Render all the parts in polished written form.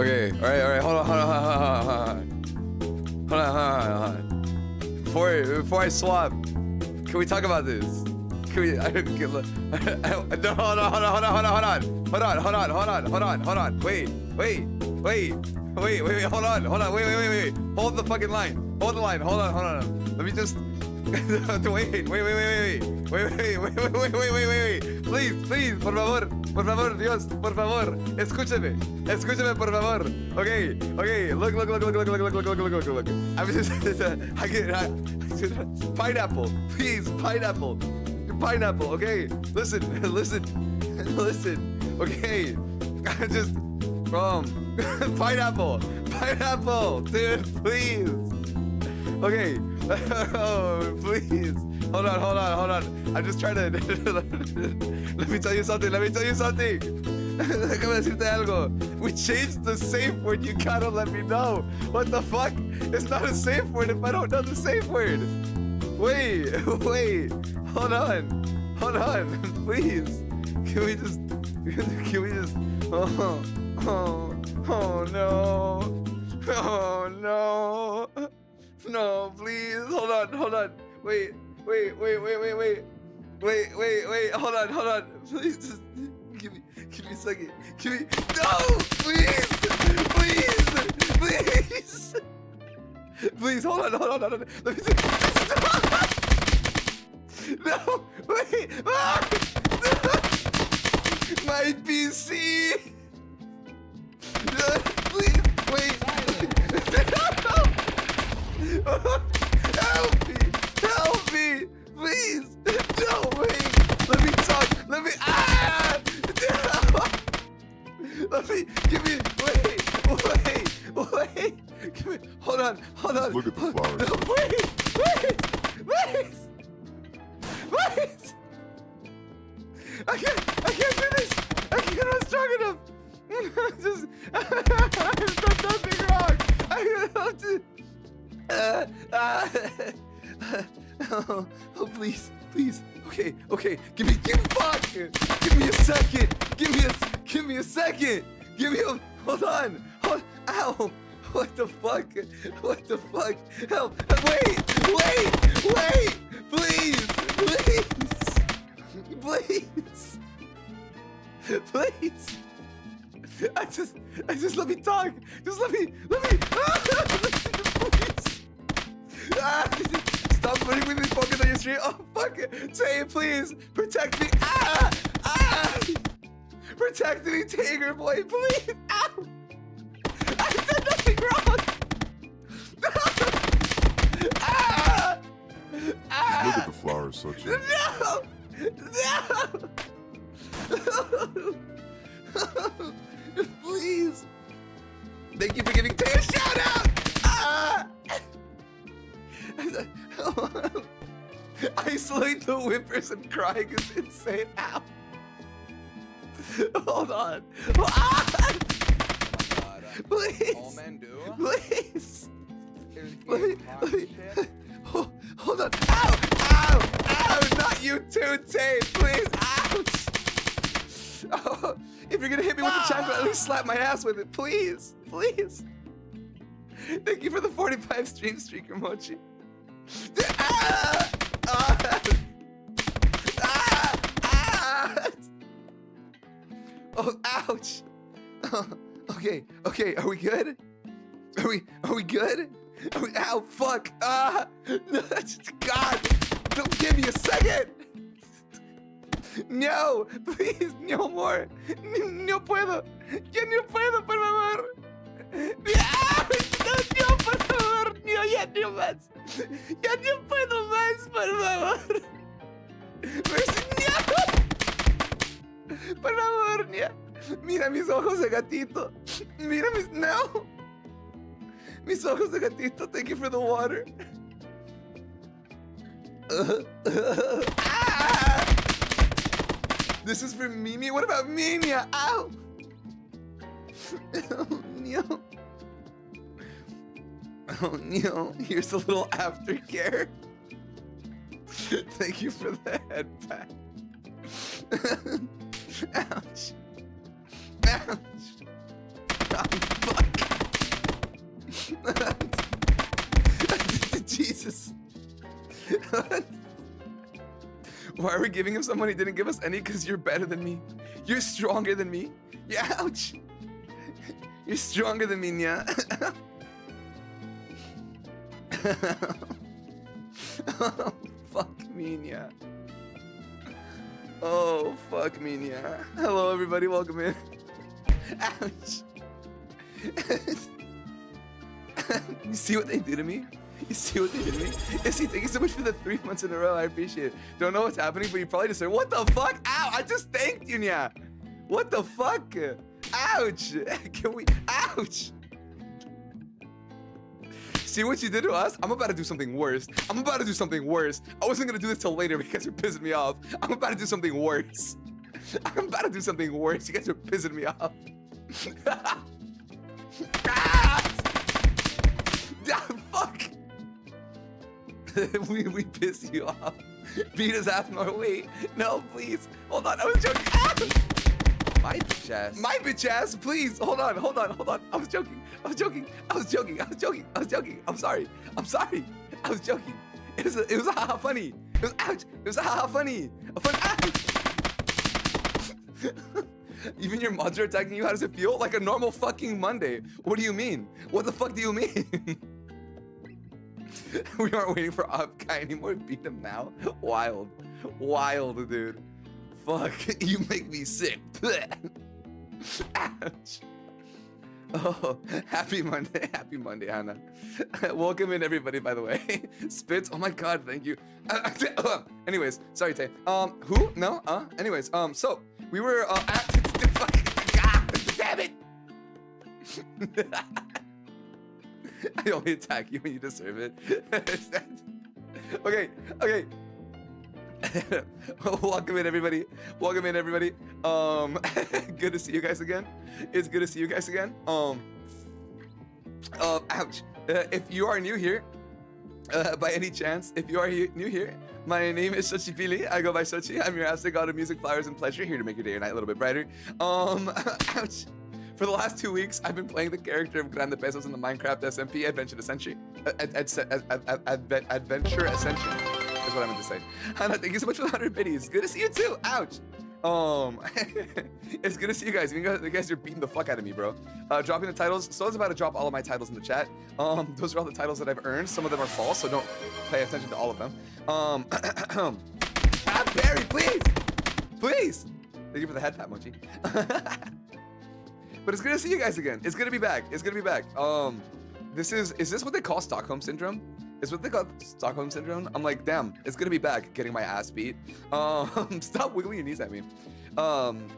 Okay. All right. Hold on. Before I swap, can we talk about this? Can we? Hold on. Wait. Hold on. Wait. Hold the fucking line. Hold the line. Hold on. Let me just. Wait. Please, por favor, Dios, por favor, escúcheme, por favor. Okay, look. I'm just, pineapple, please, pineapple, okay? Listen, okay? I just, pineapple, dude, please. Okay, oh, please. Hold on. I'm just trying to. Let me tell you something. Déjame decirte algo. We changed the safe word. You gotta let me know. What the fuck? It's not a safe word if I don't know the safe word. Wait. Hold on. Please. Can we just? Oh no. No, please. Hold on. Wait. Hold on. Please just give me a second. No, please. Please, hold on. Let me see. No, wait. My PC. Please, wait. Help me, please. No, wait. Let me talk. Let me, give me, wait. Give me, hold on. Just look at the flowers. No, wait. I can't do this. I'm not strong enough. I've done nothing wrong. Oh, please. Okay. Give me a second. Hold on. Ow. What the fuck? Help. Wait. Please. I just let me talk. Let me. Please. Stop putting me focus on your stream. Oh, fuck it. Say it, please. Protect me. Protect me, Tiger Boy, please. Ow. I've done nothing wrong. Just look at the flowers, Sochi. No. Please. Thank you for giving Tay a shout out. Isolate the whimpers and crying is insane. Ow. Hold on. Please. All men do. Please. Let me. Hold on. Ow. Not you too, Tay. Please. Ouch. Oh, if you're gonna hit me with the chocolate, at least slap my ass with it. Please. Thank you for the 45 streaker mochi. Oh, ouch. Okay. Are we good? Are we good? Ow, fuck. God, don't give me a second. No, please, no more. No puedo. Ya no puedo, por favor. No, por favor. No, ya no más. Ya no puedo más, por favor. No. Por favor, no. Mira mis ojos de gatito. No. Mis ojos de gatito. Thank you for the water. This is for Mimi. What about Minia? Ow. Oh, no. Oh, no. Here's a little aftercare. Thank you for the head pat. Ouch. Jesus. Why are we giving him some money? He didn't give us any because you're better than me. You're stronger than me. Yeah, ouch. You're stronger than me, yeah. Oh, fuck me, yeah. Oh, fuck me, yeah. Hello, everybody. Welcome in. Ouch. You see what they do to me? You see what they did to me? Issy, thank you so much for the 3 months in a row. I appreciate it. Don't know what's happening, but you probably just said, what the fuck? Ow, I just thanked you, Nya. What the fuck? Ouch. Can we? Ouch. See what you did to us? I'm about to do something worse. I'm about to do something worse. I wasn't gonna do this till later because you're pissing me off. I'm about to do something worse. I'm about to do something worse. You guys are pissing me off. Ah! Fuck. we piss you off. Beat his ass more weight. No, please. Hold on. I was joking. Ah! My bitch ass. My bitch ass, please. Hold on. I was joking. I'm sorry. I was joking. It was haha funny. It was ouch. It was haha funny. A fun ouch. Even your mods are attacking you. How does it feel? Like a normal fucking Monday. What do you mean? What the fuck do you mean? We aren't waiting for Up Guy anymore. Beat him now. Wild, dude. Fuck. You make me sick. Ouch. Oh, happy Monday, Hannah. Welcome in, everybody. By the way, Spitz. Oh my God, thank you. Anyways, sorry, Tay. Who? No. Anyways, so we were at. Damn it. I only attack you when you deserve it. Okay. Welcome in, everybody. Good to see you guys again. It's good to see you guys again. Ouch. If you are new here, by any chance, new here, my name is Sochi Pili. I go by Sochi. I'm your Aztec god of music, flowers, and pleasure, here to make your day or night a little bit brighter. Ouch. For the last 2 weeks, I've been playing the character of Grande Pesos in the Minecraft SMP Adventure Ascension. Adventure Ascension is what I meant to say. Hannah, thank you so much for the 100 biddies. Good to see you too. Ouch. It's good to see you guys. You guys are beating the fuck out of me, bro. Dropping the titles. So I was about to drop all of my titles in the chat. Those are all the titles that I've earned. Some of them are false, so don't pay attention to all of them. Barry, please. Thank you for the head pat, Mochi. But it's good to see you guys again. It's good to be back. Is this what they call Stockholm Syndrome? Is what they call Stockholm Syndrome? I'm like, damn, it's good to be back, getting my ass beat. Stop wiggling your knees at me.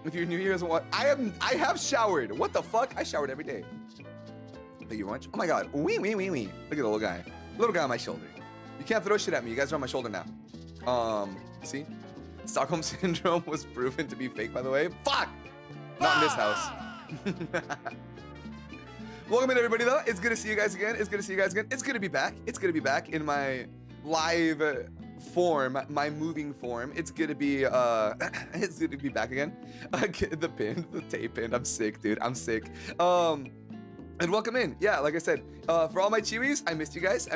If you're new here, I have showered. What the fuck? I showered every day. Thank you much. Oh my God. Wee. Look at the little guy. Little guy on my shoulder. You can't throw shit at me. You guys are on my shoulder now. See? Stockholm Syndrome was proven to be fake, by the way. Fuck! Not in this house. Welcome in, everybody, though. It's good to see you guys again. It's good to be back. In my live form, my moving form. It's good to be back again. The tape pin. I'm sick, dude. I'm sick. And welcome in. Yeah, like I said, for all my Chiwis, I missed you guys.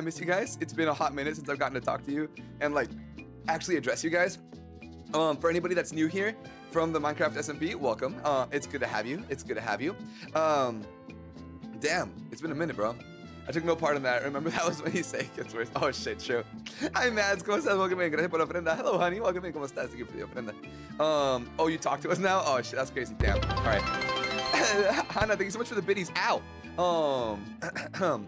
It's been a hot minute since I've gotten to talk to you and like actually address you guys. For anybody that's new here from the Minecraft SMP, welcome. It's good to have you. Damn, it's been a minute, bro. I took no part in that. Remember, that was when he said it gets worse. Oh shit, true. Hi, Mads. ¿Cómo estás? Welcome in. Gracias por la ofrenda. Hello, honey. Welcome in. ¿Cómo estás? Thank you for the ofrenda. Oh, you talk to us now? Oh shit, that's crazy. Damn. All right. Hannah, thank you so much for the biddies. Ow.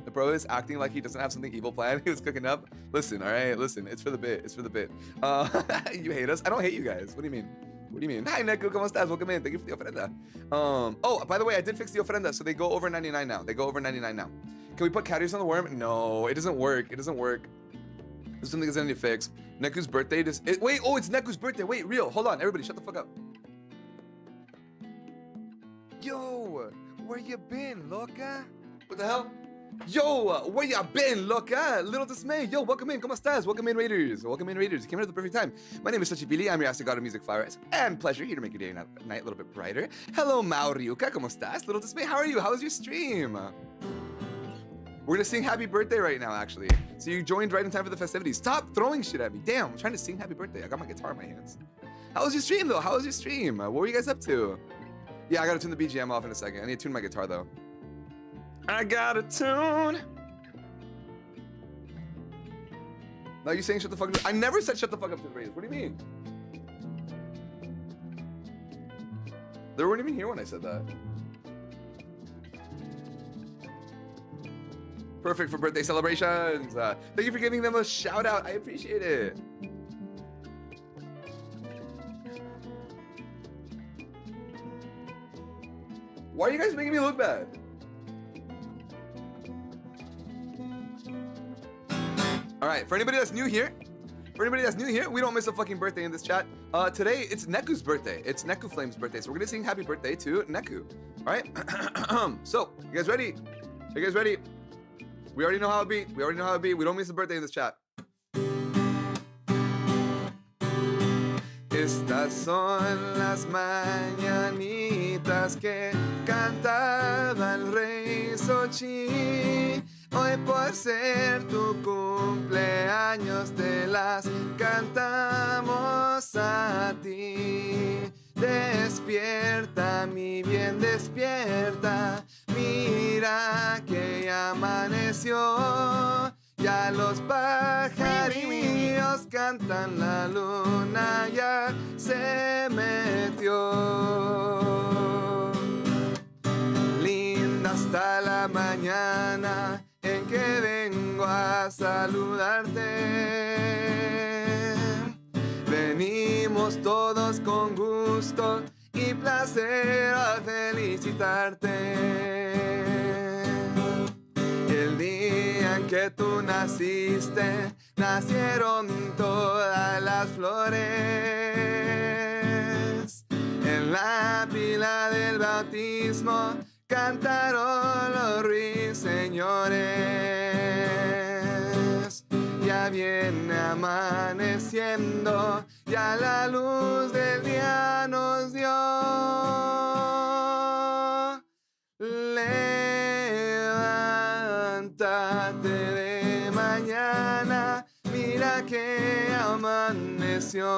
The bro is acting like he doesn't have something evil planned. He was cooking up. Listen, all right. Listen, it's for the bit. You hate us? I don't hate you guys. What do you mean? Hi, Neko, ¿cómo estás? Welcome in. Thank you for the ofrenda. Oh, by the way, I did fix the ofrenda, so they go over 99 now. Can we put calories on the worm? No, it doesn't work. There's something that's gonna fix. Neku's birthday wait, oh, it's Neku's birthday. Wait, real. Hold on, everybody, shut the fuck up. Yo, where you been, loca? What the hell? Yo, where you been, loca? Little dismay. Yo, welcome in. ¿Cómo estás? Welcome in, Raiders. You came in at the perfect time. My name is Sochi Pili. I'm your Aztec god of music, flowers, and pleasure, here to make your day and night a little bit brighter. Hello, Mauriuka. ¿Cómo estás? Little dismay. How are you? How was your stream? We're gonna sing happy birthday right now, actually. So you joined right in time for the festivities. Stop throwing shit at me. Damn, I'm trying to sing happy birthday. I got my guitar in my hands. How was your stream, though? How was your stream? What were you guys up to? Yeah, I gotta tune the BGM off in a second. I need to tune my guitar, though. I gotta tune. No, you saying shut the fuck up? I never said shut the fuck up to the Raiders. What do you mean? They weren't even here when I said that. Perfect for birthday celebrations. Thank you for giving them a shout out. I appreciate it. Why are you guys making me look bad? All right, for anybody that's new here, we don't miss a fucking birthday in this chat. Today, it's Neku's birthday. It's Neku Flame's birthday, so we're gonna sing happy birthday to Neku. All right, so you guys ready? You guys ready? We already know how it be. We don't miss a birthday in this chat. Estas son las mañanitas que cantaba el rey Xochitl. Hoy por ser tu cumpleaños te las cantamos a ti. Despierta, mi bien, despierta. Mira que ya amaneció. Ya los pajarillos cantan, la luna ya se metió. Linda hasta la mañana en que vengo a saludarte. Venimos todos con gusto y placer a felicitarte. El día en que tú naciste, nacieron todas las flores. En la pila del bautismo cantaron los ruiseñores. Ya viene amaneciendo, ya la luz del día nos dio. Levántate de mañana, mira que amaneció.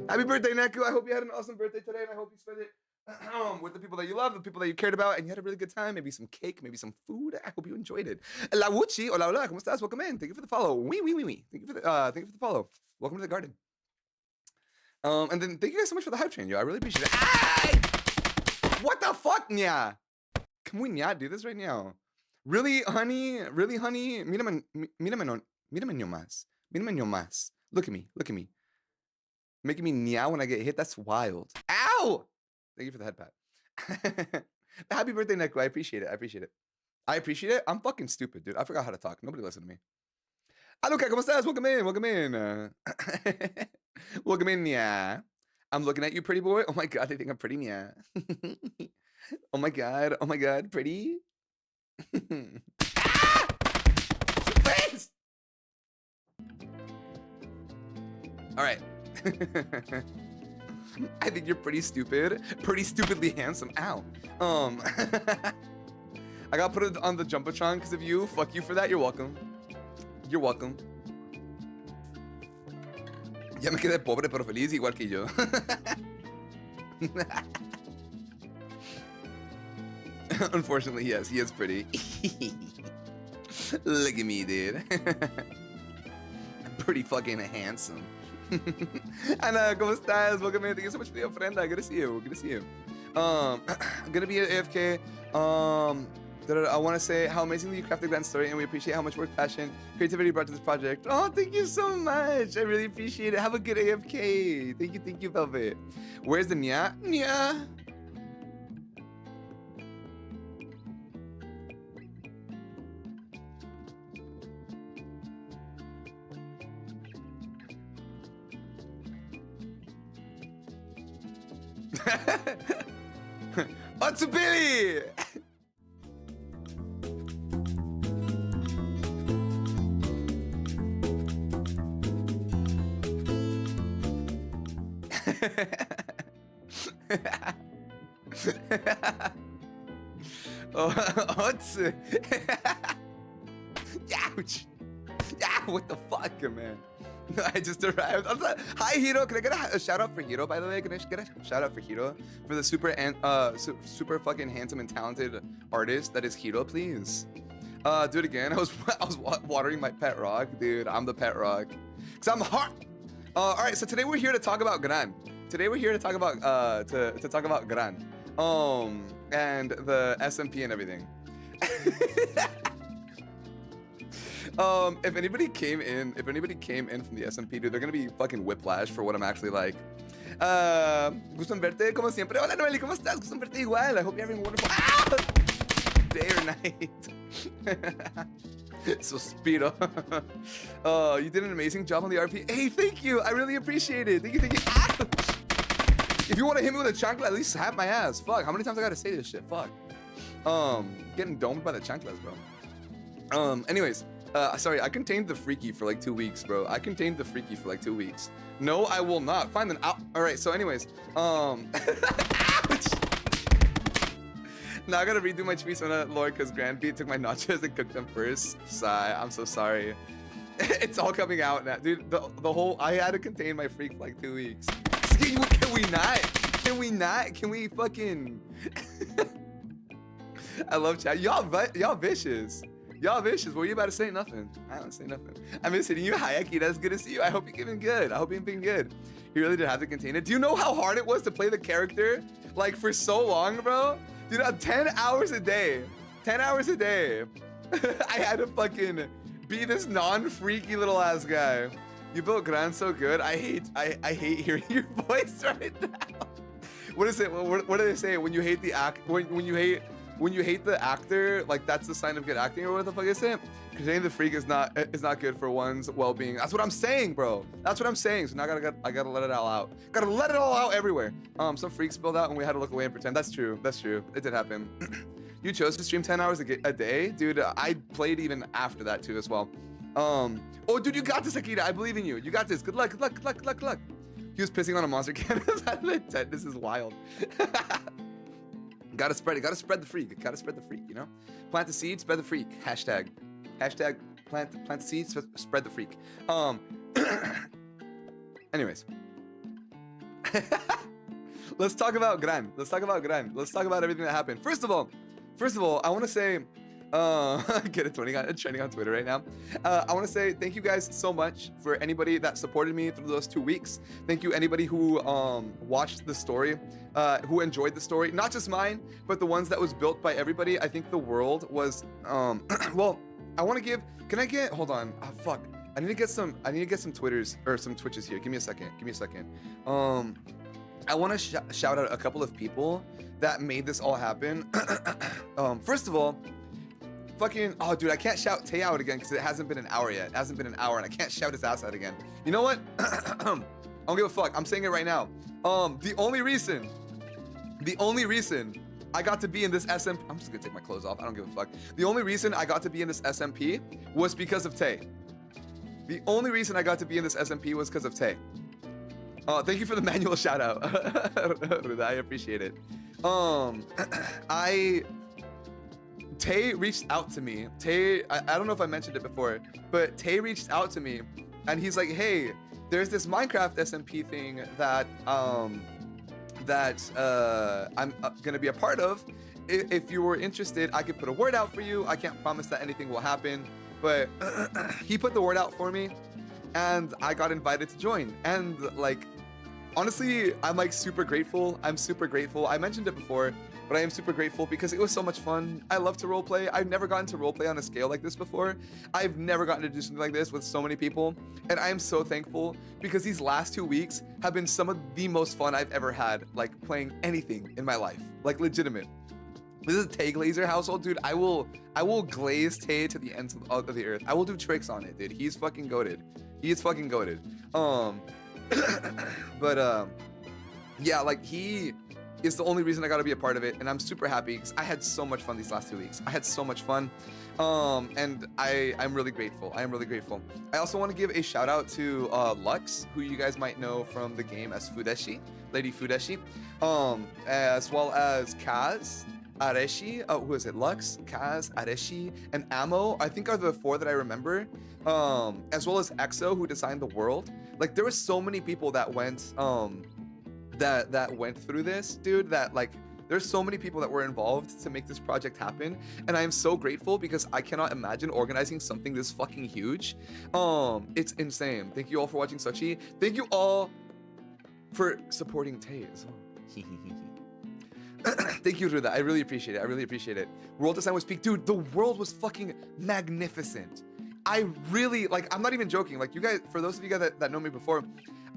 Happy birthday, Neku. I hope you had an awesome birthday today, and I hope you spent it with the people that you love, the people that you cared about, and you had a really good time. Maybe some cake, maybe some food. I hope you enjoyed it. La Wuchi, hola, hola, ¿cómo estás? Welcome in. Thank you for the follow. Oui. Thank you for the follow. Welcome to the garden. And then thank you guys so much for the hype train, yo. I really appreciate it. Ay! What the fuck, nya? Can we not do this right now? Really, honey? Really, honey? Mírame nomás. Look at me. Making me meow when I get hit. That's wild. Ow! Thank you for the head pat. Happy birthday, Neku. I appreciate it. I'm fucking stupid, dude. I forgot how to talk. Nobody listen to me. Aluka, ¿cómo estás? Welcome in. Welcome in, yeah. I'm looking at you, pretty boy. Oh my god, they think I'm pretty, yeah. Oh my god, pretty. Ah! Please! All right. I think you're pretty stupid. Pretty stupidly handsome. Ow. I got put on the Jumbotron because of you. Fuck you for that. You're welcome. Ya me quedé pobre pero feliz igual que yo. Unfortunately, yes, he is pretty. Look at me, dude. Pretty fucking handsome. Ana, ¿cómo estás? Welcome in. Thank you so much for the ofrenda. Good to see you. I'm gonna be at AFK. I want to say how amazingly you crafted the grand story, and we appreciate how much work, passion, creativity you brought to this project. Oh, thank you so much. I really appreciate it. Have a good AFK. Thank you, Velvet. Where's the nya? Nya. Otsubili! Oh, what's it? Ouch. Yeah, what the fuck, man? I just arrived. Hi, Hiro. Can I get a shout out for Hiro, by the way? Can I get a shout out for Hiro for the super fucking handsome and talented artist that is Hiro, please? Do it again. I was watering my pet rock, dude. I'm the pet rock, cause I'm hot. All right. So today we're here to talk about Gran. Today we're here to talk about to talk about Gran, and the SMP and everything. If anybody came in from the SMP, dude, they're gonna be fucking whiplash for what I'm actually like. Gusto en verte como siempre. Hola Noeli, ¿cómo estás? Gusto en verte igual. I hope you're having a wonderful day or night. Suspiro. Oh, you did an amazing job on the RP. Hey, thank you. I really appreciate it. Thank you, thank you. If you want to hit me with a chancla, at least slap my ass. Fuck, how many times I gotta say this shit? Fuck. Getting domed by the chanclas, bro. Anyways. Sorry, I contained the freaky for like 2 weeks, bro. I contained the freaky for like 2 weeks. No, I will not. Find them out. All right, so anyways, ouch. Now I gotta redo my tweets on that, Lord, because Grandpete took my nachos and cooked them first. Sigh, I'm so sorry. It's all coming out now. Dude, the whole, I had to contain my freak for like 2 weeks. Can we not? Can we not? Can we fucking... I love chat. Y'all vicious. Y'all vicious. What were you about to say? Nothing. I don't say nothing. I miss hitting you. Hi, Aki. That's good to see you. I hope you're doing good. I hope you're doing good. You really did have to contain it. Do you know how hard it was to play the character? Like, for so long, bro? Dude, 10 hours a day. 10 hours a day. I had to fucking be this non-freaky little ass guy. You built Gran so good. I hate hearing your voice right now. What is it? What do they say? When you hate the act, when you hate the actor, like that's the sign of good acting, or what the fuck is it? Containing the freak is not good for one's well-being. That's what I'm saying, bro. That's what I'm saying. So now I gotta let it all out. Gotta let it all out everywhere. Some freaks spilled out and we had to look away and pretend. That's true. That's true. It did happen. You chose to stream 10 hours a day, dude. I played even after that too as well. Oh, dude, you got this, Akita. I believe in you. You got this. Good luck. Good luck. Good luck. Good luck. Good luck. He was pissing on a monster canvas out of the tent. This is wild. Gotta spread it. Gotta spread the freak. Gotta spread the freak, you know? Plant the seed, spread the freak. Hashtag plant the seed, spread the freak. Anyways. Let's talk about Gran. Let's talk about Gran. Let's talk about everything that happened. First of all, I want to say, get it trending on Twitter right now. I want to say thank you guys so much for anybody that supported me through those 2 weeks. Thank you anybody who watched the story, who enjoyed the story, not just mine, but the ones that was built by everybody. I think the world was well, I want to give, hold on, fuck, I need to get some Twitters or some Twitches here. Give me a second. I want to shout out a couple of people that made this all happen. First of all, fucking, oh dude, I can't shout Tay out again because it hasn't been an hour yet. It hasn't been an hour and I can't shout his ass out again. You know what? I don't give a fuck. I'm saying it right now. The only reason I got to be in this SMP, I'm just gonna take my clothes off. I don't give a fuck. The only reason I got to be in this SMP was because of Tay. The only reason I got to be in this SMP was because of Tay. Thank you for the manual shout out. I appreciate it. Tay reached out to me. Tay, I don't know if I mentioned it before, but Tay reached out to me and he's like, hey, there's this Minecraft SMP thing that I'm gonna be a part of. If you were interested, I could put a word out for you. I can't promise that anything will happen, but he put the word out for me and I got invited to join. And like, honestly, I'm like super grateful. I'm super grateful. I mentioned it before, but I am super grateful because it was so much fun. I love to roleplay. I've never gotten to roleplay on a scale like this before. I've never gotten to do something like this with so many people. And I am so thankful because these last 2 weeks have been some of the most fun I've ever had, like playing anything in my life, like legitimate. This is Tay Glazer household, dude. I will glaze Tay to the ends of the earth. I will do tricks on it, dude. He's fucking goated. He is fucking goated. But yeah, like he is the only reason I got to be a part of it, and I'm super happy because I had so much fun these last 2 weeks. I had so much fun, and I'm really grateful. I am really grateful. I also want to give a shout out to Lux, who you guys might know from the game as Fudeshi, Lady Fudeshi, as well as Kaz, Areshi, who is it? Lux, Kaz, Areshi, and Ammo, I think are the 4 that I remember. As well as EXO, who designed the world. Like there were so many people that went that went through this, dude, that like there's so many people that were involved to make this project happen, and I am so grateful because I cannot imagine organizing something this fucking huge. It's insane. Thank you all for watching Sochi. Thank you all for supporting Tay as well. Thank you, Ruda. I really appreciate it. I really appreciate it. World design was peak. Dude, the world was fucking magnificent. I really, like, I'm not even joking. Like, you guys, for those of you guys that know me before,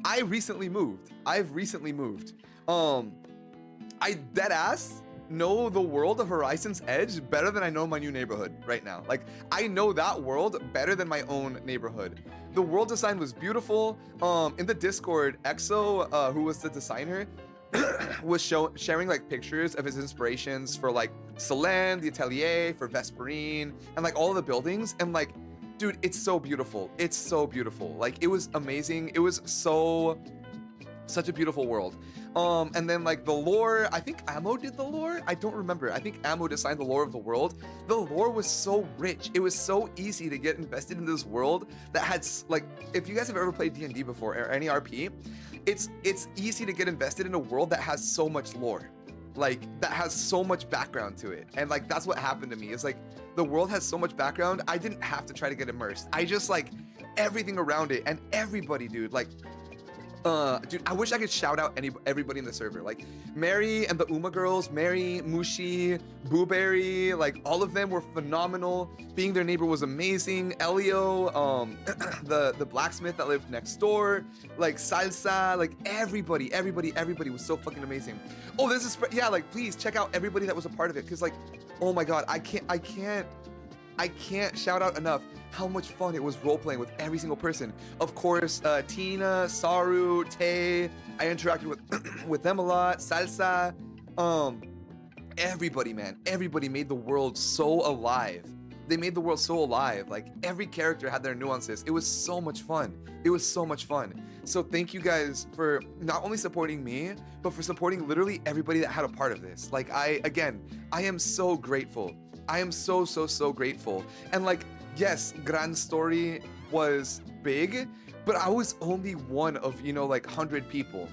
I recently moved. I've recently moved. I dead ass know the world of Horizon's Edge better than I know my new neighborhood right now. Like, I know that world better than my own neighborhood. The world design was beautiful. In the Discord, EXO, who was the designer, was sharing like pictures of his inspirations for like Selene, the Atelier, for Vesperine, and like all of the buildings. And like, dude, it's so beautiful. It's so beautiful. Like, it was amazing. It was such a beautiful world. And then like the lore, I think Ammo did the lore. I don't remember. I think Ammo designed the lore of the world. The lore was so rich. It was so easy to get invested in this world that had like, if you guys have ever played D&D before or any RP, it's easy to get invested in a world that has so much lore, like that has so much background to it. And like, that's what happened to me. It's like, the world has so much background. I didn't have to try to get immersed. I just like everything around it and everybody, dude, like, dude, I wish I could shout out everybody in the server. Like Mary and the Uma girls, Mary, Mushi, Booberry, like all of them were phenomenal. Being their neighbor was amazing. Elio, the blacksmith that lived next door, like Salsa, like everybody was so fucking amazing. Oh, this is, yeah, like please check out everybody that was a part of it. Cause like, oh my God, I can't shout out enough how much fun it was role-playing with every single person. Of course, Tina, Saru, Tay, I interacted with them a lot, Salsa, everybody, man, everybody made the world so alive. They made the world so alive. Like every character had their nuances. It was so much fun. It was so much fun. So thank you guys for not only supporting me, but for supporting literally everybody that had a part of this. Like I am so grateful. I am so grateful. And like, yes, Grand Story was big, but I was only one of, you know, like 100 people.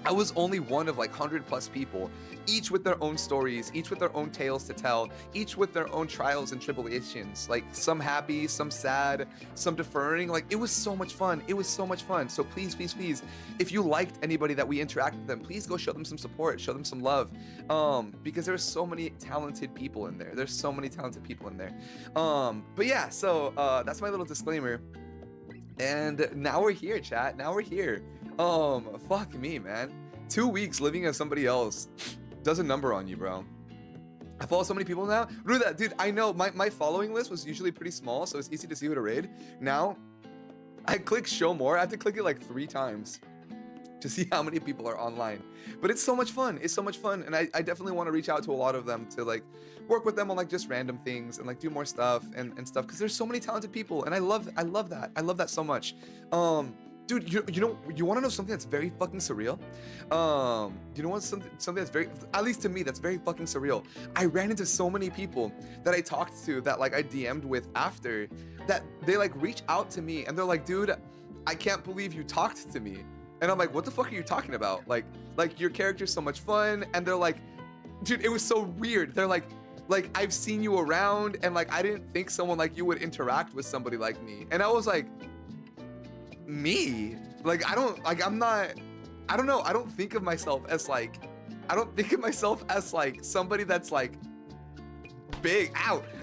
I was only one of like 100+ people, each with their own stories, each with their own tales to tell, each with their own trials and tribulations, like some happy, some sad, some deferring. Like it was so much fun. It was so much fun. So please, if you liked anybody that we interacted with them, please go show them some support, show them some love, because there's so many talented people in there. There's so many talented people in there. But yeah, so that's my little disclaimer. And now we're here, chat. Now we're here. Fuck me, man. 2 weeks living as somebody else does a number on you, bro. I follow so many people now. Ruda, dude, I know my following list was usually pretty small, so it's easy to see who to raid. Now, I click show more. I have to click it like 3 times to see how many people are online. But it's so much fun. It's so much fun. And I definitely want to reach out to a lot of them to like work with them on like just random things and like do more stuff and stuff. Cause there's so many talented people. And I love that. I love that so much. Dude, you want to know something that's very fucking surreal? You know what? Something that's very, at least to me, that's very fucking surreal. I ran into so many people that I talked to that like I DM'd with after that they like reach out to me and they're like, dude, I can't believe you talked to me. And I'm like, what the fuck are you talking about? Like your character's so much fun. And they're like, dude, it was so weird. They're like I've seen you around and like I didn't think someone like you would interact with somebody like me. And I was like, me? Like I don't know. I don't think of myself as like somebody that's like big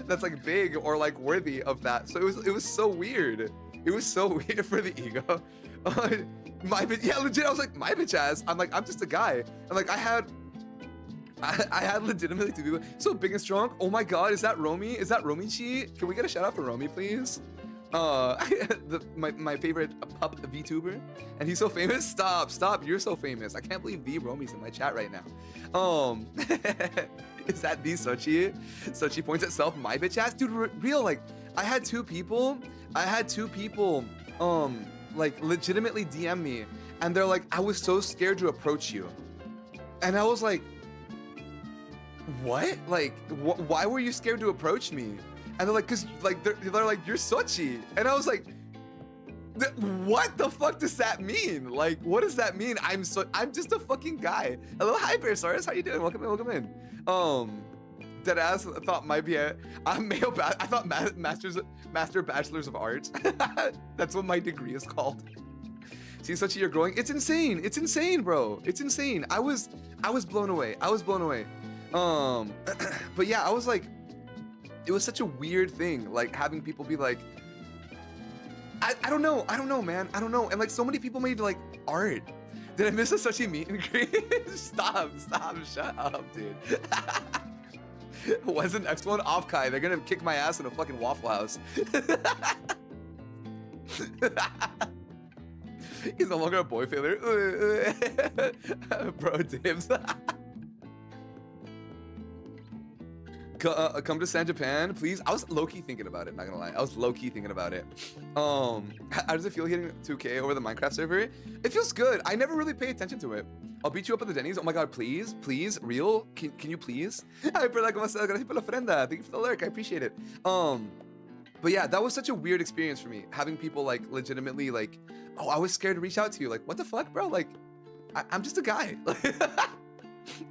that's like big or like worthy of that. So it was so weird. It was so weird for the ego. Yeah, legit, I was like, my bitch ass. I'm like, I'm just a guy. And like I had legitimately 2 people. So big and strong. Oh my god, is that Romy? Is that Romichi? Can we get a shout out for Romy, please? My favorite pup VTuber, and he's so famous. Stop, you're so famous. I can't believe the Romy's in my chat right now. Is that the Sochi? Sochi points at self, my bitch ass. Dude, real, like I had two people like legitimately DM me and they're like, I was so scared to approach you. And I was like, what? Like, why were you scared to approach me? And they're like, cause like they're like, you're Sochi. And I was like, what the fuck does that mean? Like, what does that mean? I'm just a fucking guy. Hello, hi Bearsaurus, how you doing? Welcome in, welcome in. Deadass thought might be I'm male. I thought master bachelors of arts. That's what my degree is called. See, Sochi, you're growing. It's insane. It's insane, bro. It's insane. I was blown away. I was blown away. But yeah, I was like, it was such a weird thing, like having people be like, I don't know, man, I don't know. And like so many people made like art. Did I miss a Sochi meet and greet? Stop, shut up, dude. When's the next one? Off Kai. They're gonna kick my ass in a fucking Waffle House. He's no longer a boy failure. Bro, Dibs. Come to San Japan, please. I was low-key thinking about it, not gonna lie. I was low-key thinking about it. How does it feel hitting 2K over the Minecraft server? It feels good. I never really pay attention to it. I'll beat you up at the Denny's. Oh my god, please, real? Can you please? Gracias por la ofrenda. Thank you for the lurk. I appreciate it. But yeah, that was such a weird experience for me. Having people like legitimately like, oh, I was scared to reach out to you. Like, what the fuck, bro? Like, I'm just a guy.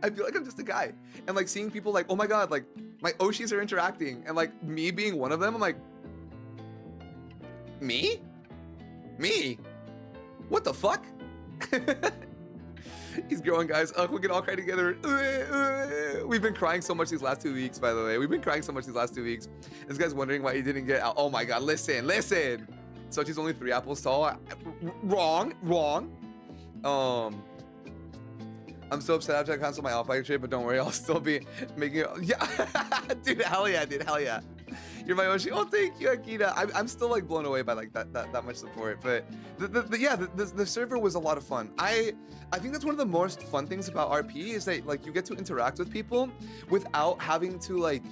I feel like I'm just a guy. And like seeing people like, oh my god, like my Oshis are interacting, and like me being one of them, I'm like, me? What the fuck? He's growing, guys. We can all cry together. We've been crying so much these last 2 weeks, by the way. We've been crying so much these last 2 weeks. This guy's wondering why he didn't get out. Oh my god, listen. Sochi's only 3 apples tall. Wrong. I'm so upset after I cancel my off-bike trip, but don't worry, I'll still be making it. Yeah, dude, hell yeah, hell yeah. You're my Oshi. Oh, thank you, Akita. I'm still like blown away by like that much support. But the server was a lot of fun. I think that's one of the most fun things about RP is that like you get to interact with people without having to like.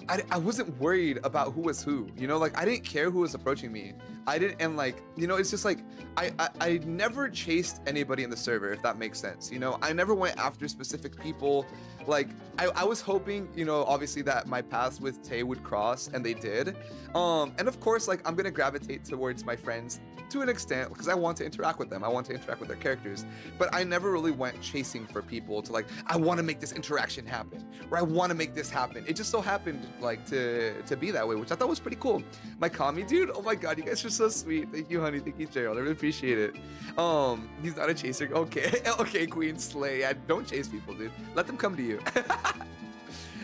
I wasn't worried about who was who, you know, like I didn't care who was approaching me. I didn't, and like, you know, it's just like, I never chased anybody in the server, if that makes sense. You know, I never went after specific people. Like I was hoping, you know, obviously that my paths with Tay would cross, and they did. And of course, like I'm gonna gravitate towards my friends to an extent because I want to interact with them. I want to interact with their characters, but I never really went chasing for people to like, I want to make this interaction happen, or I want to make this happen. It just so happened like to be that way, which I thought was pretty cool. My Kami dude, oh my god, you guys are so sweet. Thank you, honey. Thank you, Gerald. I really appreciate it. He's not a chaser. Okay, Queen Slay. Yeah, don't chase people, dude. Let them come to you.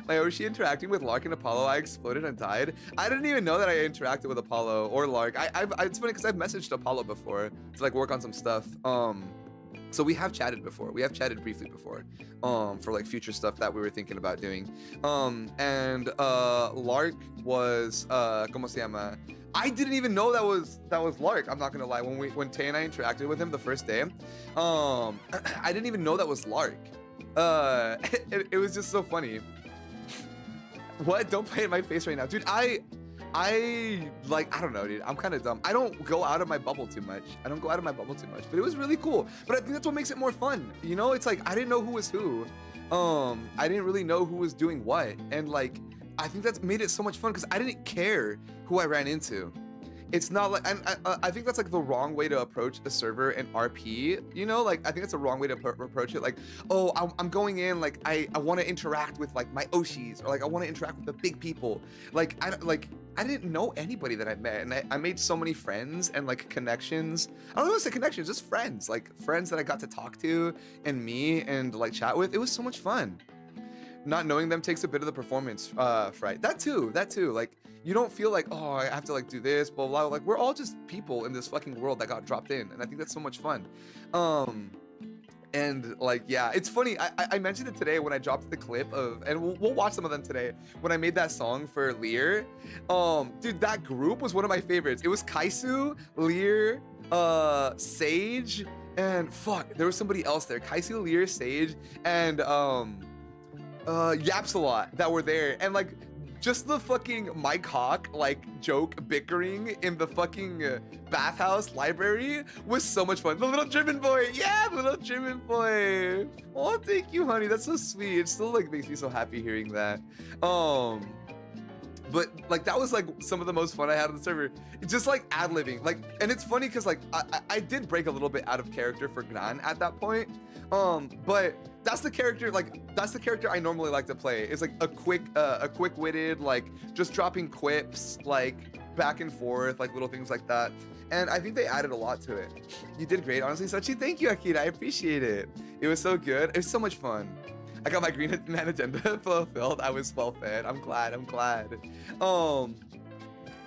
My Oshi interacting with Lark and Apollo, I exploded and died. I didn't even know that I interacted with Apollo or Lark. It's funny because I've messaged Apollo before to like work on some stuff. So we have chatted before. We have chatted briefly before, for like future stuff that we were thinking about doing. And Lark was ¿cómo se llama? I didn't even know that was Lark. I'm not gonna lie. When Tay and I interacted with him the first day, I didn't even know that was Lark. It was just so funny. What? Don't play in my face right now, dude. I like, I don't know, dude. I'm kind of dumb. I don't go out of my bubble too much. But it was really cool. But I think that's what makes it more fun. You know, it's like I didn't know who was who. I didn't really know who was doing what, and like I think that's made it so much fun because I didn't care who I ran into. It's not like, I think that's like the wrong way to approach a server in RP, you know, like I think it's a wrong way to approach it. Like, oh, I'm going in, like I want to interact with like my Oshis, or like I want to interact with the big people. Like I didn't know anybody that I met, and I made so many friends and like connections. I don't want to say connections, just friends, like friends that I got to talk to and me and like chat with. It was so much fun. Not knowing them takes a bit of the performance fright. That too. Like, you don't feel like, oh, I have to like do this, blah, blah, blah. Like, we're all just people in this fucking world that got dropped in. And I think that's so much fun. And like, yeah, it's funny. I mentioned it today when I dropped the clip of, and we'll watch some of them today, when I made that song for Lear. Dude, that group was one of my favorites. It was Kaisu, Lear, Sage, and fuck, there was somebody else there. Kaisu, Lear, Sage, and Yaps a lot that were there. And like, just the fucking Mike Hawk like joke bickering in the fucking bathhouse library was so much fun. The little German boy, yeah, the little German boy. Oh, thank you, honey. That's so sweet. It still like makes me so happy hearing that. But like that was like some of the most fun I had on the server. It's just like ad-libbing, like, and it's funny because like I did break a little bit out of character for Gran at that point. But that's the character, like that's the character I normally like to play. It's like a quick-witted, like just dropping quips, like back and forth, like little things like that. And I think they added a lot to it. You did great, honestly, Sachi. Thank you, Akira. I appreciate it. It was so good. It was so much fun. I got my green man agenda fulfilled. I was well fed. I'm glad.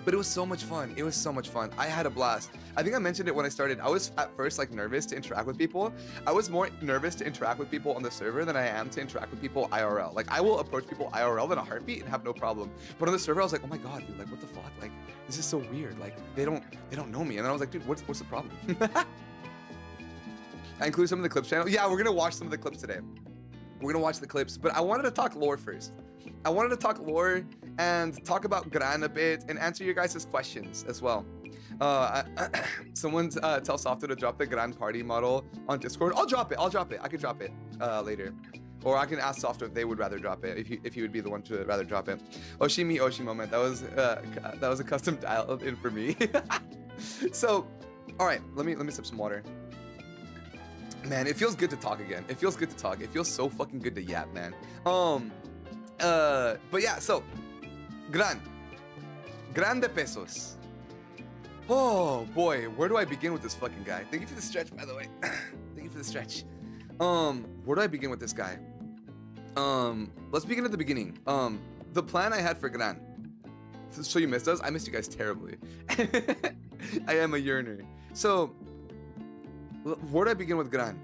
But it was so much fun. It was so much fun. I had a blast. I think I mentioned it when I started. I was at first like nervous to interact with people. I was more nervous to interact with people on the server than I am to interact with people IRL. Like I will approach people IRL in a heartbeat and have no problem. But on the server, I was like, oh my god, dude, like what the fuck? Like this is so weird. Like they don't know me. And then I was like, dude, what's the problem? I include some of the clips channel. Yeah, we're gonna watch some of the clips today. We're gonna watch the clips, but I wanted to talk lore first. I wanted to talk lore and talk about Gran a bit and answer your guys' questions as well. Someone tell Softo to drop the Gran party model on Discord. I'll drop it. I could drop it later. Or I can ask Softo if they would rather drop it, if he would be the one to rather drop it. Oshimi Oshi moment. That was a custom dialed in for me. So, all right, let me sip some water. Man, it feels good to talk again. It feels good to talk. It feels so fucking good to yap, man. But yeah, so Gran de Pesos. Oh boy, where do I begin with this fucking guy? Thank you for the stretch, by the way. Thank you for the stretch. Where do I begin with this guy? Let's begin at the beginning. The plan I had for Gran. So you missed us? I missed you guys terribly. I am a yearner. So where do I begin with Gran?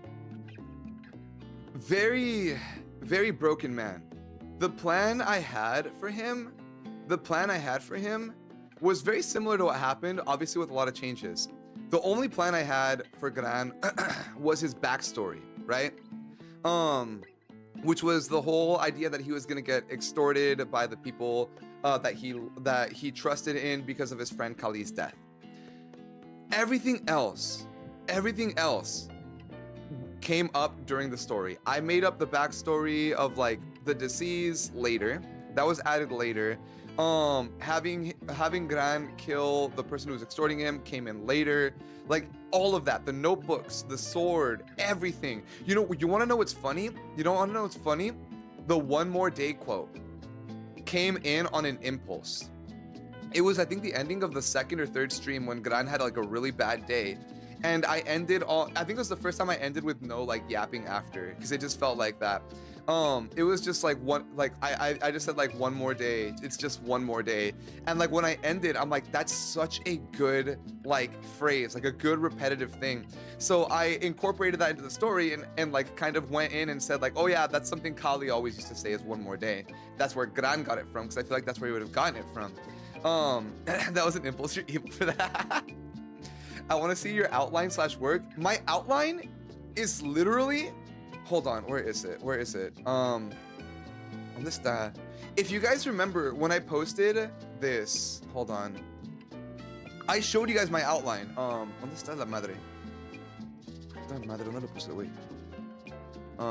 Very, very broken man. The plan I had for him was very similar to what happened, obviously with a lot of changes. The only plan I had for Gran was his backstory, right? Which was the whole idea that he was gonna get extorted by the people that he trusted in because of his friend Kali's death. Everything else came up during the story. I made up the backstory of like the disease later. That was added later. Having Gran kill the person who was extorting him came in later. Like all of that, the notebooks, the sword, everything. You want to know what's funny? You don't want to know what's funny? The one more day quote came in on an impulse. It was, I think, the ending of the second or third stream when Gran had like a really bad day. And I ended all, I think it was the first time I ended with no like yapping after, because it just felt like that. It was just like I just said like one more day. It's just one more day. And like when I ended, I'm like, that's such a good like phrase, like a good repetitive thing. So I incorporated that into the story and like kind of went in and said like, oh yeah, that's something Kali always used to say is one more day. That's where Gran got it from, because I feel like that's where he would have gotten it from. That was an impulse. You're evil for that. I want to see your outline / work. My outline is literally, hold on, where is it? On this if you guys remember when I posted this, hold on. I showed you guys my outline. ¿Dónde está la madre? La madre, ¿dónde lo puse? Wait.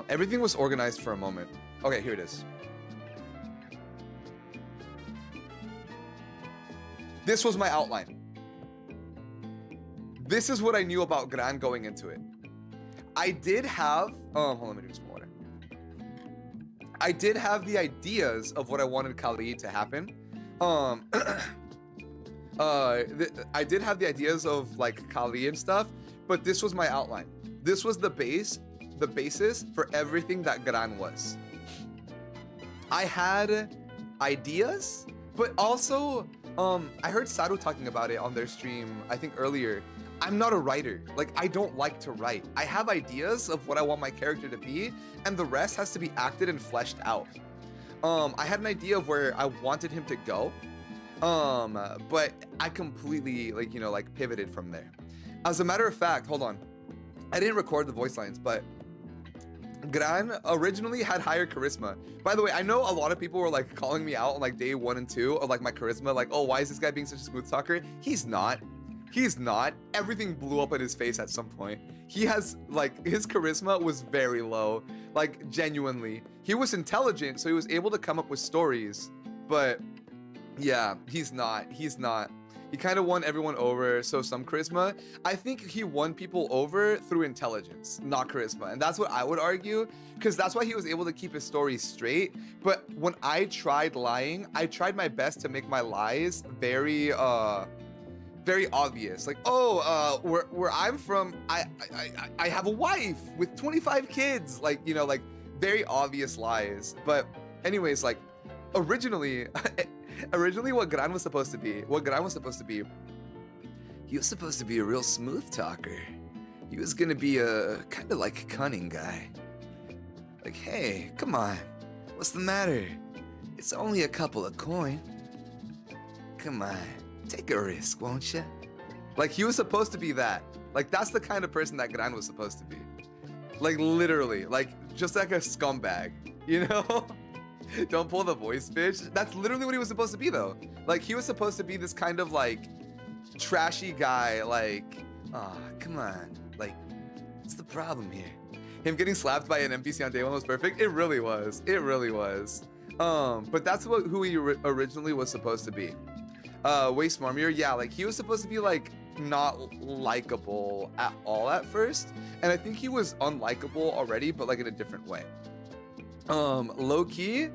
Everything was organized for a moment. Okay, here it is. This was my outline. This is what I knew about Gran going into it. I did have, hold on, let me drink some water. I did have the ideas of what I wanted Kali to happen. I did have the ideas of like Kali and stuff, but this was my outline. This was the basis for everything that Gran was. I had ideas, but also, I heard Saru talking about it on their stream, I think earlier. I'm not a writer. Like, I don't like to write. I have ideas of what I want my character to be, and the rest has to be acted and fleshed out. I had an idea of where I wanted him to go, but I completely, like, pivoted from there. As a matter of fact, hold on. I didn't record the voice lines, but Gran originally had higher charisma. By the way, I know a lot of people were like calling me out on like day 1 and 2 of like my charisma, like, oh, why is this guy being such a smooth talker? He's not. He's not. Everything blew up in his face at some point. He has like, his charisma was very low, like genuinely. He was intelligent, so he was able to come up with stories, but yeah, he's not. He kind of won everyone over, so some charisma. I think he won people over through intelligence, not charisma. And that's what I would argue, because that's why he was able to keep his story straight. But when I tried lying, I tried my best to make my lies very obvious. Like, oh, where I'm from, I have a wife with 25 kids. Like, you know, like very obvious lies. But anyways, like originally what Gran was supposed to be, he was supposed to be a real smooth talker. He was gonna be a kind of like cunning guy. Like, hey, come on, what's the matter? It's only a couple of coin. Come on, take a risk, won't you? Like, he was supposed to be that. Like, that's the kind of person that Gran was supposed to be. Like, literally, like, just like a scumbag, you know? Don't pull the voice, bitch. That's literally what he was supposed to be, though. Like, he was supposed to be this kind of, like, trashy guy, like, oh, come on. Like, what's the problem here? Him getting slapped by an NPC on day 1 was perfect. It really was. It really was. But that's who he originally was supposed to be. Way smarmier. Yeah, like, he was supposed to be, like, not likable at all at first. And I think he was unlikable already, but, like, in a different way. Low-key,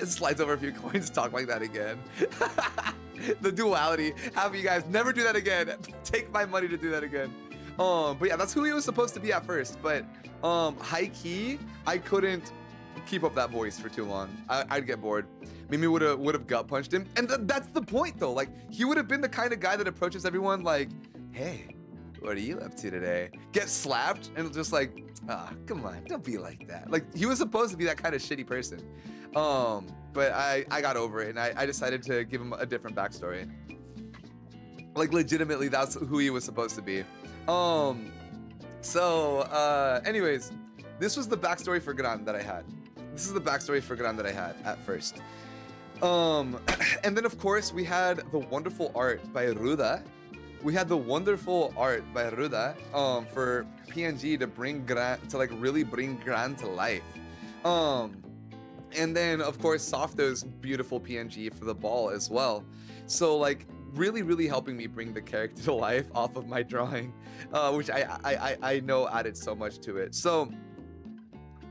slides over a few coins, talk like that again. The duality. Have you guys never do that again. Take my money to do that again. But yeah, that's who he was supposed to be at first. But high-key, I couldn't keep up that voice for too long. I'd get bored. Mimi would have gut punched him. And that's the point, though. Like, he would have been the kind of guy that approaches everyone like, hey, what are you up to today? Get slapped and just like, come on, don't be like that. Like, he was supposed to be that kind of shitty person. But I got over it, and I decided to give him a different backstory. Like, legitimately, that's who he was supposed to be. Anyways, this was the backstory for Gran that I had. This is the backstory for Gran that I had at first. And then, of course, we had the wonderful art by Ruda. We had the wonderful art by Ruda for PNG to bring Gran, to like really bring Gran to life. And then of course Softo's beautiful PNG for the ball as well. So like really helping me bring the character to life off of my drawing, which I know added so much to it. So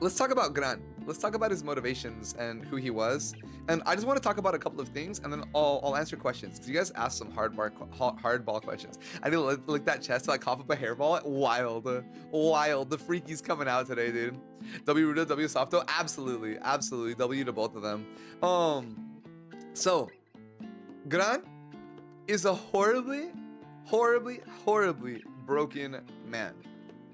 let's talk about Gran. Let's talk about his motivations and who he was. And I just want to talk about a couple of things, and then I'll answer questions, because you guys asked some hardball questions. I need to lick that chest till I cough up a hairball. Wild. The freaky's coming out today, dude. W Ruda, W Softo, absolutely. W to both of them. So Gran is a horribly broken man.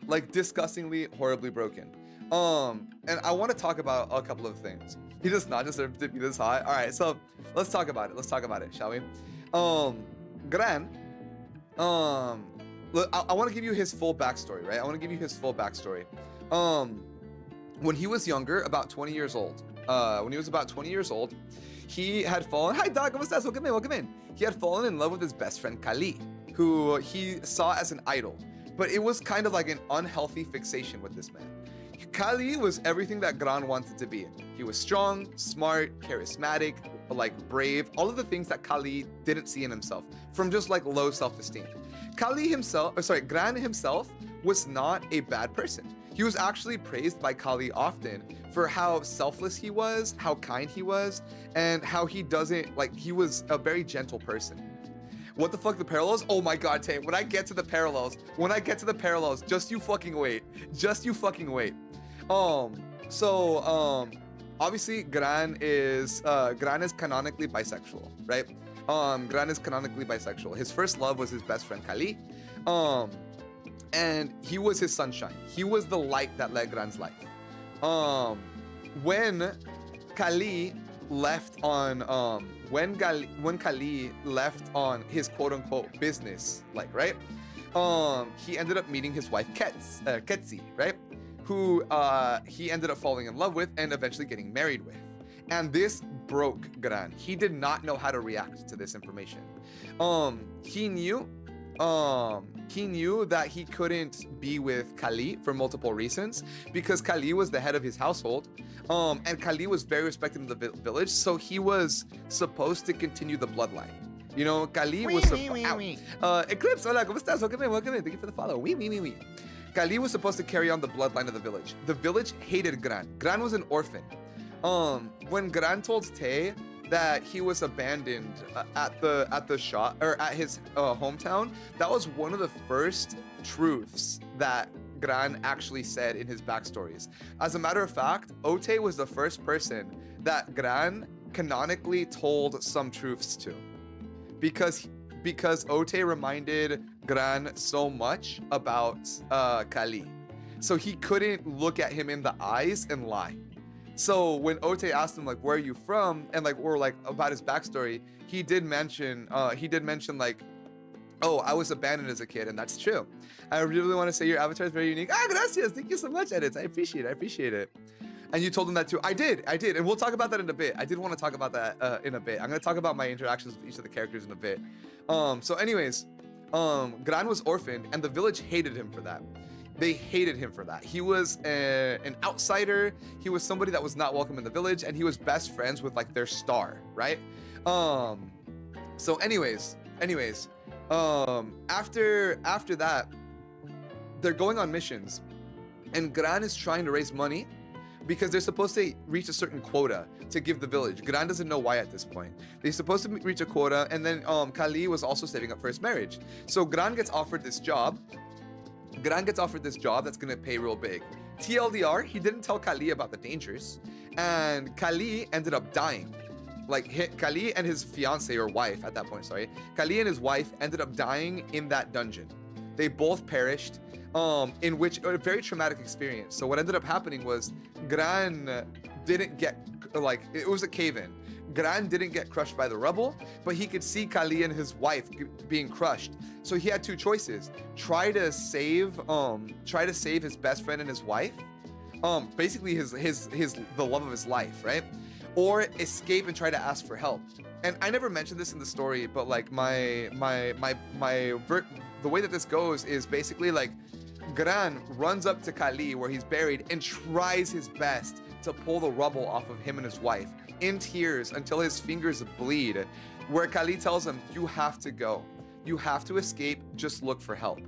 Like, disgustingly horribly broken. And I want to talk about a couple of things. He does not deserve to be this high. All right, so let's talk about it. Shall we? Gran, look, I want to give you his full backstory, right? When he was younger, about 20 years old, he had fallen. Hi, dog. ¿Cómo estás? Welcome in. He had fallen in love with his best friend Kali, who he saw as an idol, but it was kind of like an unhealthy fixation with this man. Kali was everything that Gran wanted to be. He was strong, smart, charismatic, like brave, all of the things that Kali didn't see in himself from just like low self-esteem. Gran himself was not a bad person. He was actually praised by Kali often for how selfless he was, how kind he was, and how he was a very gentle person. What the fuck, the parallels? Oh my god, Tay, when I get to the parallels, just you fucking wait. Obviously Gran is canonically bisexual, right? Gran is canonically bisexual. His first love was his best friend Kali. And he was his sunshine. He was the light that led Gran's life. When Kali left on his quote-unquote business, like, right? He ended up meeting his wife Ketsi, right? who he ended up falling in love with and eventually getting married with. And this broke Gran. He did not know how to react to this information. He knew that he couldn't be with Kali for multiple reasons, because Kali was the head of his household, and Kali was very respected in the village, so he was supposed to continue the bloodline. You know, Kali was Eclipse, hola, ¿cómo estás? Welcome in. Thank you for the follow. Kali was supposed to carry on the bloodline of the village. The village hated Gran. Gran was an orphan. When Gran told Tay that he was abandoned at the shop, or at his hometown, that was one of the first truths that Gran actually said in his backstories. As a matter of fact, Ote was the first person that Gran canonically told some truths to, because Ote reminded Gran so much about Kali, so he couldn't look at him in the eyes and lie. So when Ote asked him, like, where are you from, and like, or like about his backstory, he did mention like, oh, I was abandoned as a kid, and that's true. I really want to say your avatar is very unique. Gracias, thank you so much, Edits. I appreciate it. And you told him that too. I did, and we'll talk about that in a bit. I did want to talk about that in a bit. I'm gonna talk about my interactions with each of the characters in a bit. So anyways, Gran was orphaned, and the village hated him for that. They hated him for that. He was an outsider. He was somebody that was not welcome in the village, and he was best friends with like their star, right? So anyways, after that, they're going on missions, and Gran is trying to raise money because they're supposed to reach a certain quota to give the village. Gran doesn't know why at this point. They're supposed to reach a quota, and then Kali was also saving up for his marriage. So Gran gets offered this job. That's gonna pay real big. TLDR, he didn't tell Kali about the dangers, and Kali ended up dying. Like, Kali and his fiance or wife at that point, sorry. Kali and his wife ended up dying in that dungeon. They both perished, in which a very traumatic experience. So what ended up happening was Gran didn't get, like, it was a cave-in. Gran didn't get crushed by the rubble, but he could see Kali and his wife being crushed. So he had two choices: try to save his best friend and his wife, basically the love of his life, right? Or escape and try to ask for help. And I never mentioned this in the story, but like the way that this goes is basically like Gran runs up to Kali where he's buried and tries his best to pull the rubble off of him and his wife in tears until his fingers bleed, where Kali tells him, you have to go. You have to escape, just look for help.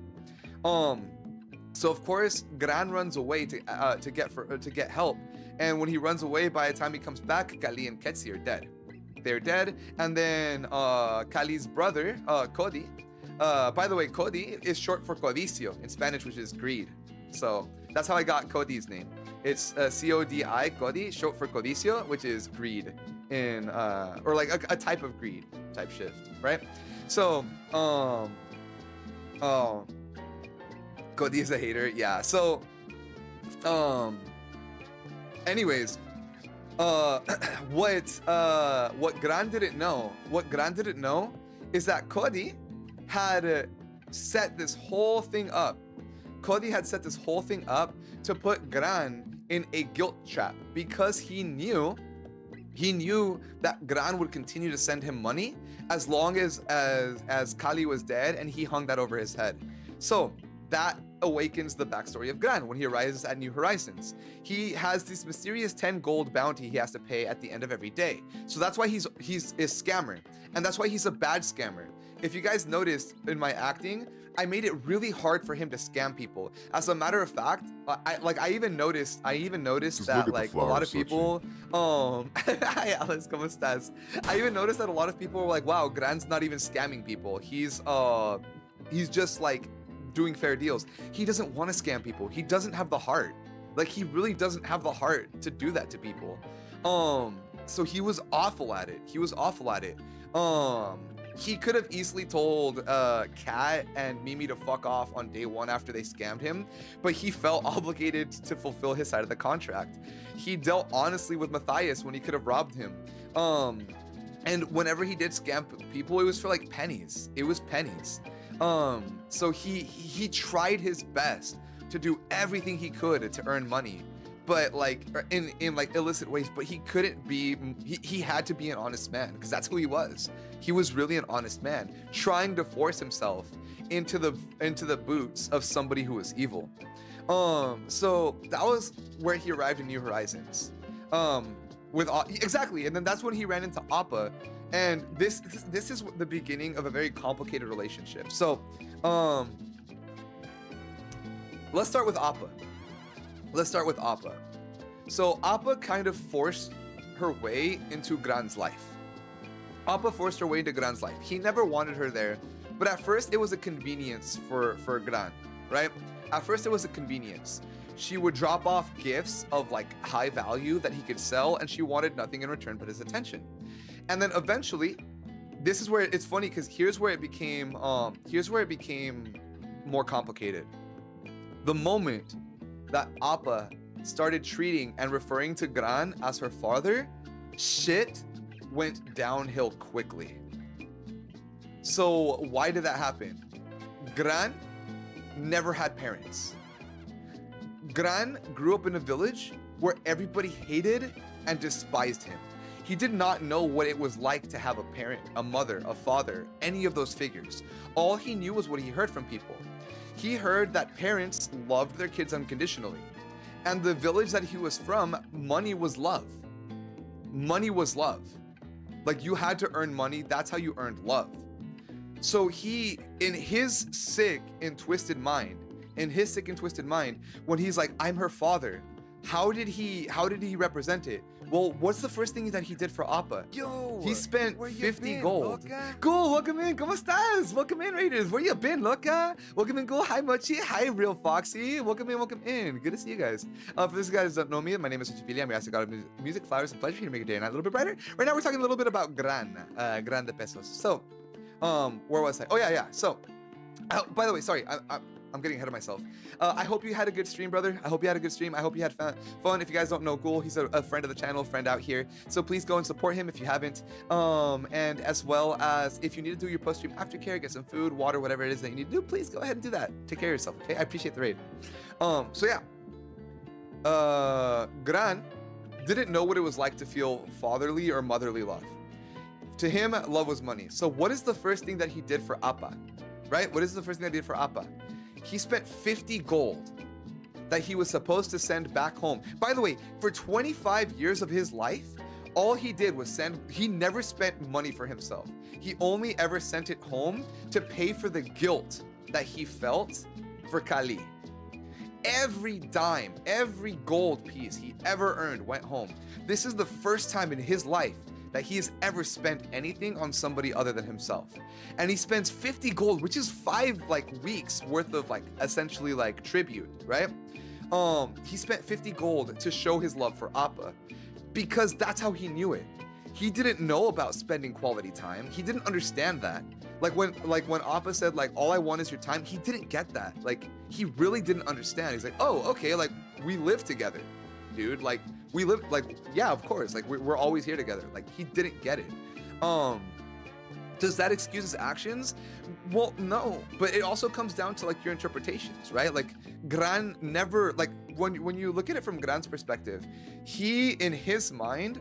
So of course, Gran runs away to get help. And when he runs away, by the time he comes back, Kali and Ketsi are dead. They're dead. And then Kali's brother, Cody, by the way, Cody is short for codicio in Spanish, which is greed. So that's how I got Cody's name. It's C-O-D-I, Cody, short for codicio, which is greed in, or like a type of greed type shift, right? So, Cody is a hater, yeah. So, anyways, what Gran didn't know is that Cody had set this whole thing up. Cody had set this whole thing up to put Gran in a guilt trap, because he knew that Gran would continue to send him money as long as Kali was dead, and he hung that over his head. So that awakens the backstory of Gran when he arises at New Horizons. He has this mysterious 10 gold bounty he has to pay at the end of every day. So that's why he's a scammer, and that's why he's a bad scammer. If you guys noticed in my acting, I made it really hard for him to scam people. As a matter of fact, I even noticed that like a lot of people, hi Alice, ¿cómo estás? I even noticed that a lot of people were like, wow, Gran's not even scamming people. He's just like doing fair deals. He doesn't want to scam people. He doesn't have the heart. Like, he really doesn't have the heart to do that to people. So he was awful at it. He could have easily told Kat and Mimi to fuck off on day one after they scammed him, but he felt obligated to fulfill his side of the contract. He dealt honestly with Matthias when he could have robbed him. And whenever he did scam people, it was for like pennies. It was pennies. So he tried his best to do everything he could to earn money, but like in like illicit ways, but he couldn't be, he had to be an honest man, because that's who he was. He was really an honest man, trying to force himself into the boots of somebody who was evil. So that was where he arrived in New Horizons. Exactly, and then that's when he ran into Appa, and this is the beginning of a very complicated relationship. So let's start with Appa. So Appa kind of forced her way into Gran's life. He never wanted her there, but at first it was a convenience for Gran, right? At first it was a convenience. She would drop off gifts of like high value that he could sell, and she wanted nothing in return but his attention. And then eventually, this is where it's funny, because here's where it became more complicated. The moment that Appa started treating and referring to Gran as her father, shit went downhill quickly. So why did that happen? Gran never had parents. Gran grew up in a village where everybody hated and despised him. He did not know what it was like to have a parent, a mother, a father, any of those figures. All he knew was what he heard from people. He heard that parents loved their kids unconditionally. And the village that he was from, money was love. Money was love. Like, you had to earn money. That's how you earned love. So he, in his sick and twisted mind, when he's like, I'm her father, how did he represent it? Well, what's the first thing that he did for Appa? Yo, he spent 50 gold. Loca? Cool, welcome in. ¿Cómo estás? Welcome in, Raiders. Where you been, Loca? Welcome in, Go. Hi, Mochi. Hi, Real Foxy. Welcome in. Good to see you guys. For those guys that don't know me, my name is Uchipili. I'm your God of music, flowers, and pleasure here to make your day and night a little bit brighter. Right now, we're talking a little bit about Gran de Pesos. So, where was I? Oh, yeah. So, by the way, sorry, I'm getting ahead of myself. I hope you had a good stream, brother. I hope you had a good stream. I hope you had fun. If you guys don't know Ghoul, he's a friend of the channel, friend out here. So please go and support him if you haven't. And as well as if you need to do your post-stream aftercare, get some food, water, whatever it is that you need to do, please go ahead and do that. Take care of yourself, okay? I appreciate the raid. So yeah. Gran didn't know what it was like to feel fatherly or motherly love. To him, love was money. So what is the first thing that he did for Appa? Right? What is the first thing that he did for Appa? He spent 50 gold that he was supposed to send back home. By the way, for 25 years of his life, all he did was he never spent money for himself. He only ever sent it home to pay for the guilt that he felt for Kali. Every dime, every gold piece he ever earned went home. This is the first time in his life that he has ever spent anything on somebody other than himself. And he spends 50 gold, which is 5 weeks worth of essentially tribute, right? He spent 50 gold to show his love for Appa, because that's how he knew it. He didn't know about spending quality time. He didn't understand that. When Appa said all I want is your time, he didn't get that. He really didn't understand. He's like, oh, okay, we live together, dude. We live, yeah, of course, we're always here together. He didn't get it. Does that excuse his actions? Well, no, but it also comes down to your interpretations, right? Gran never, when you look at it from Gran's perspective, he, in his mind,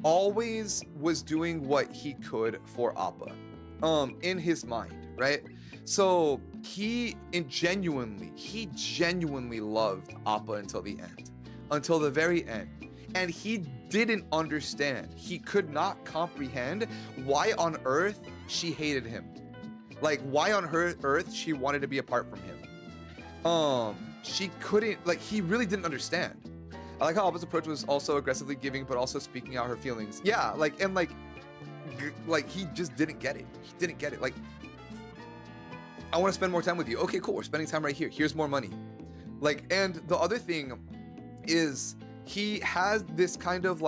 always was doing what he could for Appa, in his mind, right? So he genuinely loved Appa until the end. Until the very end. And he didn't understand. He could not comprehend why on earth she hated him. Why on earth she wanted to be apart from him. She couldn't, he really didn't understand. I like how Appa's approach was also aggressively giving, but also speaking out her feelings. Yeah, he just didn't get it. He didn't get it. I want to spend more time with you. Okay, cool. We're spending time right here. Here's more money. And the other thing is he has this kind of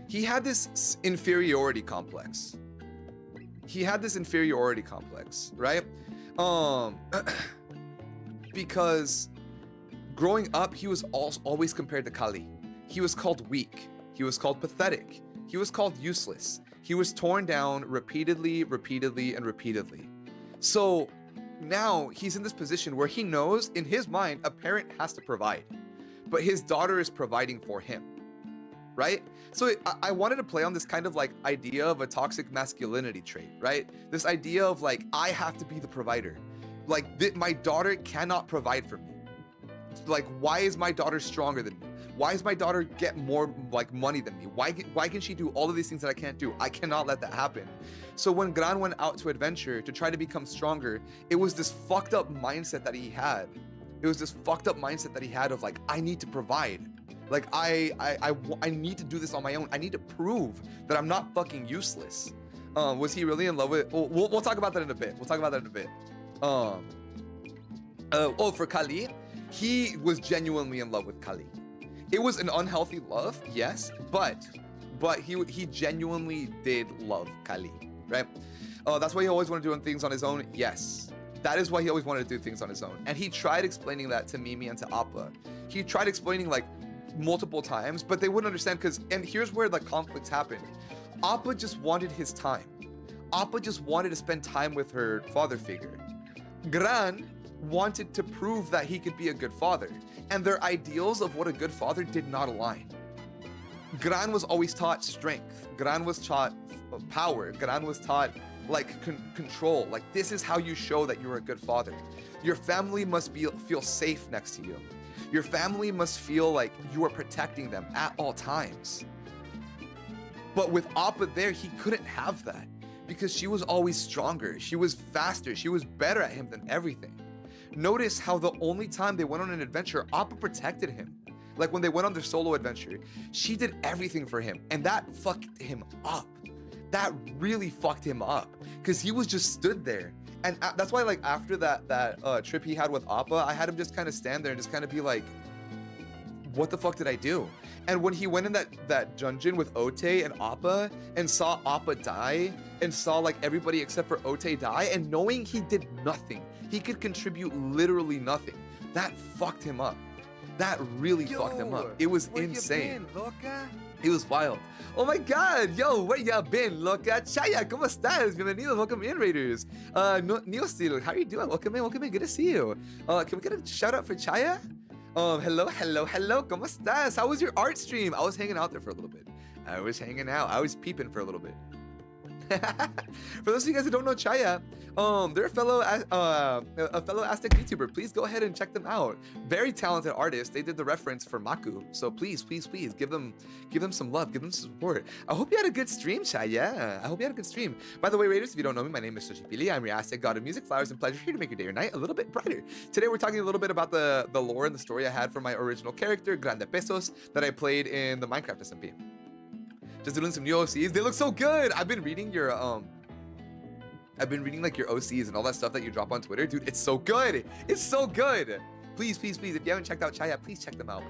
he had this inferiority complex. Right? Because growing up, he was always compared to Kali. He was called weak. He was called pathetic. He was called useless. He was torn down repeatedly. So now he's in this position where he knows in his mind a parent has to provide, but his daughter is providing for him, right? So I wanted to play on this kind of like idea of a toxic masculinity trait, right? This idea of like, I have to be the provider. Like my daughter cannot provide for me. Like, why is my daughter stronger than me? Why does my daughter get more like money than me? Why can she do all of these things that I can't do? I cannot let that happen. So when Gran went out to adventure to try to become stronger, it was this fucked up mindset that he had. It was this fucked up mindset that he had of like, I need to provide. Like I need to do this on my own. I need to prove that I'm not fucking useless. Was he really in love with? We'll talk about that in a bit. We'll talk about that in a bit. For Kali, he was genuinely in love with Kali. It was an unhealthy love, yes, but he genuinely did love Kali, right? That's why he always wanted to do things on his own. Yes, that is why he always wanted to do things on his own. And he tried explaining that to Mimi and to Appa. He tried explaining like multiple times, but they wouldn't understand and here's where the conflicts happened. Appa just wanted his time. Appa just wanted to spend time with her father figure. Gran wanted to prove that he could be a good father, and their ideals of what a good father did not align. Gran was always taught strength. Gran was taught power. Gran was taught like control. Like, this is how you show that you're a good father. Your family must feel safe next to you. Your family must feel like you are protecting them at all times. But with Appa there, he couldn't have that because she was always stronger. She was faster. She was better at him than everything. Notice how the only time they went on an adventure, Appa protected him. Like when they went on their solo adventure, she did everything for him, and that fucked him up. That really fucked him up because he was just stood there. And that's why, like, after that trip he had with Appa, I had him just kind of stand there and just kind of be like, what the fuck did I do? And when he went in that dungeon with Ote and Appa and saw Appa die and saw like everybody except for Ote die, and knowing he did nothing, he could contribute literally nothing, that fucked him up. That really fucked him up. It was insane. It was wild. Oh my god, yo, where ya been, loca? Chaya, ¿cómo estás? Bienvenidos, welcome in, Raiders. Neostil, how are you doing? Welcome in, good to see you. Can we get a shout out for Chaya? Hello, ¿cómo estás? How was your art stream? I was hanging out there for a little bit. I was hanging out. I was peeping for a little bit. For those of you guys who don't know Chaya, they're a fellow Aztec YouTuber. Please go ahead and check them out. Very talented artists. They did the reference for Maku, so please give them some love, give them some support. I hope you had a good stream, Chaya. I hope you had a good stream. By the way, Raiders, if you don't know me, my name is Xochipilli. I'm your Aztec god of music, flowers, and pleasure, here to make your day or night a little bit brighter. Today we're talking a little bit about the lore and the story I had for my original character, Grande Pesos, that I played in the Minecraft SMP. Just doing some new OCs. They look so good. I've been reading your like your OCs and all that stuff that you drop on Twitter, dude. It's so good. It's so good. Please, if you haven't checked out Chaya, please check them out.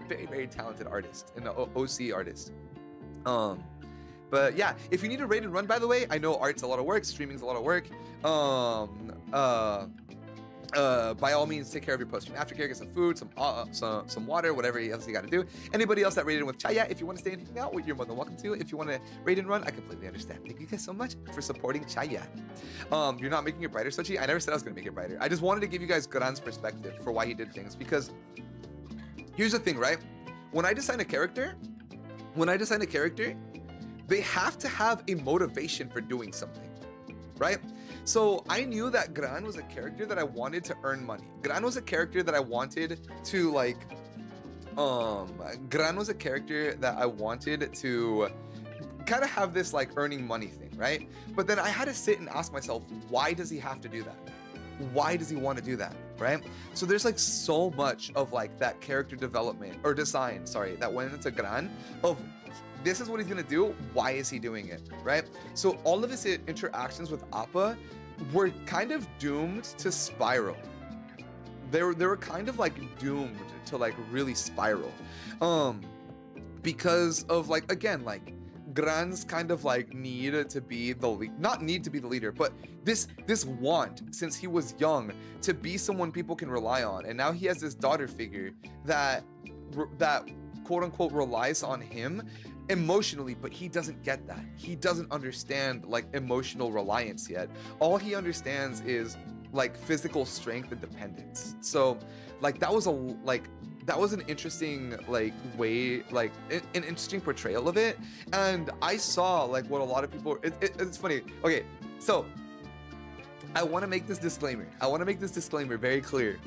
Very, very talented artist and an OC artist. But yeah, if you need a raid and run, by the way, I know art's a lot of work, streaming's a lot of work. By all means, take care of your post-stream aftercare, get some food, some water, whatever else you got to do. Anybody else that raided with Chaya, if you want to stay and hang out, you're more than welcome to. If you want to raid and run, I completely understand. Thank you guys so much for supporting Chaya. You're not making it brighter, Sochi. I never said I was going to make it brighter. I just wanted to give you guys Gran's perspective for why he did things, because here's the thing, right? When I design a character, they have to have a motivation for doing something, right? So I knew that Gran was a character that I wanted to earn money. Gran was a character that I wanted to like, Gran was a character that I wanted to kind of have this like earning money thing, right? But then I had to sit and ask myself, why does he have to do that? Why does he want to do that, right? So there's like so much of like that character development or design, sorry, that went into Gran of this is what he's gonna do, why is he doing it, right? So all of his interactions with Appa were kind of doomed to spiral. They were kind of like doomed to like really spiral. Because of like, again, like Gran's kind of like need to be the not need to be the leader, but this want since he was young to be someone people can rely on. And now he has this daughter figure that quote unquote relies on him emotionally, but he doesn't get that. He doesn't understand like emotional reliance yet. All he understands is like physical strength and dependence. So like that was an interesting like way, like an interesting portrayal of it. And I saw like what a lot of people, it's funny. Okay, so I want to make this disclaimer. I want to make this disclaimer very clear.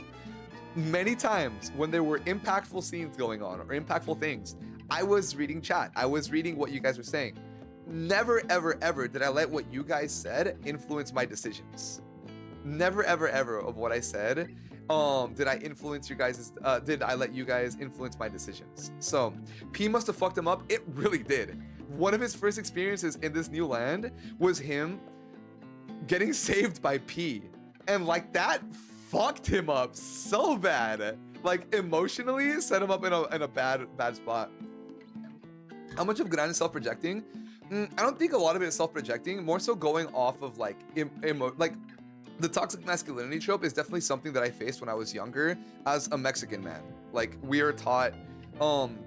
Many times when there were impactful scenes going on or impactful things, I was reading chat. I was reading what you guys were saying. Never, ever, ever did I let what you guys said influence my decisions. Never, ever, ever of what I said did I influence you guys, did I let you guys influence my decisions. So P must have fucked him up. It really did. One of his first experiences in this new land was him getting saved by P. And like that fucked him up so bad. Like emotionally set him up in a bad spot. How much of Gran is self-projecting? I don't think a lot of it is self-projecting, more so going off of like like the toxic masculinity trope is definitely something that I faced when I was younger as a Mexican man. Like we are taught,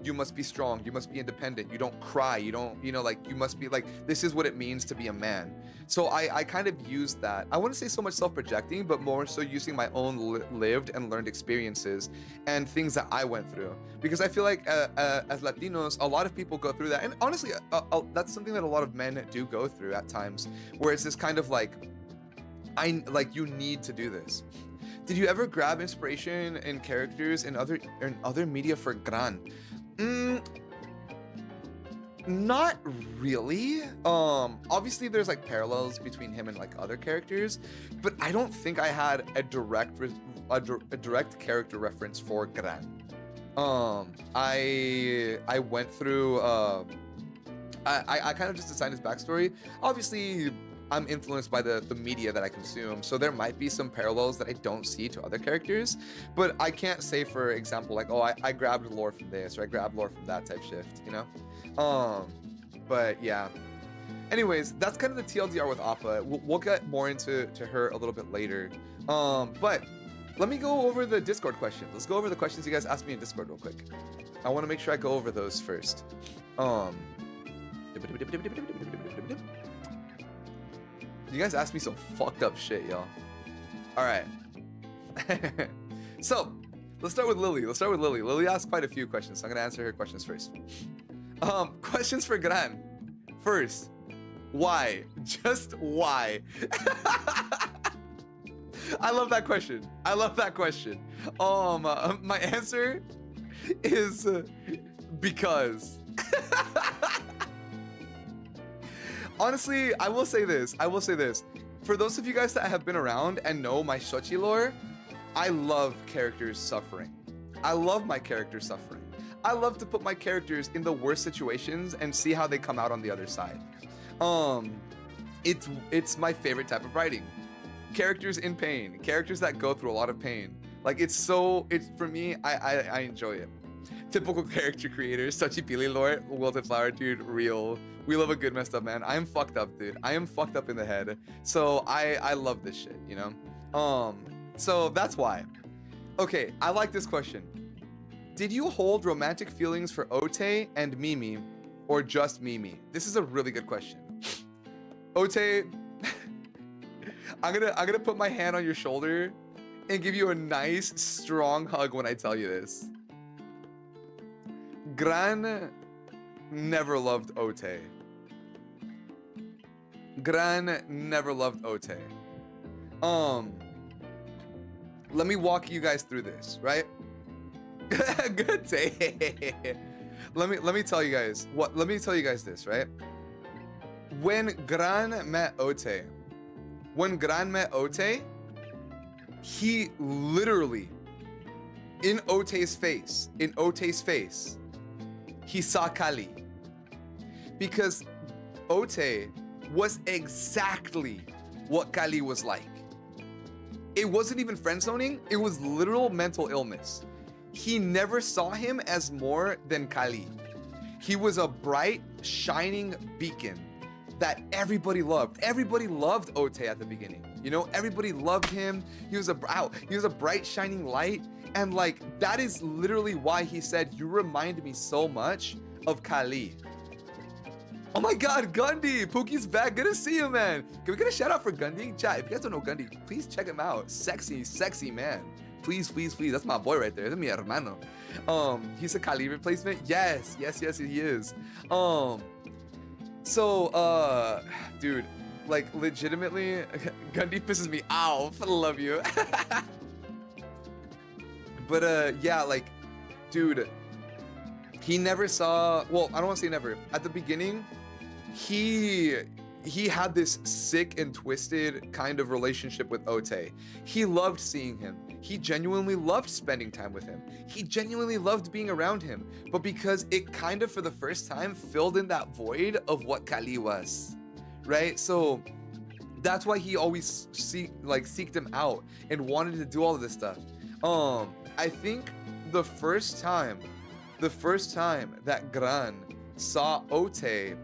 you must be strong, you must be independent, you don't cry, you don't, you know, like you must be like, this is what it means to be a man. So I kind of used that. I wouldn't say so much self-projecting, but more so using my own lived and learned experiences and things that I went through. Because I feel like as Latinos, a lot of people go through that. And honestly, that's something that a lot of men do go through at times, where it's this kind of like, you need to do this. Did you ever grab inspiration in characters in other media for Gran? Not really. Obviously there's like parallels between him and like other characters, but I don't think I had a direct character reference for Gran. I went through I kind of just assigned his backstory. Obviously I'm influenced by the media that I consume, so there might be some parallels that I don't see to other characters, but I can't say, for example, like, oh, I grabbed lore from this or I grabbed lore from that type shift, you know? But yeah. Anyways, that's kind of the TLDR with Appa. We'll get more into her a little bit later. But let me go over the Discord questions. Let's go over the questions you guys asked me in Discord real quick. I want to make sure I go over those first. You guys asked me some fucked up shit, y'all. All right. So let's start with Lily. Lily asked quite a few questions, so I'm gonna answer her questions first. Questions for Gran. First, why? Just why? I love that question. My answer is because. Honestly, I will say this. For those of you guys that have been around and know my Shochi lore, I love characters suffering. I love my characters suffering. I love to put my characters in the worst situations and see how they come out on the other side. It's my favorite type of writing. Characters in pain, characters that go through a lot of pain. Like it's for me, I enjoy it. Typical character creators, Touchy Pili lore, Wilted Flower, dude, real. We love a good messed up man. I am fucked up, dude. I am fucked up in the head. So I love this shit, you know? So that's why. Okay, I like this question. Did you hold romantic feelings for Ote and Mimi, or just Mimi? This is a really good question. Ote, I'm gonna put my hand on your shoulder and give you a nice, strong hug when I tell you this. Gran never loved Ote. Gran never loved Ote. Let me walk you guys through this, right? Good day. Let me tell you guys this, right? When Gran met Ote, he literally, in Ote's face, he saw Kali. Because Ote was exactly what Kali was like. It wasn't even friend zoning, it was literal mental illness. He never saw him as more than Kali. He was a bright, shining beacon that everybody loved. Everybody loved Ote at the beginning. You know, everybody loved him. He was a bright, shining light. And like, that is literally why he said, you remind me so much of Kali. Oh my God, Gundy! Pookie's back. Good to see you, man. Can we get a shout out for Gundy? Chat, if you guys don't know Gundy, please check him out. Sexy, sexy man. Please, please, please. That's my boy right there. That's mi hermano. He's a Kali replacement. Yes, yes, yes, he is. Dude, like legitimately, Gundy pisses me off. I love you. But yeah, like, dude, he never saw. Well, I don't want to say never. At the beginning, he had this sick and twisted kind of relationship with Ote. He loved seeing him. He genuinely loved spending time with him. He genuinely loved being around him. But because it kind of, for the first time, filled in that void of what Kali was, right? So that's why he always seeked him out and wanted to do all of this stuff. I think the first time that Gran saw Ote,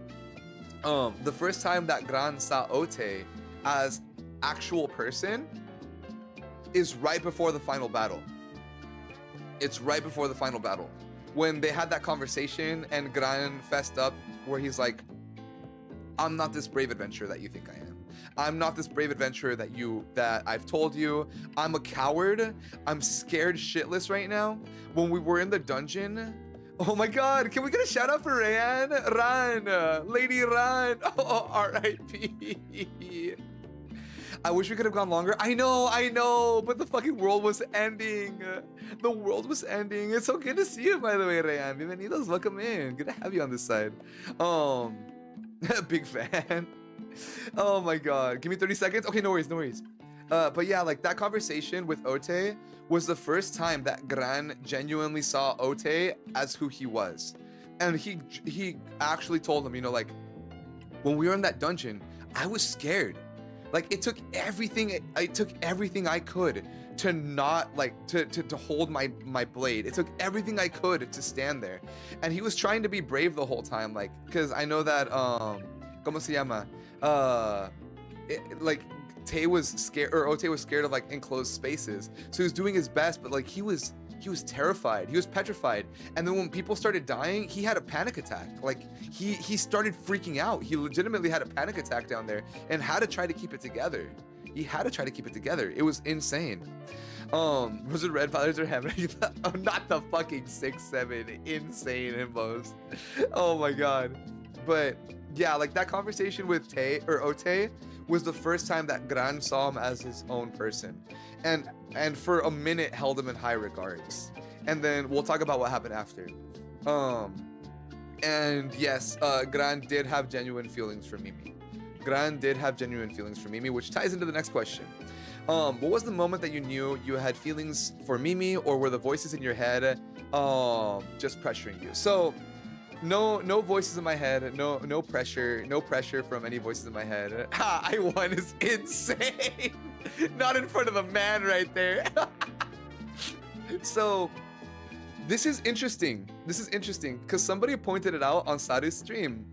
the first time that Gran saw Ote as actual person is right before the final battle. It's right before the final battle. When they had that conversation and Gran fessed up where he's like, I'm not this brave adventurer that you think I am. I'm not this brave adventurer that I've told you. I'm a coward. I'm scared shitless right now. When we were in the dungeon, oh my God, can we get a shout out for Ran? Lady Ran. Oh, R.I.P. I wish we could have gone longer. I know, but the fucking world was ending. The world was ending. It's so good to see you, by the way, Rayan. Bienvenidos, welcome in. Good to have you on this side. Big fan. Oh my God, give me 30 seconds. Okay, no worries. But yeah, like that conversation with Ote was the first time that Gran genuinely saw Ote as who he was. And he actually told him, you know, like, when we were in that dungeon, I was scared. Like it took everything I could to not like to hold my blade. It took everything I could to stand there. And he was trying to be brave the whole time, like, because I know that ¿cómo se llama? Like Tay was scared, or Ote was scared of like enclosed spaces. So he was doing his best, but like he was terrified. He was petrified. And then when people started dying, he had a panic attack. Like he started freaking out. He legitimately had a panic attack down there and had to try to keep it together. He had to try to keep it together. It was insane. Was it Red Fathers or Heaven? Oh, not the fucking 6'7" insane himbos. Oh my God. But yeah, like that conversation with Tay or Ote was the first time that Gran saw him as his own person, and for a minute held him in high regards. And then we'll talk about what happened after. And yes, Gran did have genuine feelings for Mimi. Gran did have genuine feelings for Mimi, which ties into the next question. What was the moment that you knew you had feelings for Mimi, or were the voices in your head just pressuring you? So no voices in my head, no pressure from any voices in my head. Ha, I won is insane. Not in front of the man right there. So this is interesting because somebody pointed it out on Saru's stream.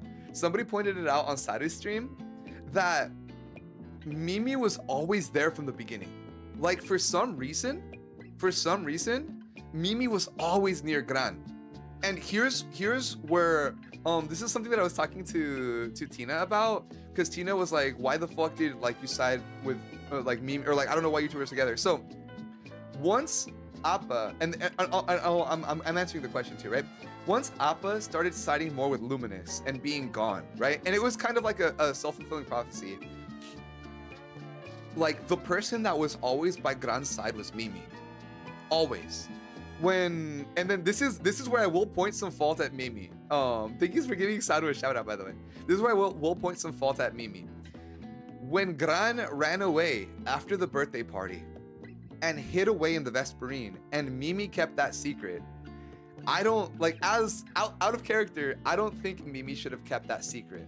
That Mimi was always there from the beginning. Like for some reason, Mimi was always near Gran. And here's where this is something that I was talking to Tina about, because Tina was like, why the fuck did like you side with like Mimi, or like I don't know why you two were together. So once Appa and I'm answering the question too, right? Once Appa started siding more with Luminous and being gone, right? And it was kind of like a self-fulfilling prophecy. Like the person that was always by Gran's side was Mimi. Always. And then this is where I will point some fault at Mimi. Thank you for giving Saru a shout out, by the way. This is where I will point some fault at Mimi. When Gran ran away after the birthday party and hid away in the Vesperine, and Mimi kept that secret, I don't like, as out of character, I don't think Mimi should have kept that secret.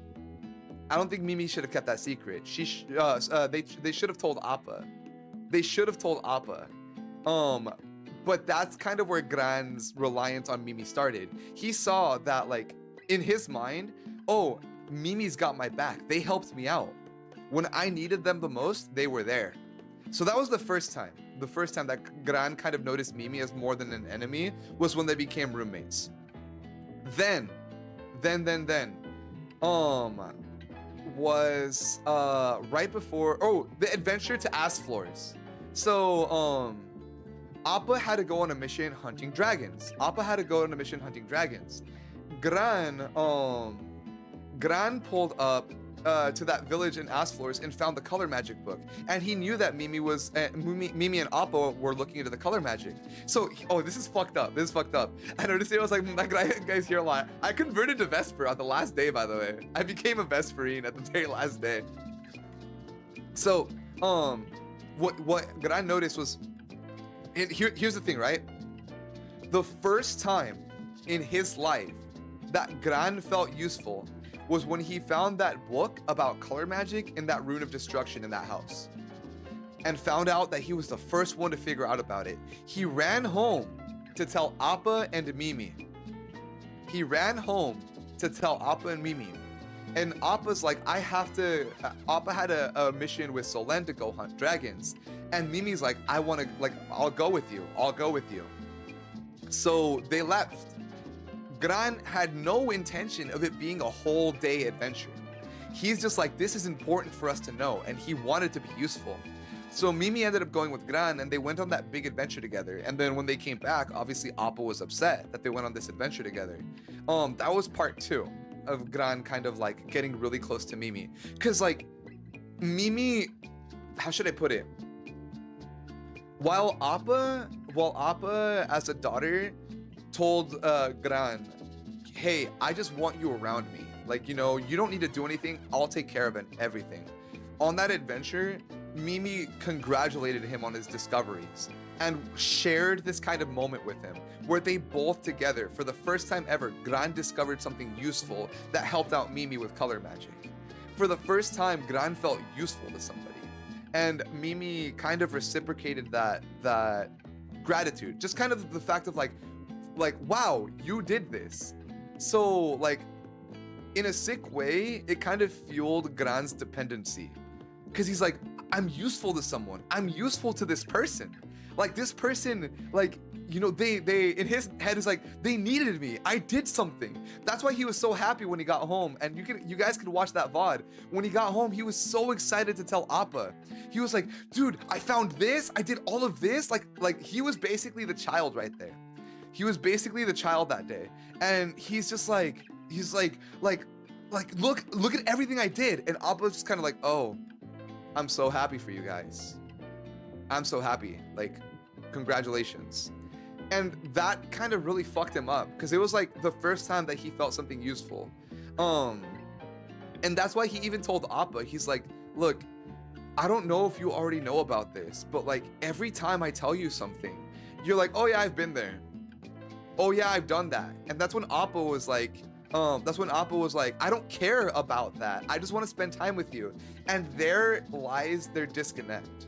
They should have told Appa. But that's kind of where Gran's reliance on Mimi started. He saw that, like, in his mind, oh, Mimi's got my back. They helped me out. When I needed them the most, they were there. So that was the first time. The first time that Gran kind of noticed Mimi as more than an enemy was when they became roommates. Then, was right before the adventure to Ass Floors. So Appa had to go on a mission hunting dragons. Gran pulled up to that village in Ass Floors and found the color magic book, and he knew that Mimi and Appa were looking into the color magic. So this is fucked up. I noticed it. I was like, that guy's here a lot. I converted to Vesper on the last day, by the way. I became a Vesperine at the very last day. So what Gran noticed was, and here's the thing, right? The first time in his life that Gran felt useful was when he found that book about color magic in that rune of destruction in that house, and found out that he was the first one to figure out about it. He ran home to tell Appa and Mimi. And Appa's like, Appa had a mission with Solen to go hunt dragons. And Mimi's like, I'll go with you. So they left. Gran had no intention of it being a whole day adventure. He's just like, this is important for us to know, and he wanted to be useful. So Mimi ended up going with Gran, and they went on that big adventure together. And then when they came back, obviously Appa was upset that they went on this adventure together. That was part 2 of Gran kind of like getting really close to Mimi. Cause like Mimi, how should I put it? While Appa as a daughter told Gran, hey, I just want you around me. Like, you don't need to do anything. I'll take care of everything. On that adventure, Mimi congratulated him on his discoveries and shared this kind of moment with him where they both together, for the first time ever, Gran discovered something useful that helped out Mimi with color magic. For the first time, Gran felt useful to somebody. And Mimi kind of reciprocated that gratitude. Just kind of the fact of like, wow, you did this. So like, in a sick way, it kind of fueled Gran's dependency. Because he's like, I'm useful to someone. I'm useful to this person. Like this person, like, they in his head is like, they needed me. I did something. That's why he was so happy when he got home. And you guys could watch that VOD. When he got home, he was so excited to tell Appa. He was like, dude, I found this. I did all of this. Like he was basically the child right there. He was basically the child that day. And he's just like, look at everything I did. And Appa's just kind of like, oh, I'm so happy for you guys. I'm so happy. Like, congratulations. And that kind of really fucked him up because it was like the first time that he felt something useful. And that's why he even told Appa, he's like, look, I don't know if you already know about this, but like every time I tell you something, you're like, oh yeah, I've been there. Oh yeah, I've done that. And that's when Appa was like, I don't care about that. I just want to spend time with you. And there lies their disconnect.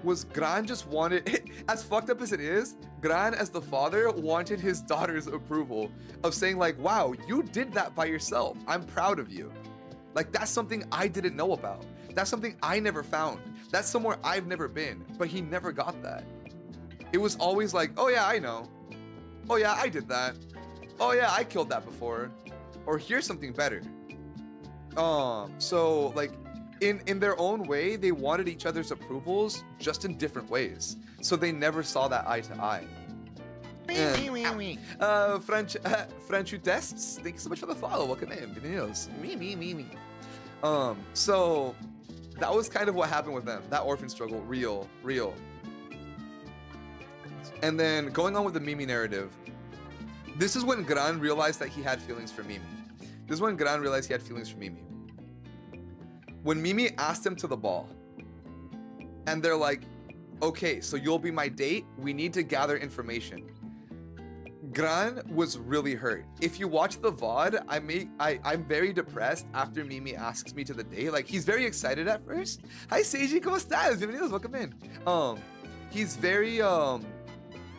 Was Gran just wanted, as fucked up as it is, Gran as the father wanted his daughter's approval of saying like, wow, you did that by yourself. I'm proud of you. Like that's something I didn't know about. That's something I never found. That's somewhere I've never been, but he never got that. It was always like, oh yeah, I know. Oh yeah, I did that. Oh yeah, I killed that before. Or here's something better. So like in their own way, they wanted each other's approvals just in different ways. So they never saw that eye to eye. French tests, thank you so much for the follow. Welcome in. Bienvenidos. Me. So that was kind of what happened with them. That orphan struggle, real. And then going on with the Mimi narrative, this is when Gran realized that he had feelings for Mimi. When Mimi asked him to the ball, and they're like, okay, so you'll be my date. We need to gather information. Gran was really hurt. If you watch the VOD, I'm very depressed after Mimi asks me to the date. Like, he's very excited at first. Hi, Seiji, ¿cómo estás? Bienvenidos, welcome in. He's very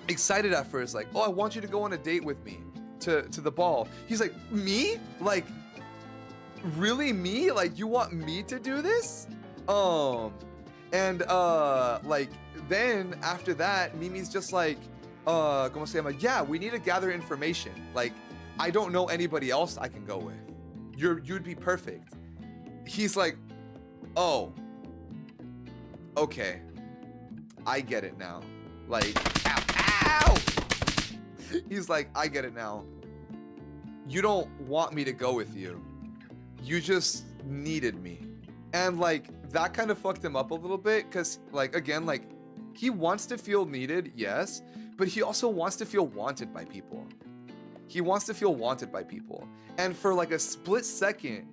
excited at first, like, oh, I want you to go on a date with me to the ball. He's like, me? Like, really me? Like, you want me to do this? Like, then after that, Mimi's just like, ¿cómo se llama? Yeah, we need to gather information. Like, I don't know anybody else I can go with. You'd be perfect. He's like, oh, okay, I get it now. Like, ow, ow! He's like, I get it now. You don't want me to go with you. You just needed me. And like, that kind of fucked him up a little bit, because like, again, like, he wants to feel needed, yes, but he also wants to feel wanted by people. He wants to feel wanted by people. And for like a split second,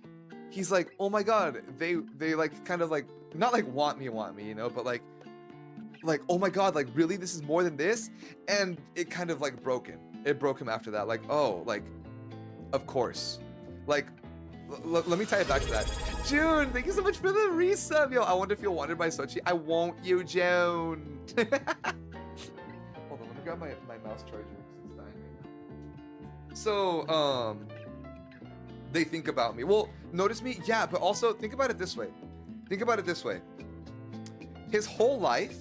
he's like, oh my God, they like kind of like, not like want me, you know, but like, oh my God, like really, this is more than this? And it kind of like broke him. It broke him after that. Like, oh, like, of course. Like, let me tie it back to that. June, thank you so much for the resub. Yo, I want to feel wanted by Sochi. I won't you, June. Hold on, let me grab my mouse charger because it's dying right now. So, they think about me. Well, notice me, yeah, but also think about it this way. Think about it this way. His whole life,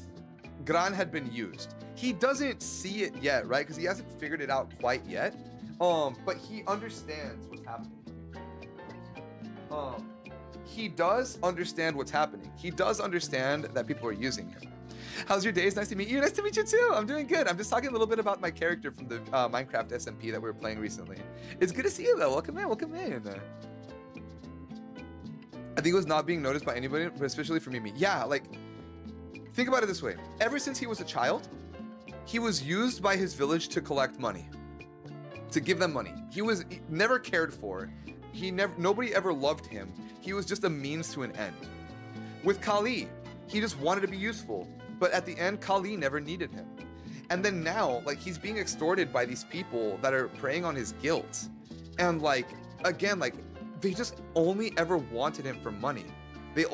Gran had been used. He doesn't see it yet, right? Because he hasn't figured it out quite yet. But he understands what's happening. He does understand what's happening. He does understand that people are using him. How's your day? It's nice to meet you. Nice to meet you too. I'm doing good. I'm just talking a little bit about my character from the Minecraft SMP that we were playing recently. It's good to see you though. Welcome in. Welcome in. I think it was not being noticed by anybody, but especially for Mimi. Yeah, like, think about it this way. Ever since he was a child, he was used by his village to collect money, to give them money. He was never cared for. Nobody ever loved him. He was just a means to an end. With Kali, he just wanted to be useful, but at the end, Kali never needed him. And then now, like, he's being extorted by these people that are preying on his guilt. And like, again, like, they just only ever wanted him for money. They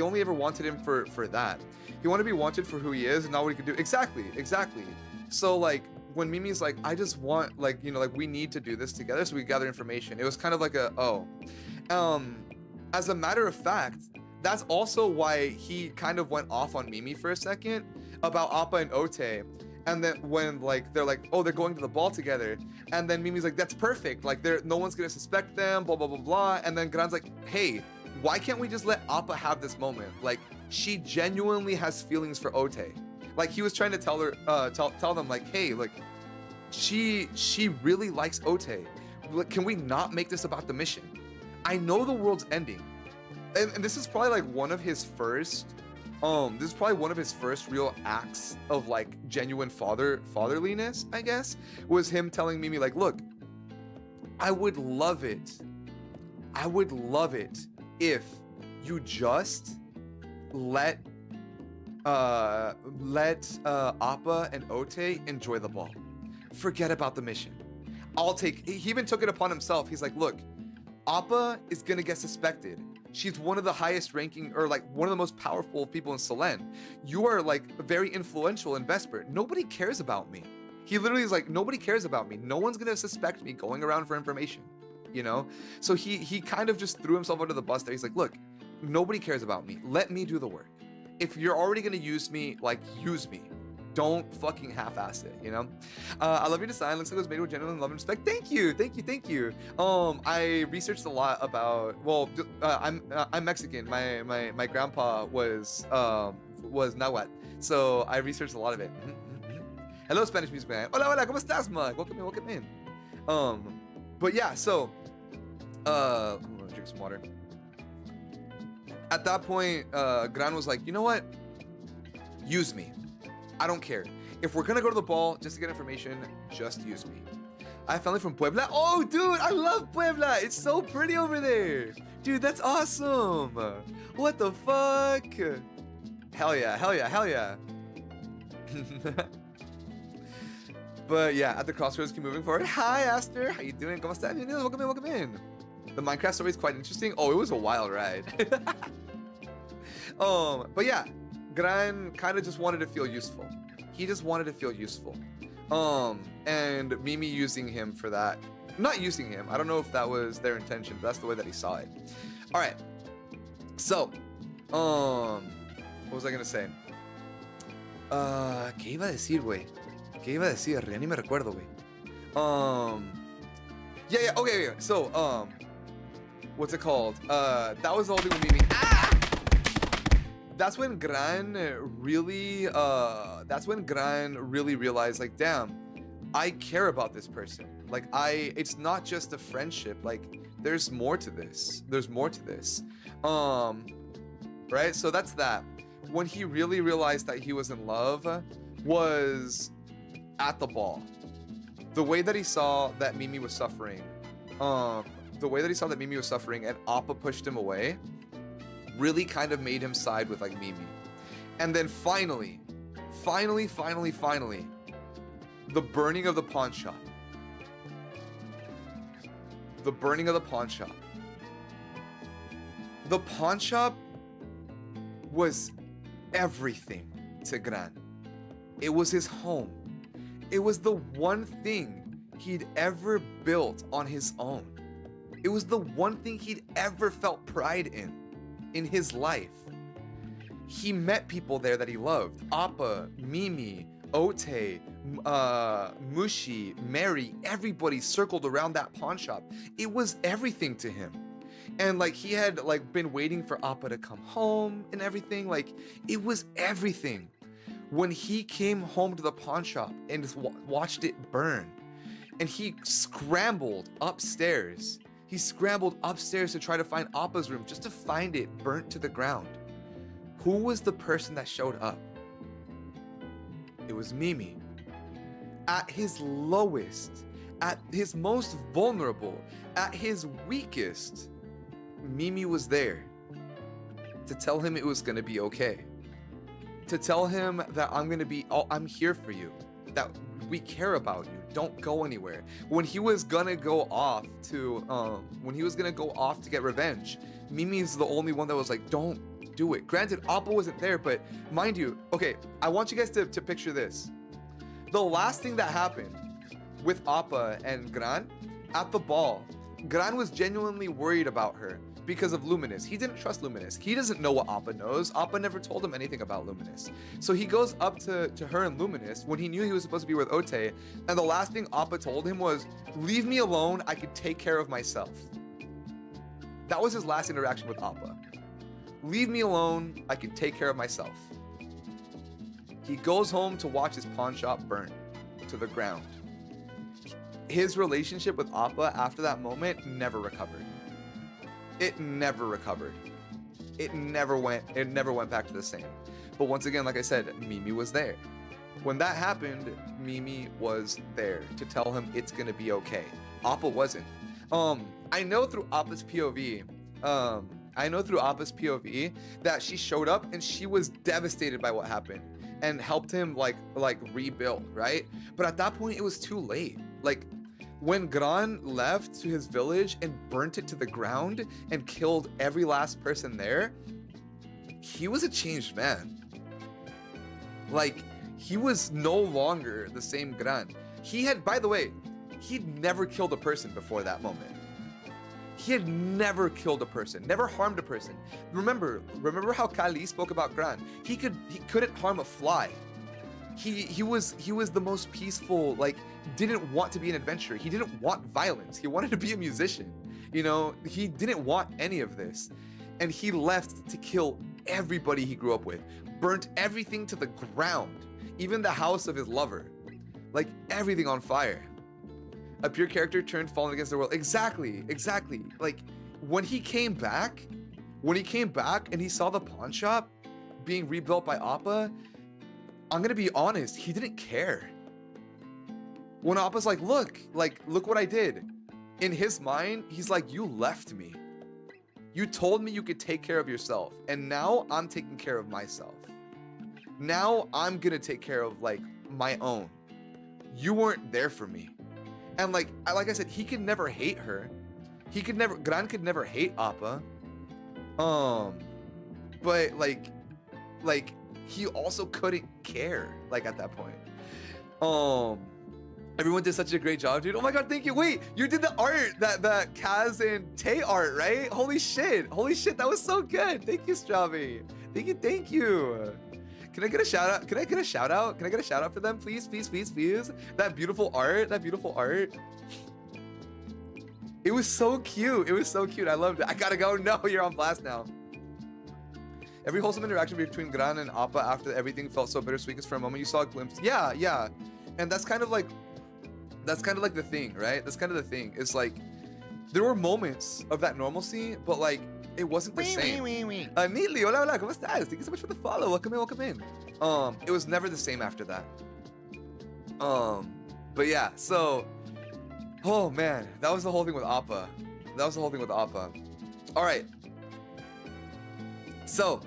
only ever wanted him for that. He wanted to be wanted for who he is and not what he could do. Exactly. So like, when Mimi's like, I just want, like, you know, like, we need to do this together so we gather information. It was kind of like as a matter of fact, that's also why he kind of went off on Mimi for a second about Appa and Ote. And then when like, they're like, oh, they're going to the ball together. And then Mimi's like, that's perfect. Like, no one's gonna suspect them, blah, blah, blah, blah. And then Gran's like, hey, why can't we just let Appa have this moment? Like, she genuinely has feelings for Ote. Like, he was trying to tell her, tell them like, hey, like, she really likes Ote. Like, can we not make this about the mission? I know the world's ending, and this is probably like one of his first, real acts of like genuine fatherliness, I guess, was him telling Mimi like, look, I would love it if you just let Appa and Ote enjoy the ball. Forget about the mission. He even took it upon himself. He's like, look, Appa is gonna get suspected. She's one of the highest ranking, or like one of the most powerful people in Selen. You are like very influential in Vesper. Nobody cares about me. He literally is like, nobody cares about me. No one's gonna suspect me going around for information, you know? So he kind of just threw himself under the bus there. He's like, look, nobody cares about me. Let me do the work. If you're already gonna use me, like, use me. Don't fucking half-ass it, you know? I love your design. Looks like it was made with genuine love and respect. Thank you. I researched a lot about, well, I'm Mexican. My grandpa was Nahuatl, so I researched a lot of it. Hello, Spanish music man. Hola, ¿cómo estás, Mug? Welcome in. But yeah, so, I'm gonna drink some water. At that point, Gran was like, you know what? Use me. I don't care. If we're gonna go to the ball just to get information, just use me. I have family from Puebla. Oh, dude, I love Puebla. It's so pretty over there. Dude, that's awesome. What the fuck? Hell yeah. But yeah, at the crossroads, keep moving forward. Hi, Aster. How you doing? ¿Cómo estás? Welcome in. The Minecraft story is quite interesting. Oh, it was a wild ride. But yeah, Gran kind of just wanted to feel useful. He just wanted to feel useful. And Mimi using him for that. Not using him. I don't know if that was their intention, but that's the way that he saw it. All right. So, what was I gonna say? ¿Qué iba a decir, güey? ¿Qué iba a decir? Ya ni me recuerdo, güey. Yeah. Okay. So what's it called? That was the whole thing with Mimi. That's when Gran really realized, like, damn, I care about this person. Like, it's not just a friendship. Like, there's more to this. Right? So that's that. When he really realized that he was in love was at the ball. The way that he saw that Mimi was suffering, and Appa pushed him away, really kind of made him side with like Mimi. And then finally, the burning of the pawn shop. The pawn shop was everything to Gran. It was his home. It was the one thing he'd ever built on his own. It was the one thing he'd ever felt pride in his life. He met people there that he loved. Appa, Mimi, Ote, Mushi, Mary, everybody circled around that pawn shop. It was everything to him. And like he had like been waiting for Appa to come home and everything. Like it was everything. When he came home to the pawn shop and just watched it burn, and he scrambled upstairs. He scrambled upstairs to try to find Appa's room just to find it burnt to the ground. Who was the person that showed up? It was Mimi. At his lowest, at his most vulnerable, at his weakest, Mimi was there to tell him it was gonna be okay. To tell him that I'm here for you, that we care about you, don't go anywhere. When he was gonna go off to get revenge, Mimi's the only one that was like, don't do it. Granted, Appa wasn't there, but mind you, okay, I want you guys to picture this. The last thing that happened with Appa and Gran at the ball, Gran was genuinely worried about her because of Luminous. He didn't trust Luminous. He doesn't know what Appa knows. Appa never told him anything about Luminous. So he goes up to her and Luminous when he knew he was supposed to be with Ote, and the last thing Appa told him was, leave me alone, I can take care of myself. That was his last interaction with Appa. Leave me alone, I can take care of myself. He goes home to watch his pawn shop burn to the ground. His relationship with Appa after that moment never recovered. It never recovered. It never went back to the same. But once again, like I said, Mimi was there. When that happened, Mimi was there to tell him it's gonna be okay. Appa wasn't. I know through Appa's POV, that she showed up and she was devastated by what happened and helped him like rebuild, right? But at that point, it was too late. Like, when Gran left to his village and burnt it to the ground and killed every last person there, he was a changed man. Like, he was no longer the same Gran. He had, by the way, he'd never killed a person before that moment. He had never killed a person, never harmed a person. Remember how Kali spoke about Gran? He couldn't harm a fly. He was the most peaceful, like, didn't want to be an adventurer. He didn't want violence. He wanted to be a musician. You know, he didn't want any of this. And he left to kill everybody he grew up with. Burnt everything to the ground. Even the house of his lover. Like, everything on fire. A pure character turned fallen against the world. Exactly. Like, when he came back and he saw the pawn shop being rebuilt by Appa, I'm gonna be honest, he didn't care. When Appa's like, look what I did. In his mind, he's like, you left me. You told me you could take care of yourself, and now I'm taking care of myself. Now I'm gonna take care of like my own. You weren't there for me. And like I said, he could never hate her. Gran could never hate Appa. But like he also couldn't care, like, at that point. Everyone did such a great job, dude. Oh my god, thank you. Wait, you did the art, that Kaz and Tay art, right? Holy shit, that was so good. Thank you, Stravi. Thank you. Can I get a shout out? Can I get a shout out for them, please? That beautiful art. It was so cute. It was so cute. I loved it. I gotta go. No, you're on blast now. Every wholesome interaction between Gran and Appa after everything felt so bittersweet because for a moment you saw a glimpse. Yeah, yeah. And that's kind of like the thing, right? That's kind of the thing. It's like there were moments of that normalcy, but like it wasn't the same. Neatly, hola, hola, ¿cómo estás? Thank you so much for the follow. Welcome in, welcome in. It was never the same after that. But yeah, so oh man, that was the whole thing with Appa. That was the whole thing with Appa. All right. So,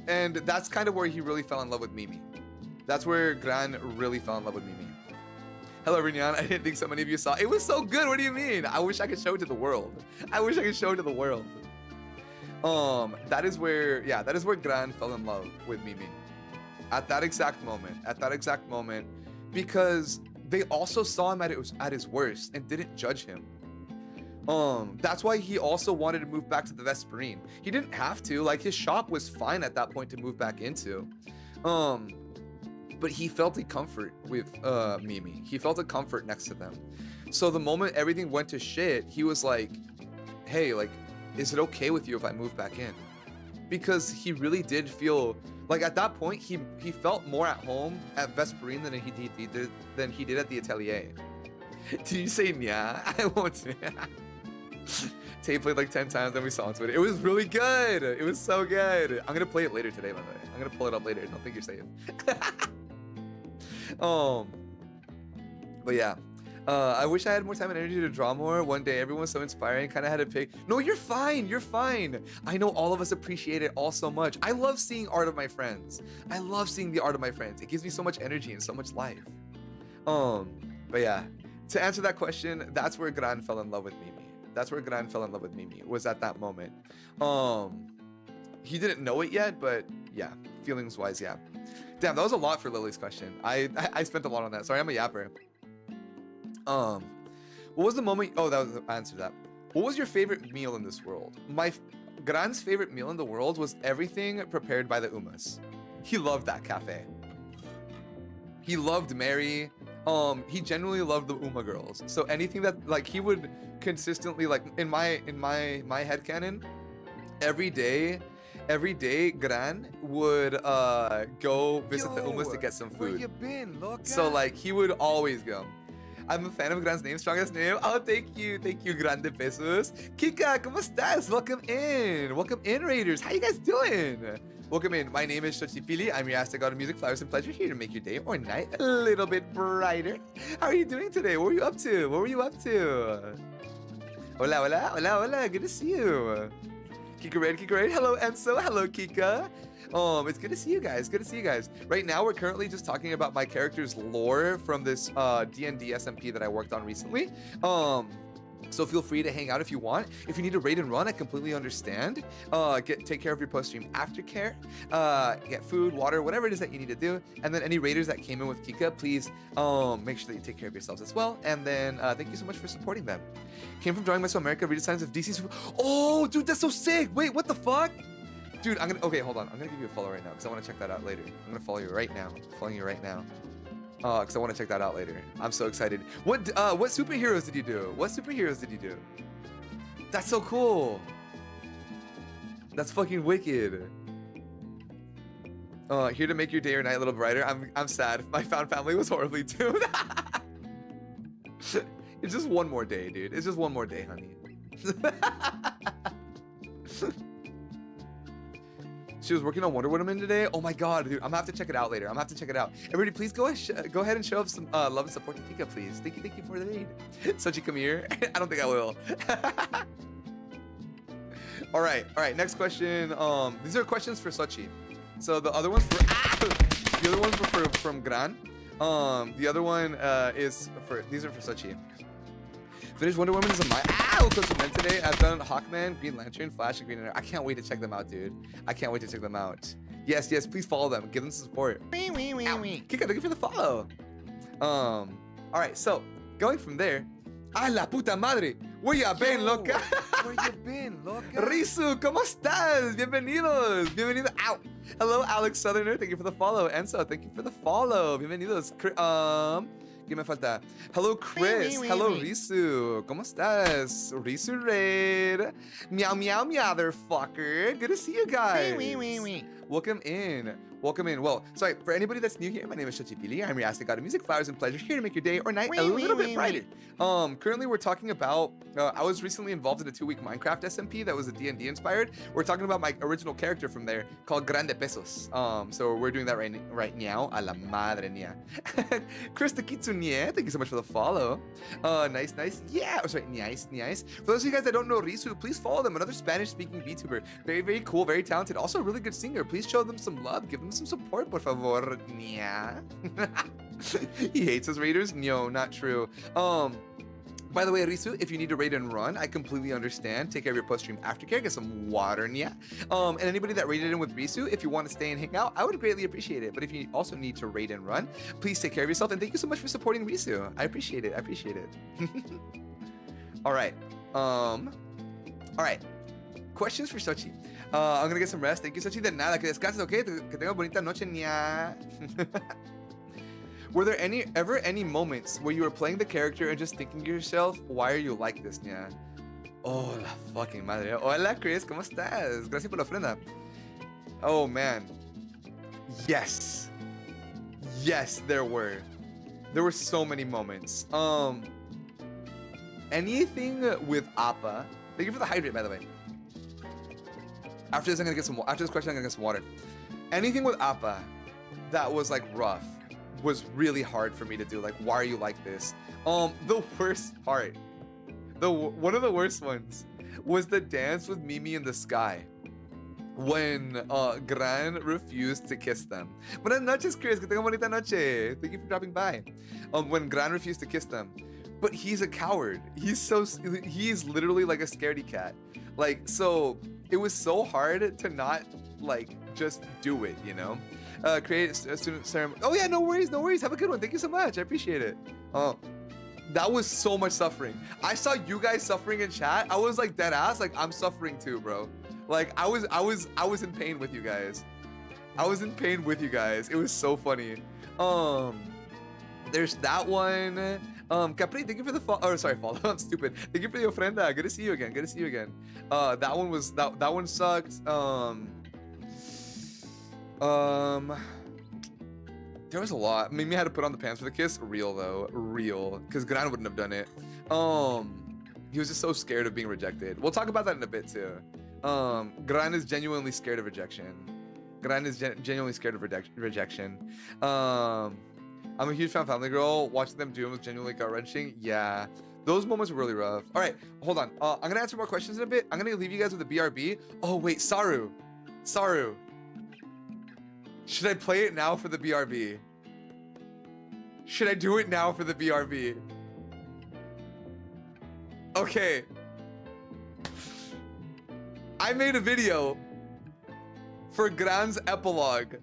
and that's kind of where he really fell in love with Mimi. That's where Gran really fell in love with Mimi. Hello, Rignan. I didn't think so many of you saw. It was so good. What do you mean? I wish I could show it to the world. I wish I could show it to the world. That is where, yeah, that is where Gran fell in love with Mimi. At that exact moment, because they also saw him at his worst and didn't judge him. That's why he also wanted to move back to the Vesperine. He didn't have to, like his shop was fine at that point to move back into. But he felt a comfort with Mimi. He felt a comfort next to them. So the moment everything went to shit, he was like, hey, like, is it okay with you if I move back in? Because he really did feel like at that point he felt more at home at Vesperine than he did at the Atelier. Did you say nya? I won't. Tay played like 10 times, then we saw on Twitter. It was really good. It was so good. I'm gonna play it later today, by the way. I'm gonna pull it up later. Don't think you're safe. But yeah. I wish I had more time and energy to draw more. One day, everyone's so inspiring. Kind of had to pick. No, you're fine. You're fine. I know all of us appreciate it all so much. I love seeing art of my friends. I love seeing the art of my friends. It gives me so much energy and so much life. But yeah, to answer that question, that's where Gran fell in love with Mimi. That's where Gran fell in love with Mimi, was at that moment. He didn't know it yet, but yeah, feelings wise, yeah. Damn, that was a lot for Lily's question. I spent a lot on that. Sorry, I'm a yapper. What was the moment? Oh, that was the answer to that. What was your favorite meal in this world? Gran's favorite meal in the world was everything prepared by the Umas. He loved that cafe. He loved Mary. He genuinely loved the Uma girls. So anything that like he would consistently like in my headcanon, every day Gran would go visit the Umas to get some food. Where you been, loca? So like he would always go. I'm a fan of Gran's name, strongest name. Oh, thank you, Grande Pesos. Kika, ¿cómo estás? Welcome in, Raiders. How you guys doing? Welcome in. My name is Xochipilli. I'm your Aztec God of Music, Flowers, and Pleasure, here to make your day or night a little bit brighter. How are you doing today? What were you up to? Hola, hola, hola, hola. Good to see you. Kika Red. Hello, Enzo. Hello, Kika. It's good to see you guys. Right now, we're currently just talking about my character's lore from this D&D SMP that I worked on recently. So feel free to hang out if you want. If you need to raid and run, I completely understand. Take care of your post-stream aftercare. Get food, water, whatever it is that you need to do. And then any raiders that came in with Kika, please make sure that you take care of yourselves as well. And then thank you so much for supporting them. Came from Drawing Mesoamerica, redesigns of DC's. Oh, dude, that's so sick. Wait, what the fuck? Dude, okay, hold on. I'm gonna give you a follow right now because I want to check that out later. I'm gonna follow you right now. Because I want to check that out later. I'm so excited. What superheroes did you do? That's so cool. That's fucking wicked. Here to make your day or night a little brighter. I'm sad. My found family was horribly doomed. It's just one more day, dude. It's just one more day, honey. She was working on Wonder Woman today. Oh my god, dude! I'm gonna have to check it out later. Everybody, please go ahead and show up some love and support to Kika, please. Thank you for the raid. Sochi, come here. I don't think I will. All right. Next question. These are questions for Sochi. So the other ones were from Gran. The other one these are for Sochi. Finished Wonder Woman is a Costume today. I've done Hawkman, Green Lantern, Flash, and Green Lantern. I can't wait to check them out, dude. Yes, please follow them. Give them some support. Kika, thank you for the follow. All right, so going from there. ¡A la puta madre! Where you been, loca? Risu, ¿cómo estás? Bienvenido. Ow. Hello, Alex Southerner. Thank you for the follow. Enzo, thank you for the follow. Bienvenidos. ¿Quién me falta? Hello, Chris. Hello, Risu. ¿Cómo estás? Risu Raid. Meow, meow, motherfucker. Good to see you guys. Welcome in. Welcome in. Well, sorry, for anybody that's new here, my name is Shachipili. I'm your Aztec God of Music, Flowers, and Pleasure, here to make your day or night a little bit brighter. Currently, we're talking about, I was recently involved in a 2-week Minecraft SMP that was a D&D inspired. We're talking about my original character from there called Grande Pesos. So we're doing that right now. A la madre mía. Krista Kitsunie, thank you so much for the follow. Nice. Yeah, oh, sorry, nice. For those of you guys that don't know Risu, please follow them. Another Spanish-speaking VTuber. Very cool, very talented. Also a really good singer. Please show them some love. Give them some support, por favor. Yeah. He hates us raiders. No, not true. By the way, Risu, if you need to raid and run, I completely understand. Take care of your post-stream aftercare, get some water, yeah. And anybody that raided in with Risu, if you want to stay and hang out, I would greatly appreciate it. But if you also need to raid and run, please take care of yourself. And thank you so much for supporting Risu. I appreciate it. All right. All right. Questions for Sochi. I'm gonna get some rest. Thank you, Sochi. De nada, que descanses, okay? Que tenga bonita noche, nya. Were there ever any moments where you were playing the character and just thinking to yourself, why are you like this, nya? Oh, la fucking madre. Hola, Chris. ¿Cómo estás? Gracias por la ofrenda. Oh, man. Yes. Yes, there were. There were so many moments. Anything with Appa. Thank you for the hydrate, by the way. After this, I'm gonna get some. After this question, I'm gonna get some water. Anything with Appa that was like rough was really hard for me to do. Like, why are you like this? The worst part, one of the worst ones, was the dance with Mimi in the sky when Gran refused to kiss them. Buenas noches, Chris. Que tenga bonita noche. Thank you for dropping by. When Gran refused to kiss them, but he's a coward. He's literally like a scaredy cat. Like, so it was so hard to not like just do it, you know. Create a student ceremony. Oh yeah, no worries. Have a good one. Thank you so much. I appreciate it. That was so much suffering. I saw you guys suffering in chat. I was like dead ass. Like, I'm suffering too, bro. Like, I was in pain with you guys. It was so funny. There's that one. Capri, thank you for the follow. Oh, sorry, follow. I'm stupid. Thank you for the ofrenda. Good to see you again. That one was that one sucked. There was a lot. Mimi had to put on the pants for the kiss. Real though, because Gran wouldn't have done it. He was just so scared of being rejected. We'll talk about that in a bit too. Gran is genuinely scared of rejection. I'm a huge fan of Family Girl. Watching them do it was genuinely gut-wrenching. Yeah, those moments were really rough. All right, hold on. I'm gonna answer more questions in a bit. I'm gonna leave you guys with the BRB. Oh wait, Saru. Should I play it now for the BRB? Should I do it now for the BRB? Okay. I made a video for Gran's epilogue.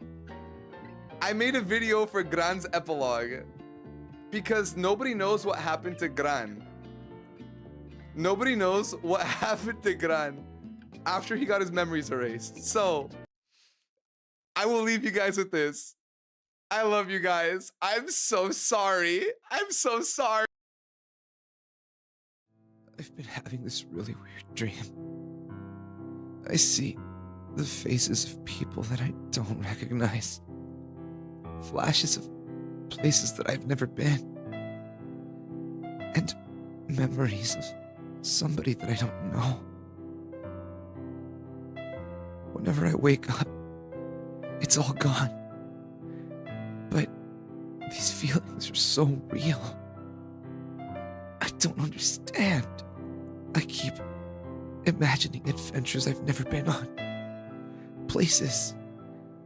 Because nobody knows what happened to Gran. Nobody knows what happened to Gran after he got his memories erased. So, I will leave you guys with this. I love you guys. I'm so sorry. I've been having this really weird dream. I see the faces of people that I don't recognize. Flashes of places that I've never been. And memories of somebody that I don't know. Whenever I wake up, it's all gone. But these feelings are so real. I don't understand. I keep imagining adventures I've never been on. Places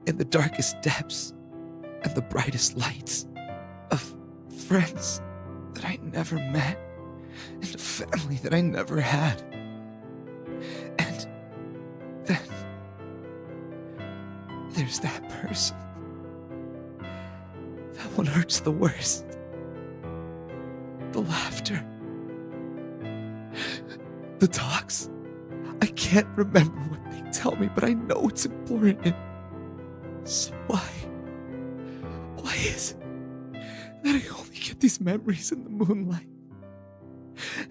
in the darkest depths and the brightest lights of friends that I never met and a family that I never had. And then there's that person. That one hurts the worst. The laughter. The talks. I can't remember what they tell me, but I know it's important. So why is it that I only get these memories in the moonlight.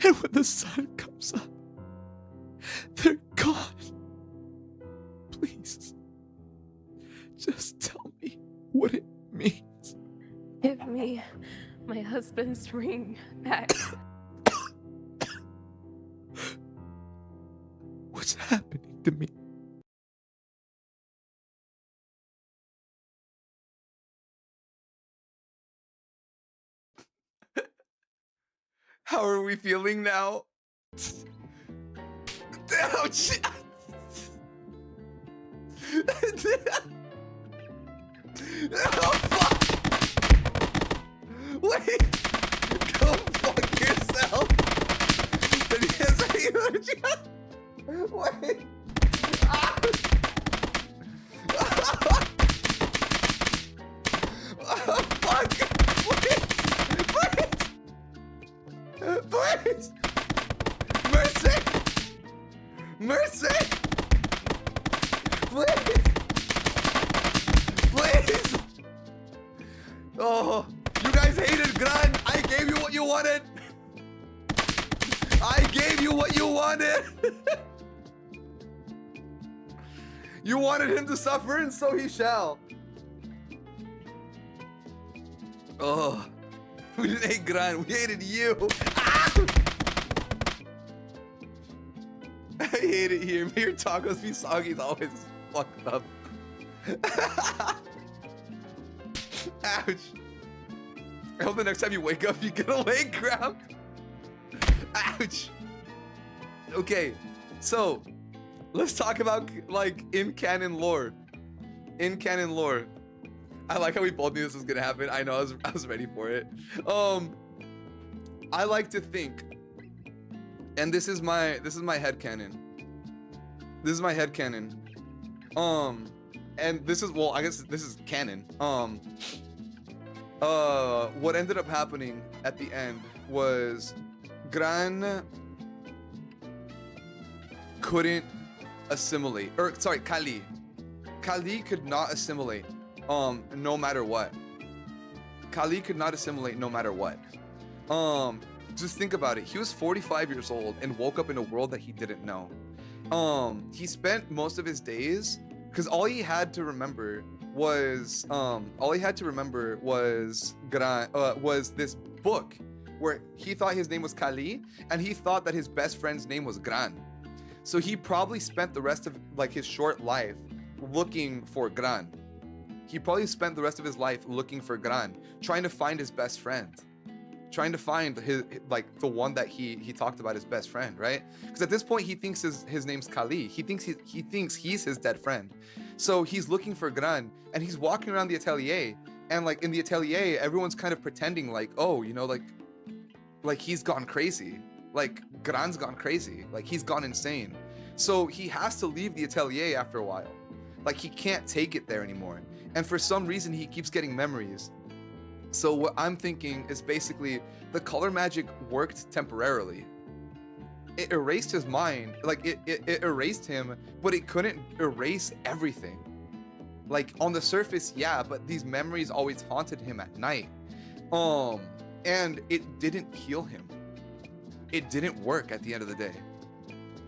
And when the sun comes up, they're gone. Please, just tell me what it means. Give me my husband's ring back. What's happening to me? How are we feeling now? Ouch! Oh, fuck! Wait! Go fuck yourself! Wait! Ah! Oh, fuck! Please! Mercy! Mercy! Please! Please! Oh, you guys hated Gran. I gave you what you wanted. I gave you what you wanted. You wanted him to suffer, and so he shall. Oh, we didn't hate Gran. We hated you. Ah! I hate it here. Your tacos Visagi's always fucked up. Ouch. I hope the next time you wake up, you get a leg cramp. Ouch. Okay, so let's talk about like in canon lore. In canon lore. I like how we both knew this was gonna happen. I know I was ready for it. I like to think, and this is my headcanon. This is my headcanon. And this is, well, I guess this is canon. What ended up happening at the end was Gran couldn't assimilate, or sorry, Kali could not assimilate no matter what. Kali could not assimilate no matter what. Just think about it. He was 45 years old and woke up in a world that he didn't know. He spent most of his days, because all he had to remember was this book where he thought his name was Kali, and he thought that his best friend's name was Gran. So he probably spent the rest of like his short life looking for Gran. He probably spent the rest of his life looking for Gran, trying to find his best friend, trying to find his, like, the one that he talked about, his best friend, right? Because at this point he thinks his name's Kali. He thinks he's his dead friend. So he's looking for Gran, and he's walking around the atelier, and like in the atelier everyone's kind of pretending like, oh, you know, like he's gone crazy, like Gran's gone crazy, like he's gone insane. So he has to leave the atelier after a while. Like he can't take it there anymore. And for some reason he keeps getting memories. So what I'm thinking is basically the color magic worked temporarily. It erased his mind, like it erased him, but it couldn't erase everything. Like on the surface, yeah, but these memories always haunted him at night. And it didn't heal him. It didn't work at the end of the day.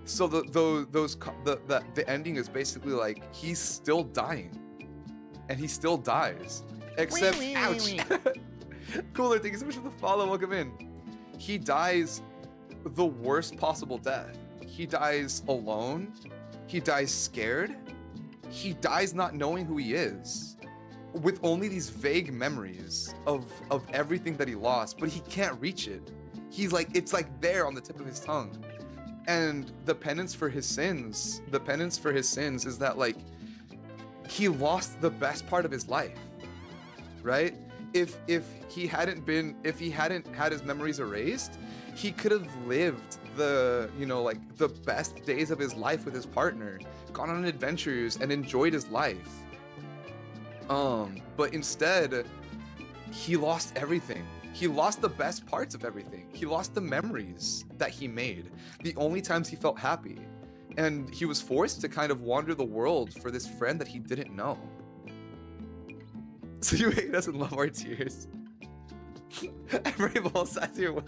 So the ending is basically like he's still dying, and he still dies. Except, ouch. Cooler, thank you so much for the follow. Welcome in. He dies the worst possible death. He dies alone. He dies scared. He dies not knowing who he is, with only these vague memories of everything that he lost, but he can't reach it. He's like, it's like there on the tip of his tongue. And the penance for his sins is that, like, he lost the best part of his life, right? If he hadn't had his memories erased, he could have lived the, you know, like the best days of his life with his partner, gone on adventures and enjoyed his life. But instead, he lost everything. He lost the best parts of everything. He lost the memories that he made, the only times he felt happy. And he was forced to kind of wander the world for this friend that he didn't know. So you hate us and love our tears. Every both sides of your will.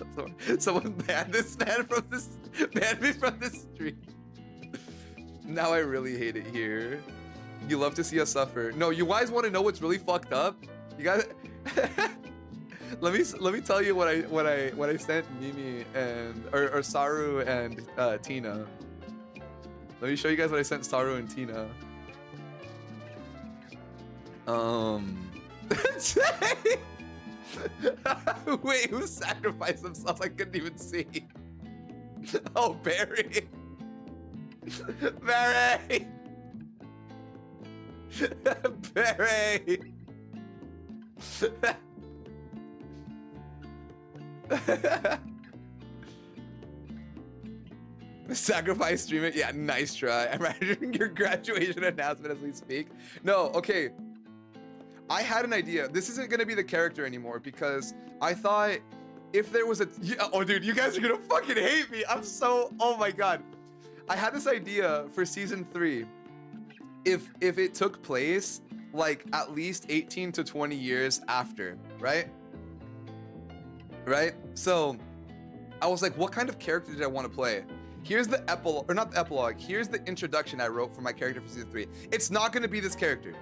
Someone banned this man from this. Banned me from this stream. Now I really hate it here. You love to see us suffer. No, you guys want to know what's really fucked up? You guys. let me tell you what I sent Mimi and or Saru and Tina. Let me show you guys what I sent Saru and Tina. Wait, who sacrificed themselves? I couldn't even see. Oh, Barry. Barry. Barry. Sacrifice streaming. Yeah, nice try. I'm writing your graduation announcement as we speak. No, okay. I had an idea. This isn't gonna be the character anymore because I thought if there was a oh dude, you guys are gonna fucking hate me. I'm so oh my god. I had this idea for season 3. If it took place like at least 18 to 20 years after, right? Right? So I was like, what kind of character did I want to play? Here's the epilogue, or not the epilogue. Here's the introduction I wrote for my character for season 3. It's not gonna be this character.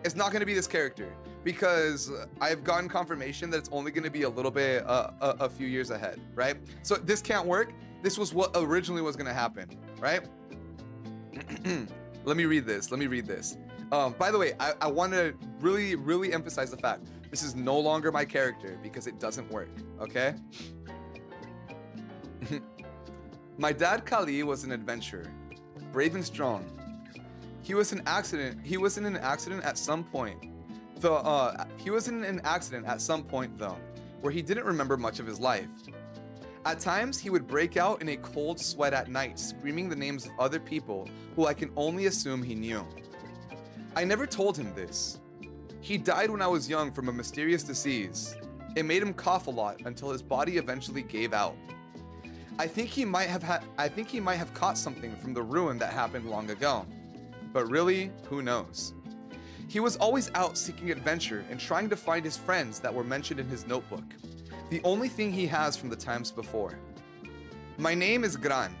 It's not going to be this character because I've gotten confirmation that it's only going to be a little bit a few years ahead, right? So this can't work. This was what originally was going to happen, right? Let me read this. By the way, I want to really emphasize the fact this is no longer my character because it doesn't work, okay? My dad Kali was an adventurer, brave and strong. He was in an accident at some point. He was in an accident at some point though, where he didn't remember much of his life. At times, he would break out in a cold sweat at night, screaming the names of other people who I can only assume he knew. I never told him this. He died when I was young from a mysterious disease. It made him cough a lot until his body eventually gave out. I think he might have caught something from the ruin that happened long ago. But really, who knows? He was always out seeking adventure and trying to find his friends that were mentioned in his notebook. The only thing he has from the times before. My name is Gran,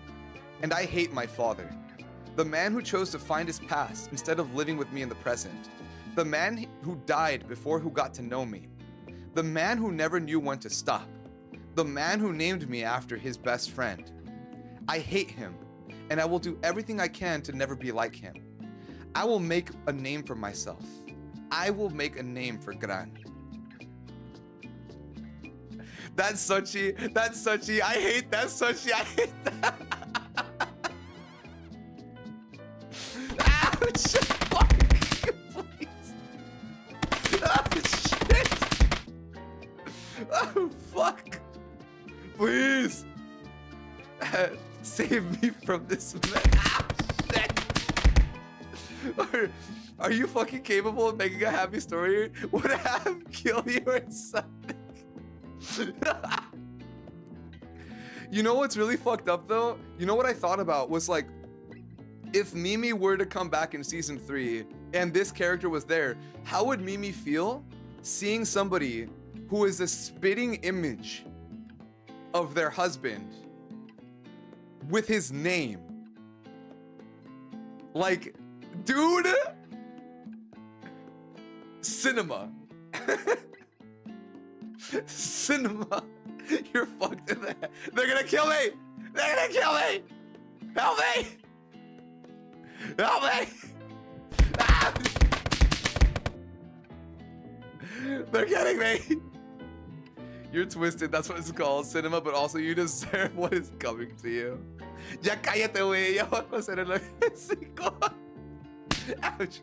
and I hate my father. The man who chose to find his past instead of living with me in the present. The man who died before who got to know me. The man who never knew when to stop. The man who named me after his best friend. I hate him, and I will do everything I can to never be like him. I will make a name for myself. I will make a name for Gran. That's Sochi. I hate that, Sochi. I hate that. Ouch! Fuck! Please. Oh, shit! Oh, fuck! Please! Save me from this man. Ah, shit! Are you fucking capable of making a happy story? Would I have him kill you or something? You know what's really fucked up though? You know what I thought about was like, if Mimi were to come back in season 3 and this character was there, how would Mimi feel seeing somebody who is a spitting image of their husband with his name? Like, dude, cinema. Cinema. You're fucked in there. They're gonna kill me. They're gonna kill me. Help me. Help me. Ah! They're getting me. You're twisted. That's what it's called, cinema. But also, you deserve what is coming to you. Ya cállate, güey. Ya voy a coser el hocico. Ouch.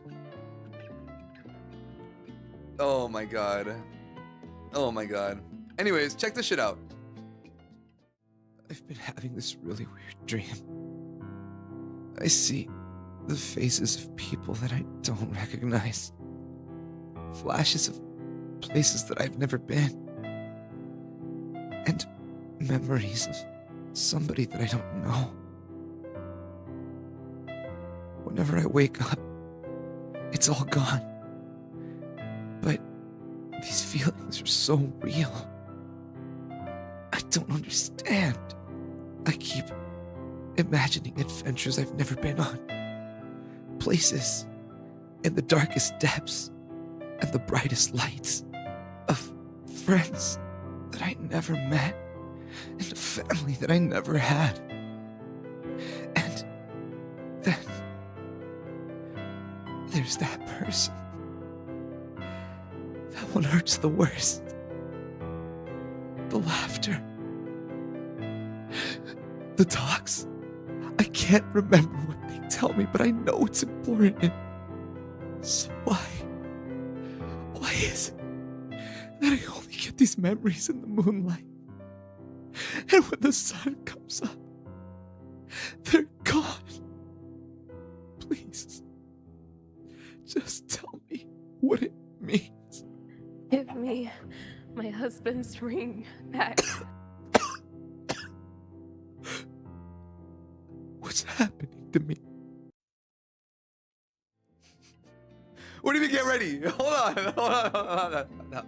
Oh my god. Oh my god. Anyways, check this shit out. I've been having this really weird dream. I see the faces of people that I don't recognize. Flashes of places that I've never been. And memories of somebody that I don't know. Whenever I wake up, it's all gone. But these feelings are so real. don't understand. I keep imagining adventures I've never been on. Places in the darkest depths and the brightest lights of friends that I never met and a family that I never had. And then there's that person. That one hurts the worst. The laughter. The talks. I can't remember what they tell me, but I know it's important. So why is it that I only get these memories in the moonlight? And when the sun comes up, they're gone. Please, just tell me what it means. Give me my husband's ring back. What's happening to me? What do you mean get ready? Hold on. No.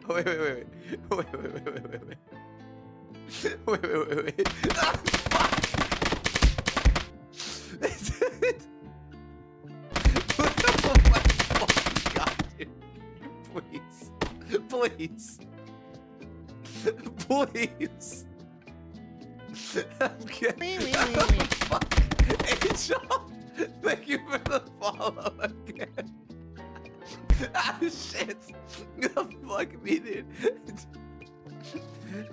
Wait. Ah, fuck! Oh my fucking god, dude. Please. I'm kidding. Fuck. Angel, thank you for the follow again. Ah, shit. Fuck me, dude.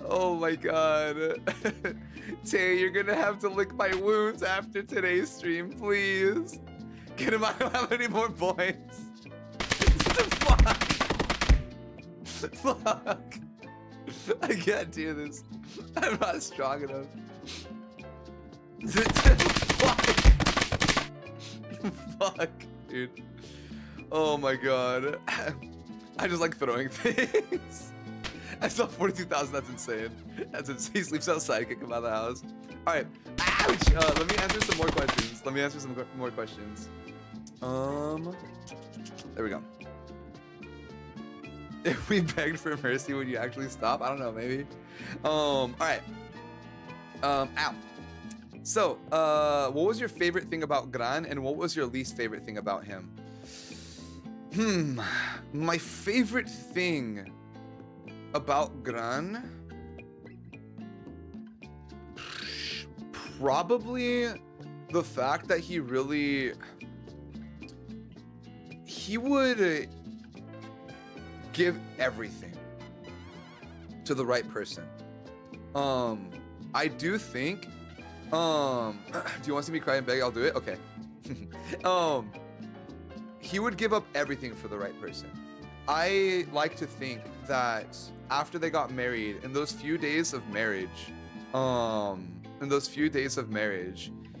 Oh my god. Tay, you're gonna have to lick my wounds after today's stream, please. Get him, I don't have any more points. Fuck. I can't do this. I'm not strong enough. Fuck, dude. Oh my god. I just like throwing things. I saw 42,000. That's insane. That's insane. He sleeps outside. Kick him out of the house. All right. Ouch. Let me answer some more questions. There we go. If we begged for mercy, would you actually stop? I don't know. Maybe. All right. Ow. So, what was your favorite thing about Gran, and what was your least favorite thing about him? My favorite thing about Gran, probably the fact that he would give everything to the right person. I do think, do you want to see me cry and beg? I'll do it. Okay. He would give up everything for the right person. I like to think that after they got married, in those few days of marriage,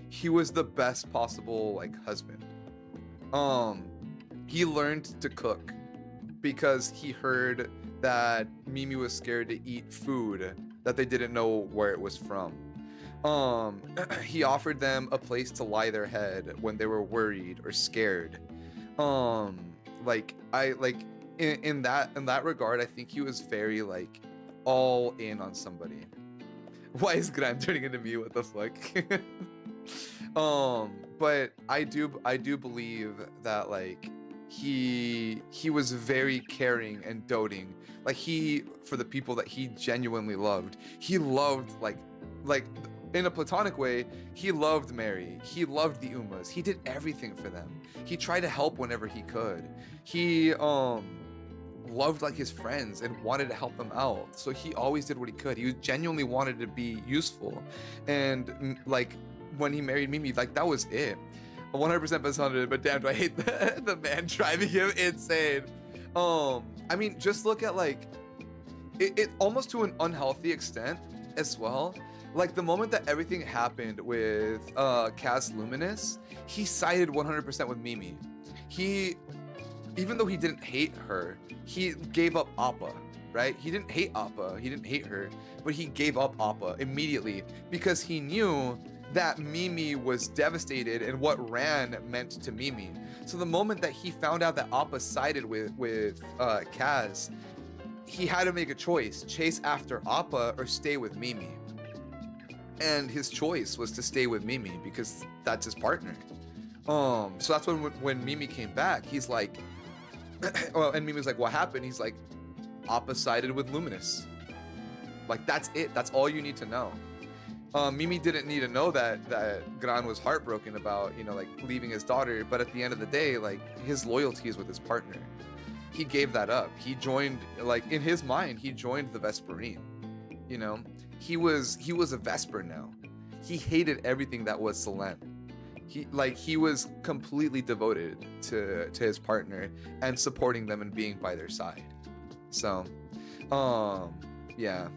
he was the best possible like husband. He learned to cook because he heard that Mimi was scared to eat food that they didn't know where it was from. He offered them a place to lie their head when they were worried or scared. In that regard, I think he was very like all in on somebody. Why is Gran turning into me? What the fuck? But I do believe that like he was very caring and doting. Like for the people that he genuinely loved. He loved like in a platonic way, he loved Mary. He loved the Umas. He did everything for them. He tried to help whenever he could. He loved like his friends and wanted to help them out. So he always did what he could. He genuinely wanted to be useful. And like when he married Mimi, like that was it. 100% best 100, but damn, do I hate the man driving him insane. I mean, just look at like it almost to an unhealthy extent as well. Like the moment that everything happened with Cass Luminous, he sided 100% with Mimi. Even though he didn't hate her, he gave up Appa, right? He didn't hate Appa, he didn't hate her, but he gave up Appa immediately because he knew that Mimi was devastated and what Ran meant to Mimi. So the moment that he found out that Appa sided with Kaz, he had to make a choice: chase after Appa or stay with Mimi. And his choice was to stay with Mimi because that's his partner. So that's when Mimi came back, he's like, well, and Mimi's like, what happened? He's like, Appa sided with Luminous. Like, that's it. That's all you need to know. Mimi didn't need to know that Gran was heartbroken about, you know, like leaving his daughter. But at the end of the day, like, his loyalty is with his partner. He gave that up. He joined, like, in his mind, he joined the Vesperine. You know, he was a Vesper now. He hated everything that was Selene. He was completely devoted to his partner and supporting them and being by their side. So, yeah.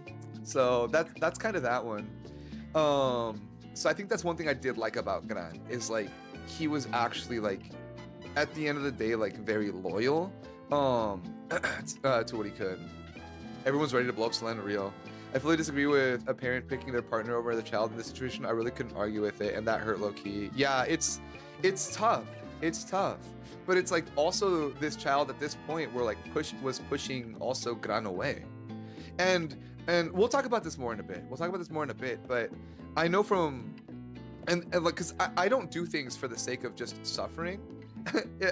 So that's kind of that one. So I think that's one thing I did like about Gran, is like he was actually, like, at the end of the day, like, very loyal to what he could. Everyone's ready to blow up Selene Rio. I fully disagree with a parent picking their partner over their child in this situation. I really couldn't argue with it, and that hurt low key. Yeah, it's tough. It's tough. But it's like also this child at this point were like was pushing also Gran away. And we'll talk about this more in a bit. But I know from and like, cause I don't do things for the sake of just suffering,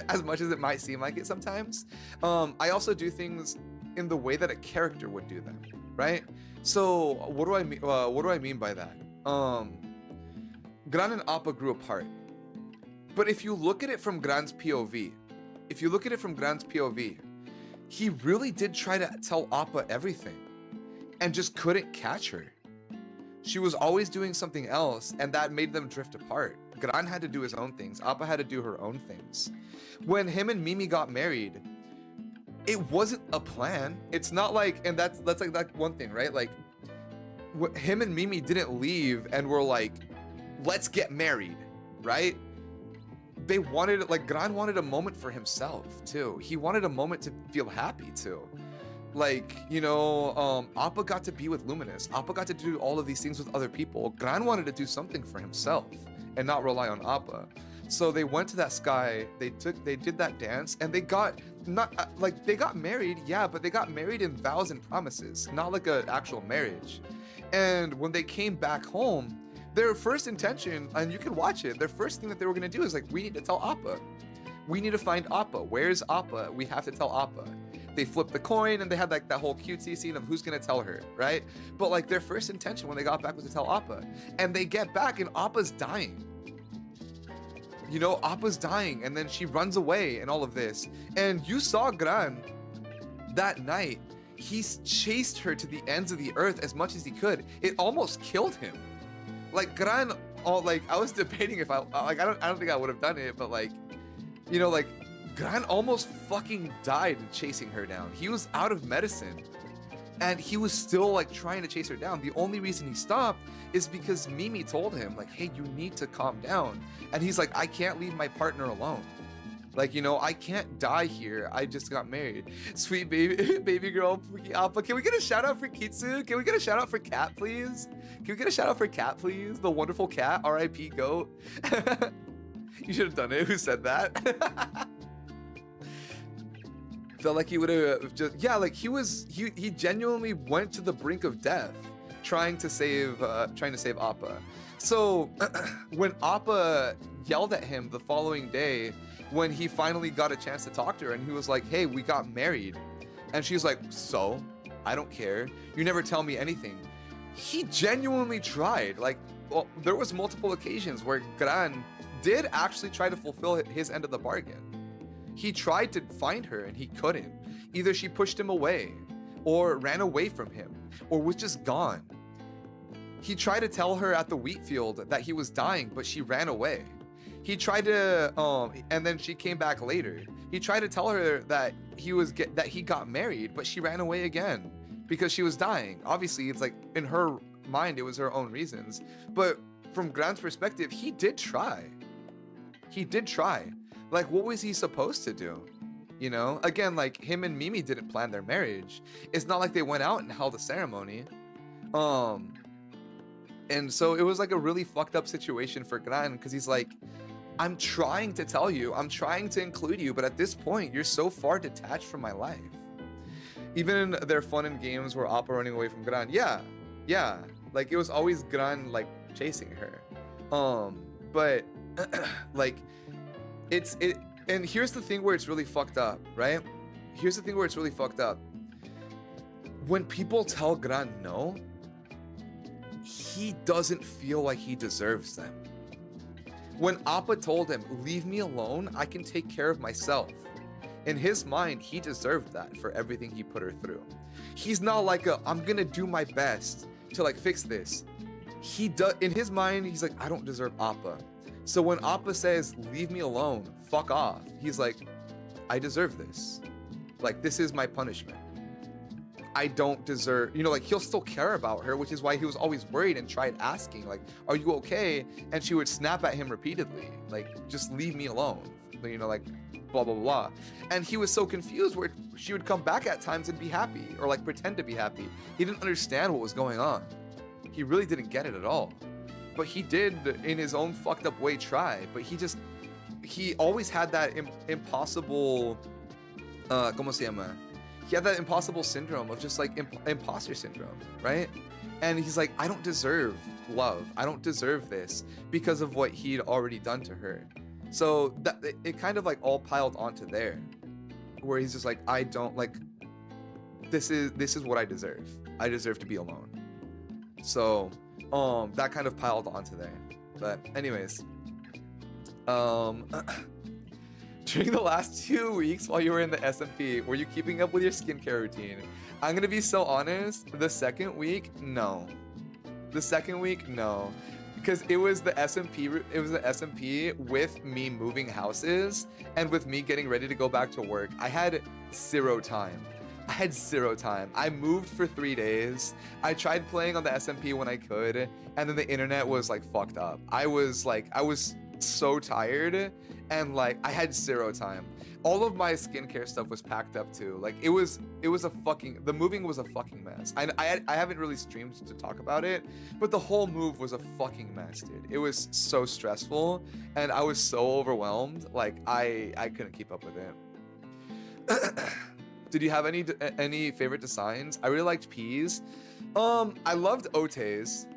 as much as it might seem like it sometimes. I also do things in the way that a character would do them, right? So what do I mean? What do I mean by that? Gran and Appa grew apart, but if you look at it from Gran's POV, he really did try to tell Appa everything, and just couldn't catch her. She was always doing something else, and that made them drift apart. Gran had to do his own things. Appa had to do her own things. When him and Mimi got married, it wasn't a plan. It's not like, and that's like that one thing, right? Like, him and Mimi didn't leave and were like, let's get married, right? They wanted, like, Gran wanted a moment for himself too. He wanted a moment to feel happy too. Like, you know, Appa got to be with Luminous. Appa got to do all of these things with other people. Gran wanted to do something for himself and not rely on Appa. So they went to that sky, they did that dance, and they got, not like, they got married, yeah, but they got married in vows and promises, not like an actual marriage. And when they came back home, their first intention, and you can watch it, their first thing that they were gonna do is like, we need to tell Appa. We need to find Appa. Where's Appa? We have to tell Appa. They flipped the coin and they had like that whole cutesy scene of who's gonna tell her, right? But like their first intention when they got back was to tell Appa. And they get back and Appa's dying. You know, Appa's dying, and then she runs away and all of this. And you saw Gran that night. He chased her to the ends of the earth as much as he could. It almost killed him. Like Gran, like I was debating if I don't think I would have done it, but like, you know, like Gran almost fucking died chasing her down. He was out of medicine, and he was still like trying to chase her down. The only reason he stopped is because Mimi told him like, hey, you need to calm down. And he's like, I can't leave my partner alone. Like, you know, I can't die here. I just got married. Sweet baby girl, Appa. Can we get a shout out for Kitsu? Can we get a shout out for Cat, please? Can we get a shout out for Cat, please? The wonderful cat, R.I.P. goat. You should have done it. Who said that? Felt like he would have just, yeah, like he genuinely went to the brink of death trying to save Appa. So when Appa yelled at him the following day, when he finally got a chance to talk to her, and he was like, hey, we got married, and she's like, so I don't care, you never tell me anything. He genuinely tried. Like, well, there was multiple occasions where Gran did actually try to fulfill his end of the bargain. He tried to find her and he couldn't. Either she pushed him away or ran away from him or was just gone. He tried to tell her at the wheat field that he was dying, but she ran away. He tried to, and then she came back later. He tried to tell her that he got married, but she ran away again because she was dying. Obviously, it's like in her mind, it was her own reasons. But from Gran's perspective, he did try. He did try. Like, what was he supposed to do? You know, again, like him and Mimi didn't plan their marriage. It's not like they went out and held a ceremony. And so it was like a really fucked up situation for Gran, because he's like, I'm trying to tell you, I'm trying to include you, but at this point, you're so far detached from my life. Even their fun and games were Appa running away from Gran. Yeah, yeah. Like it was always Gran like chasing her. But like it. And here's the thing where it's really fucked up, right? Here's the thing where it's really fucked up. When people tell Gran no, he doesn't feel like he deserves them. When Appa told him, leave me alone, I can take care of myself. In his mind, he deserved that for everything he put her through. He's not like I'm gonna do my best to like fix this. He does, in his mind, he's like, I don't deserve Appa. So when Appa says, leave me alone, fuck off, he's like, I deserve this. Like, this is my punishment. I don't deserve, you know, like he'll still care about her, which is why he was always worried and tried asking, like, are you okay? And she would snap at him repeatedly, like, just leave me alone, you know, like, blah, blah, blah. And he was so confused where she would come back at times and be happy or like pretend to be happy. He didn't understand what was going on. He really didn't get it at all. But he did, in his own fucked up way, try. But he always had that impossible, ¿cómo se llama? He had that impossible syndrome of just like imposter syndrome, right? And he's like, I don't deserve love. I don't deserve this because of what he'd already done to her. So that it kind of like all piled onto there, where he's just like, I don't like, this is what I deserve. I deserve to be alone. So that kind of piled onto there. But anyways, during the last 2 weeks while you were in the SMP, were you keeping up with your skincare routine? I'm gonna be so honest, the second week, no. The second week, no. Because it was the SMP with me moving houses and with me getting ready to go back to work. I had zero time. I moved for 3 days. I tried playing on the SMP when I could, and then the internet was like fucked up. I was so tired, and like I had zero time. All of my skincare stuff was packed up too. Like it was a fucking, the moving was a fucking mess. I haven't really streamed to talk about it, but the whole move was a fucking mess, dude. It was so stressful, and I was so overwhelmed. Like I couldn't keep up with it. Did you have any favorite designs? I really liked P's. I loved Ote's.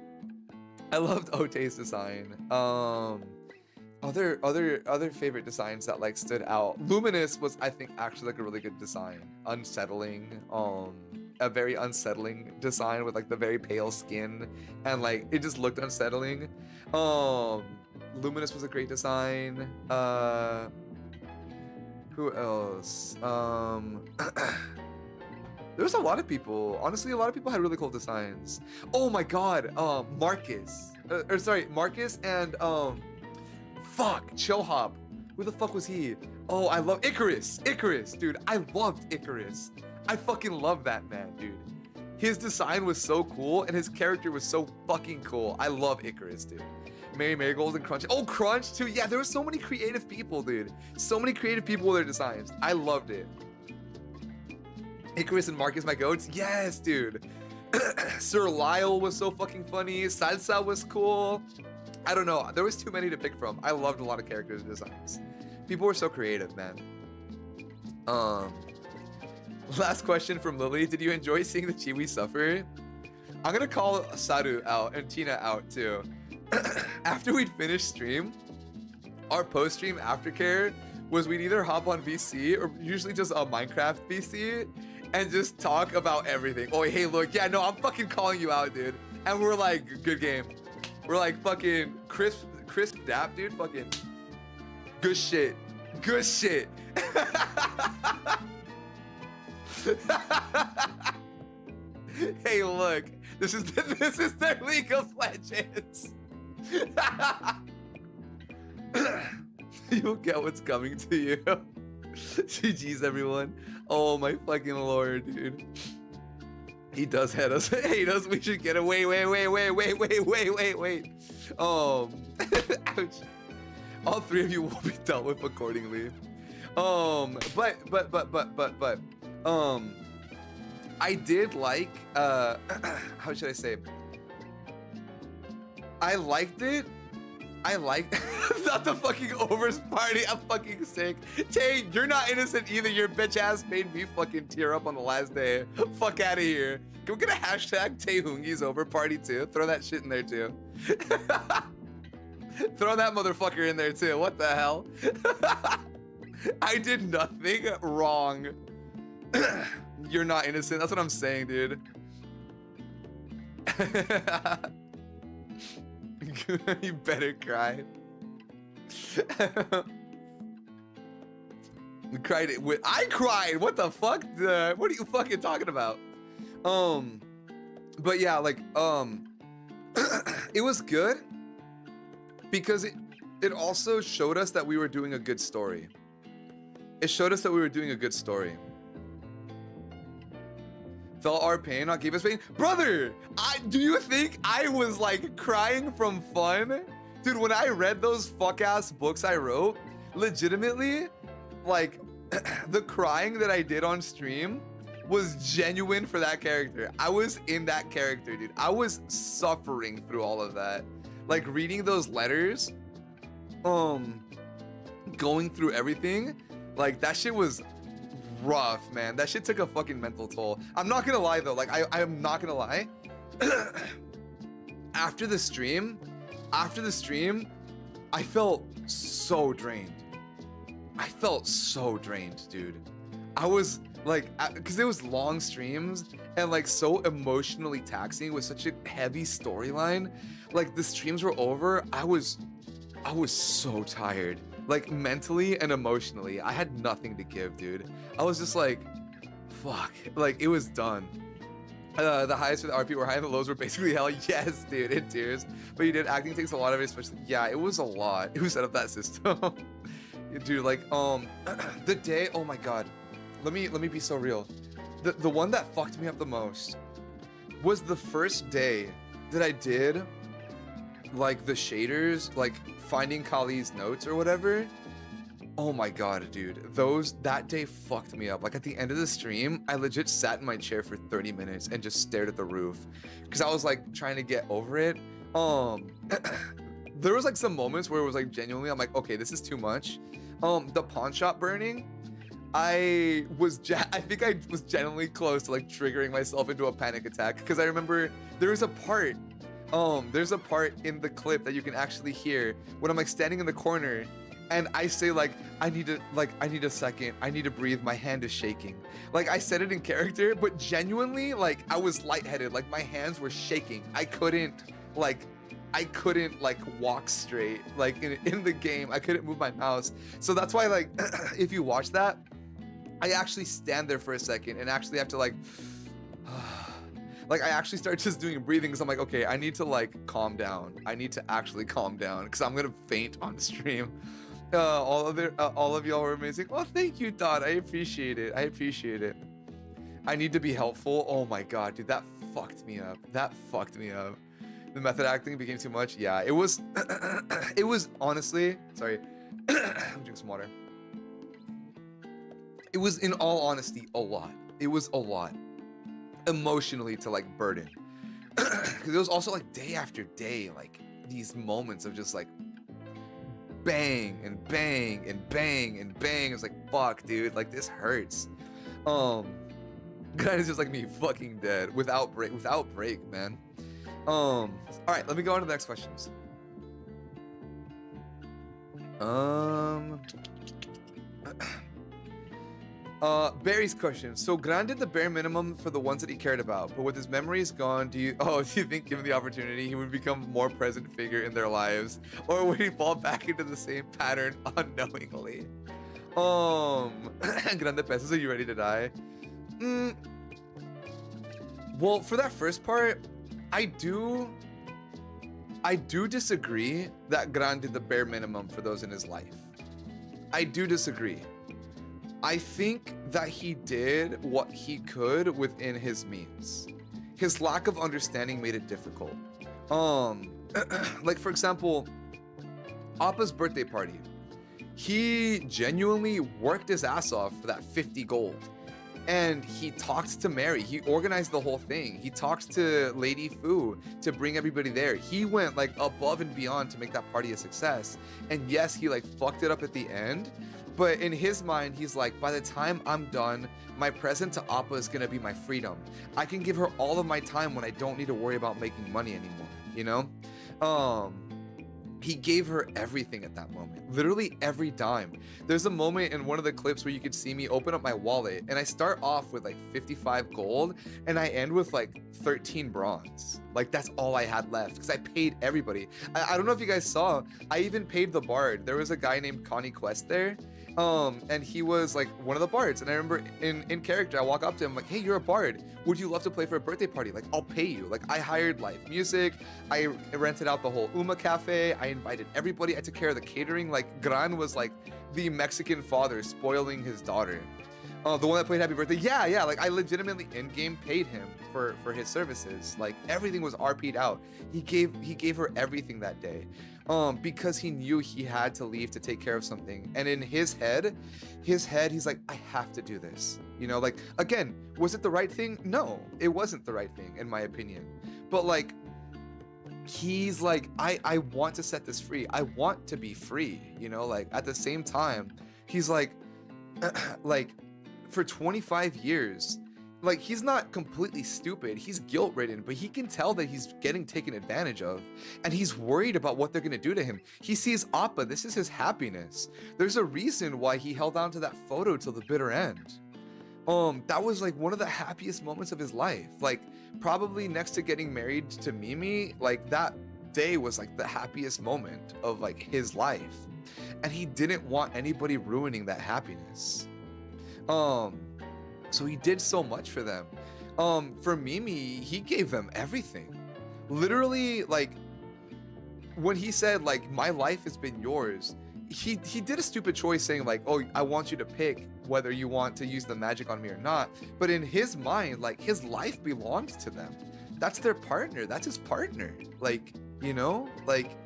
Design. Other favorite designs that like stood out. Luminous was, I think, actually like a really good design. Unsettling. A very unsettling design with like the very pale skin, and like it just looked unsettling. Luminous was a great design. Who else? There was a lot of people. Honestly, a lot of people had really cool designs. Oh my god, Marcus. Marcus and fuck, Chillhop. Who the fuck was he? Oh, I love Icarus, dude. I loved Icarus. I fucking love that man, dude. His design was so cool, and his character was so fucking cool. I love Icarus, dude. Mary Marigold and Crunch. Oh, Crunch too. Yeah, there were so many creative people, dude. So many creative people with their designs. I loved it. Icarus and Marcus, my goats. Yes, dude. Sir Lyle was so fucking funny. Salsa was cool. I don't know. There was too many to pick from. I loved a lot of characters' designs. People were so creative, man. Last question from Lily. Did you enjoy seeing the Chiwi suffer? I'm gonna call Saru out and Tina out too. After we'd finished stream, our post-stream aftercare was we'd either hop on VC or usually just a Minecraft VC and just talk about everything. Oh, hey, look, yeah, no, I'm fucking calling you out, dude. And we're like, good game. We're like fucking crisp dap, dude. Fucking good shit. Good shit. Hey, look, this is their League of Legends. You'll get what's coming to you. GG's, everyone. Oh my fucking lord, dude. He does hate us. We should get away. Wait. Ouch. All three of you will be dealt with accordingly. But I did like how should I say? I liked it I like not the fucking overs party. I'm fucking sick. Tay, you're not innocent either. Your bitch ass made me fucking tear up on the last day. Fuck out of here. Can we get a hashtag Tay Hoongies over party too? Throw that shit in there too. Throw that motherfucker in there too. What the hell? I did nothing wrong. You're not innocent. That's what I'm saying, dude. You better cry. We cried it with. I cried. What the fuck? What are you fucking talking about? But yeah, like it was good because it also showed us that we were doing a good story. It showed us that we were doing a good story. Felt our pain, not gave us pain. Brother, do you think I was like crying from fun? Dude, when I read those fuck ass books I wrote, legitimately, like the crying that I did on stream was genuine for that character. I was in that character, dude. I was suffering through all of that. Like reading those letters, going through everything, like that shit was rough, man. That shit took a fucking mental toll. I'm not gonna lie though, like I'm not gonna lie. After the stream, I felt so drained. I felt so drained, dude. I was like, because it was long streams and like so emotionally taxing with such a heavy storyline. Like the streams were over, I was so tired. Like mentally and emotionally, I had nothing to give, dude. I was just like, fuck. Like it was done. The highs for the RP were high and the lows were basically hell. Yes, dude, in tears. But you did. Acting takes a lot of it, especially. Yeah, it was a lot. Who set up that system? Dude, like, the day. Oh my god. Let me be so real. The one that fucked me up the most was the first day that I did like the shaders, like finding Kali's notes or whatever. Oh my god, dude. That day fucked me up. Like at the end of the stream, I legit sat in my chair for 30 minutes and just stared at the roof because I was like trying to get over it. There was like some moments where it was like genuinely, I'm like, okay, this is too much. The pawn shop burning, I think I was genuinely close to like triggering myself into a panic attack because I remember there's a part in the clip that you can actually hear when I'm like standing in the corner and I say like, I need a second, I need to breathe, my hand is shaking. Like I said it in character, but genuinely like I was lightheaded, like my hands were shaking. I couldn't walk straight. Like in the game, I couldn't move my mouse. So that's why like, if you watch that, I actually stand there for a second and actually have to like I actually start just doing breathing because I'm like, okay, I need to like calm down. I need to actually calm down because I'm gonna faint on stream. All of y'all were amazing. Oh, thank you, Todd. I appreciate it. I need to be helpful. Oh my god, dude, that fucked me up. The method acting became too much. Yeah, it was. It was honestly. Sorry, I'm drink some water. It was, in all honesty, a lot. It was a lot, emotionally to like burden. Because it was also like day after day, like these moments of just like bang and bang and bang and bang. It's like fuck, dude. Like this hurts. Guys, just like me, fucking dead without break, man. All right, let me go on to the next questions. Barry's question. So Gran did the bare minimum for the ones that he cared about, but with his memories gone, do you think given the opportunity he would become a more present figure in their lives, or would he fall back into the same pattern unknowingly? Grande pesos, are you ready to die? Well, for that first part, I do disagree that Gran did the bare minimum for those in his life. I do disagree. I think that he did what he could within his means. His lack of understanding made it difficult. Like for example, Appa's birthday party. He genuinely worked his ass off for that 50 gold. And he talked to Mary. He organized the whole thing. He talked to Lady Fu to bring everybody there. He went like above and beyond to make that party a success. And yes, he like fucked it up at the end. But in his mind, he's like, by the time I'm done, my present to Appa is gonna be my freedom. I can give her all of my time when I don't need to worry about making money anymore, you know? He gave her everything at that moment, literally every dime. There's a moment in one of the clips where you could see me open up my wallet and I start off with like 55 gold and I end with like 13 bronze. Like that's all I had left because I paid everybody. I don't know if you guys saw, I even paid the bard. There was a guy named Connie Quest there. And he was like one of the bards, and I remember in character I walk up to him like, hey, you're a bard, would you love to play for a birthday party? Like, I'll pay you. Like, I hired live music, I rented out the whole Uma cafe, I invited everybody, I took care of the catering. Like, Gran was like the Mexican father spoiling his daughter. The one that played Happy Birthday, yeah, like I legitimately in-game paid him for his services. Like everything was RP'd out. He gave her everything that day, because he knew he had to leave to take care of something. And in his head, he's like, I have to do this. You know, like, again, was it the right thing? No, it wasn't the right thing in my opinion. But like, he's like, I want to set this free. I want to be free. You know, like at the same time, he's like, like, for 25 years, like he's not completely stupid, he's guilt-ridden, but he can tell that he's getting taken advantage of, and he's worried about what they're gonna do to him. He sees Appa, this is his happiness. There's a reason why he held on to that photo till the bitter end. That was like one of the happiest moments of his life. Like probably next to getting married to Mimi, like that day was like the happiest moment of like his life, and he didn't want anybody ruining that happiness. So he did so much for them. For Mimi, he gave them everything. Literally, like when he said like, my life has been yours, he did a stupid choice saying like, oh, I want you to pick whether you want to use the magic on me or not. But in his mind, like his life belongs to them. That's their partner. That's his partner. Like, you know, like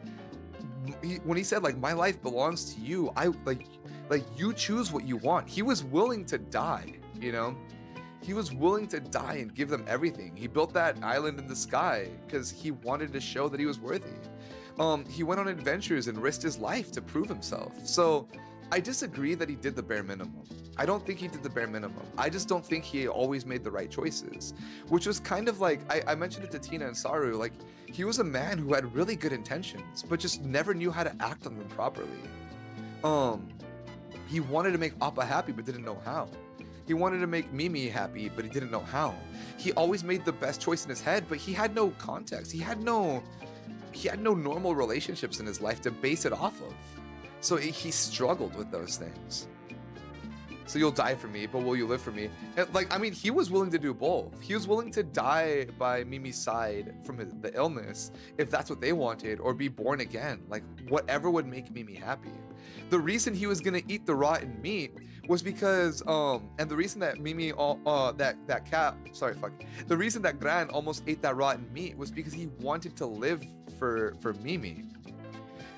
when he said like, my life belongs to you, I like you choose what you want. He was willing to die, you know? He was willing to die and give them everything. He built that island in the sky because he wanted to show that he was worthy. He went on adventures and risked his life to prove himself. So I disagree that he did the bare minimum. I don't think he did the bare minimum. I just don't think he always made the right choices, which was kind of like, I mentioned it to Tina and Saru, like he was a man who had really good intentions, but just never knew how to act on them properly. He wanted to make Appa happy, but didn't know how. He wanted to make Mimi happy, but he didn't know how. He always made the best choice in his head, but he had no context. He had no normal relationships in his life to base it off of. So he struggled with those things. So you'll die for me, but will you live for me? And like, I mean, he was willing to do both. He was willing to die by Mimi's side from the illness, if that's what they wanted, or be born again. Like, whatever would make Mimi happy. The reason he was gonna eat the rotten meat was because, and the reason that Mimi, the reason that Gran almost ate that rotten meat was because he wanted to live for Mimi.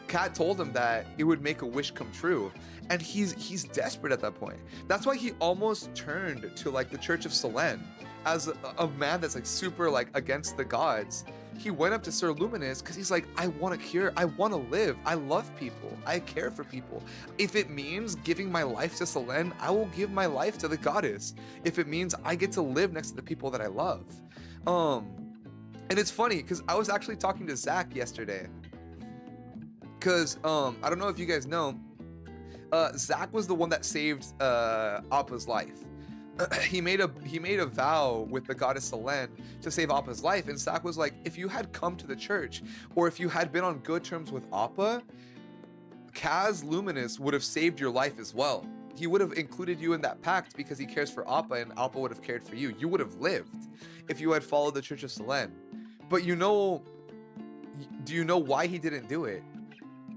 Kat told him that it would make a wish come true, and he's desperate at that point. That's why he almost turned to like the Church of Selene as a man that's like super like against the gods. He went up to Sir Luminous because he's like, I want to cure, I want to live, I love people, I care for people. If it means giving my life to Selene, I will give my life to the goddess. If it means I get to live next to the people that I love. And it's funny because I was actually talking to Zach yesterday. Because I don't know if you guys know, Zach was the one that saved Appa's life. He made a vow with the goddess Selene to save Appa's life, and Zach was like, if you had come to the church, or if you had been on good terms with Appa, Kaz Luminous would have saved your life as well. He would have included you in that pact because he cares for Appa, and Appa would have cared for you. You would have lived if you had followed the Church of Selene. But you know, do you know why he didn't do it?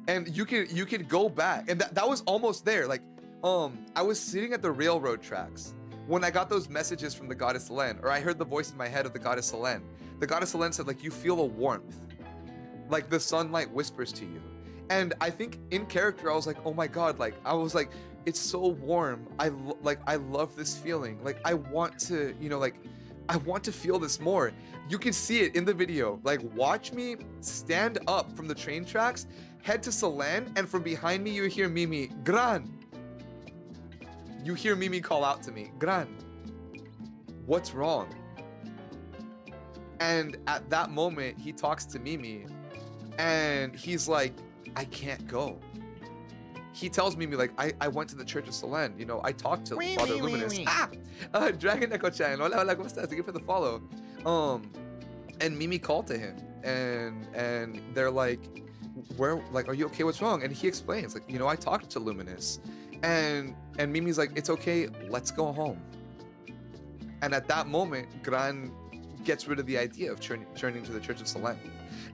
And you could go back, and that was almost there. Like, I was sitting at the railroad tracks when I got those messages from the goddess Selene, or I heard the voice in my head of the goddess Selene. The goddess Selene said, like, you feel a warmth, like the sunlight whispers to you. And I think in character, I was like, oh my God, like, I was like, it's so warm. I love this feeling. Like, I want to, you know, like, I want to feel this more. You can see it in the video. Like, watch me stand up from the train tracks, head to Selene, and from behind me, you hear Mimi, Gran. You hear Mimi call out to me, Gran, what's wrong? And at that moment, he talks to Mimi, and he's like, I can't go. He tells Mimi, like, I went to the Church of Selene. You know, I talked to Father Luminous. Dragon Echo-chan. Hola, hola, ¿cómo estás? Thank you for the follow. And Mimi called to him, and they're like, where, like, are you okay? What's wrong? And he explains, like, you know, I talked to Luminous, and Mimi's like, it's okay, let's go home. And at that moment, Gran gets rid of the idea of turning to the Church of Selene.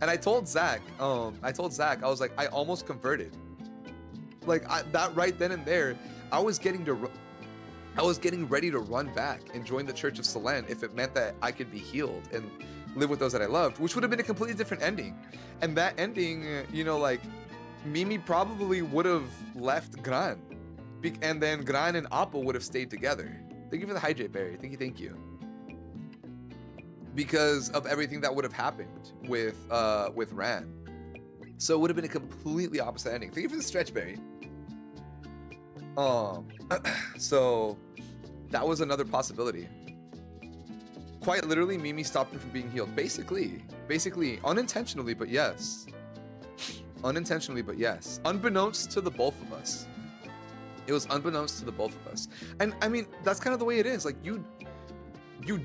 And I told Zach, I was like, I almost converted. Like, that right then and there, I was getting ready to run back and join the Church of Selene if it meant that I could be healed and live with those that I loved, which would have been a completely different ending. And that ending, you know, like, Mimi probably would have left Gran, and then Gran and Appa would have stayed together. Thank you for the hydrate, Barry. Thank you. Because of everything that would have happened with Ran. So it would have been a completely opposite ending. Thank you for the stretch, Barry. So that was another possibility. Quite literally, Mimi stopped him from being healed. Basically, unintentionally, but yes. Unintentionally, but yes. Unbeknownst to the both of us. It was unbeknownst to the both of us. And I mean, that's kind of the way it is. Like, you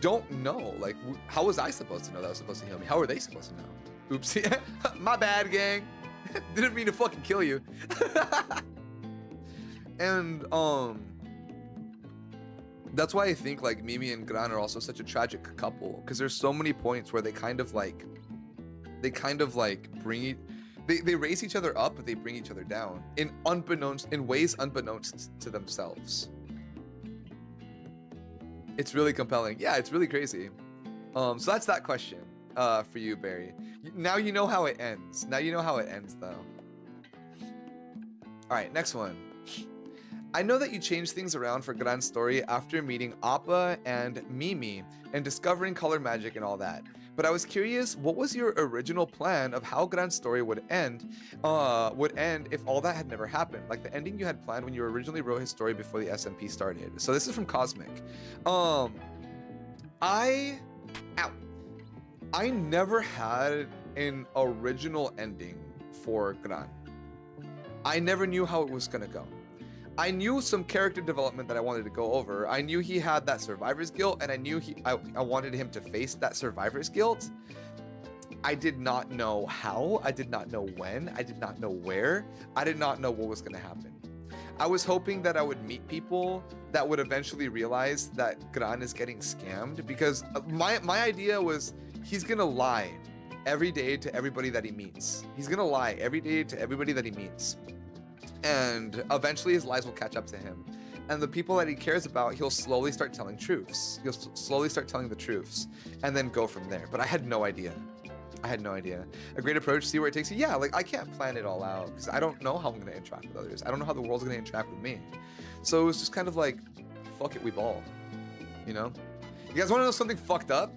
don't know. Like, how was I supposed to know that was supposed to heal me? How were they supposed to know? Oopsie. My bad, gang. Didn't mean to fucking kill you. And that's why I think, like, Mimi and Gran are also such a tragic couple, because there's so many points where they kind of like bring they raise each other up, but they bring each other down in ways unbeknownst to themselves. It's really compelling. Yeah, it's really crazy. So that's that question for you, Barry. Now you know how it ends. Now you know how it ends, though. All right, next one. I know that you changed things around for Gran's story after meeting Appa and Mimi and discovering color magic and all that. But I was curious, what was your original plan of how Gran's story would end if all that had never happened? Like the ending you had planned when you originally wrote his story before the SMP started. So this is from Cosmic. I never had an original ending for Gran. I never knew how it was gonna go. I knew some character development that I wanted to go over. I knew he had that survivor's guilt, and I knew I wanted him to face that survivor's guilt. I did not know how. I did not know when. I did not know where. I did not know what was going to happen. I was hoping that I would meet people that would eventually realize that Gran is getting scammed, because my idea was he's going to lie every day to everybody that he meets. He's going to lie every day to everybody that he meets. And eventually his lies will catch up to him. And the people that he cares about, he'll slowly start telling truths. He'll slowly start telling the truths and then go from there. But I had no idea. A great approach, see where it takes you. Yeah, like, I can't plan it all out because I don't know how I'm going to interact with others. I don't know how the world's going to interact with me. So it was just kind of like, fuck it, we ball. You know? You guys want to know something fucked up?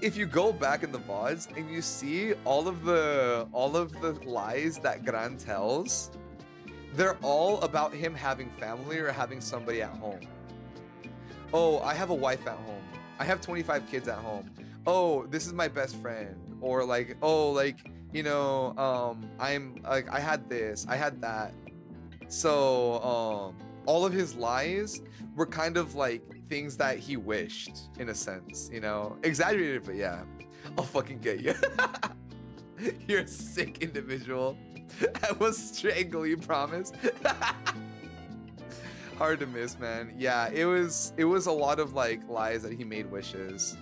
If you go back in the VODs and you see all of the lies that Gran tells, they're all about him having family or having somebody at home. Oh, I have a wife at home. I have 25 kids at home. Oh, this is my best friend. Or like, oh, like, you know, I'm like, I had this, I had that. So, all of his lies were kind of like things that he wished, in a sense, you know, exaggerated, but yeah, I'll fucking get you. You're a sick individual. I will strangle you, promise. Hard to miss, man. Yeah, it was a lot of like lies that he made wishes.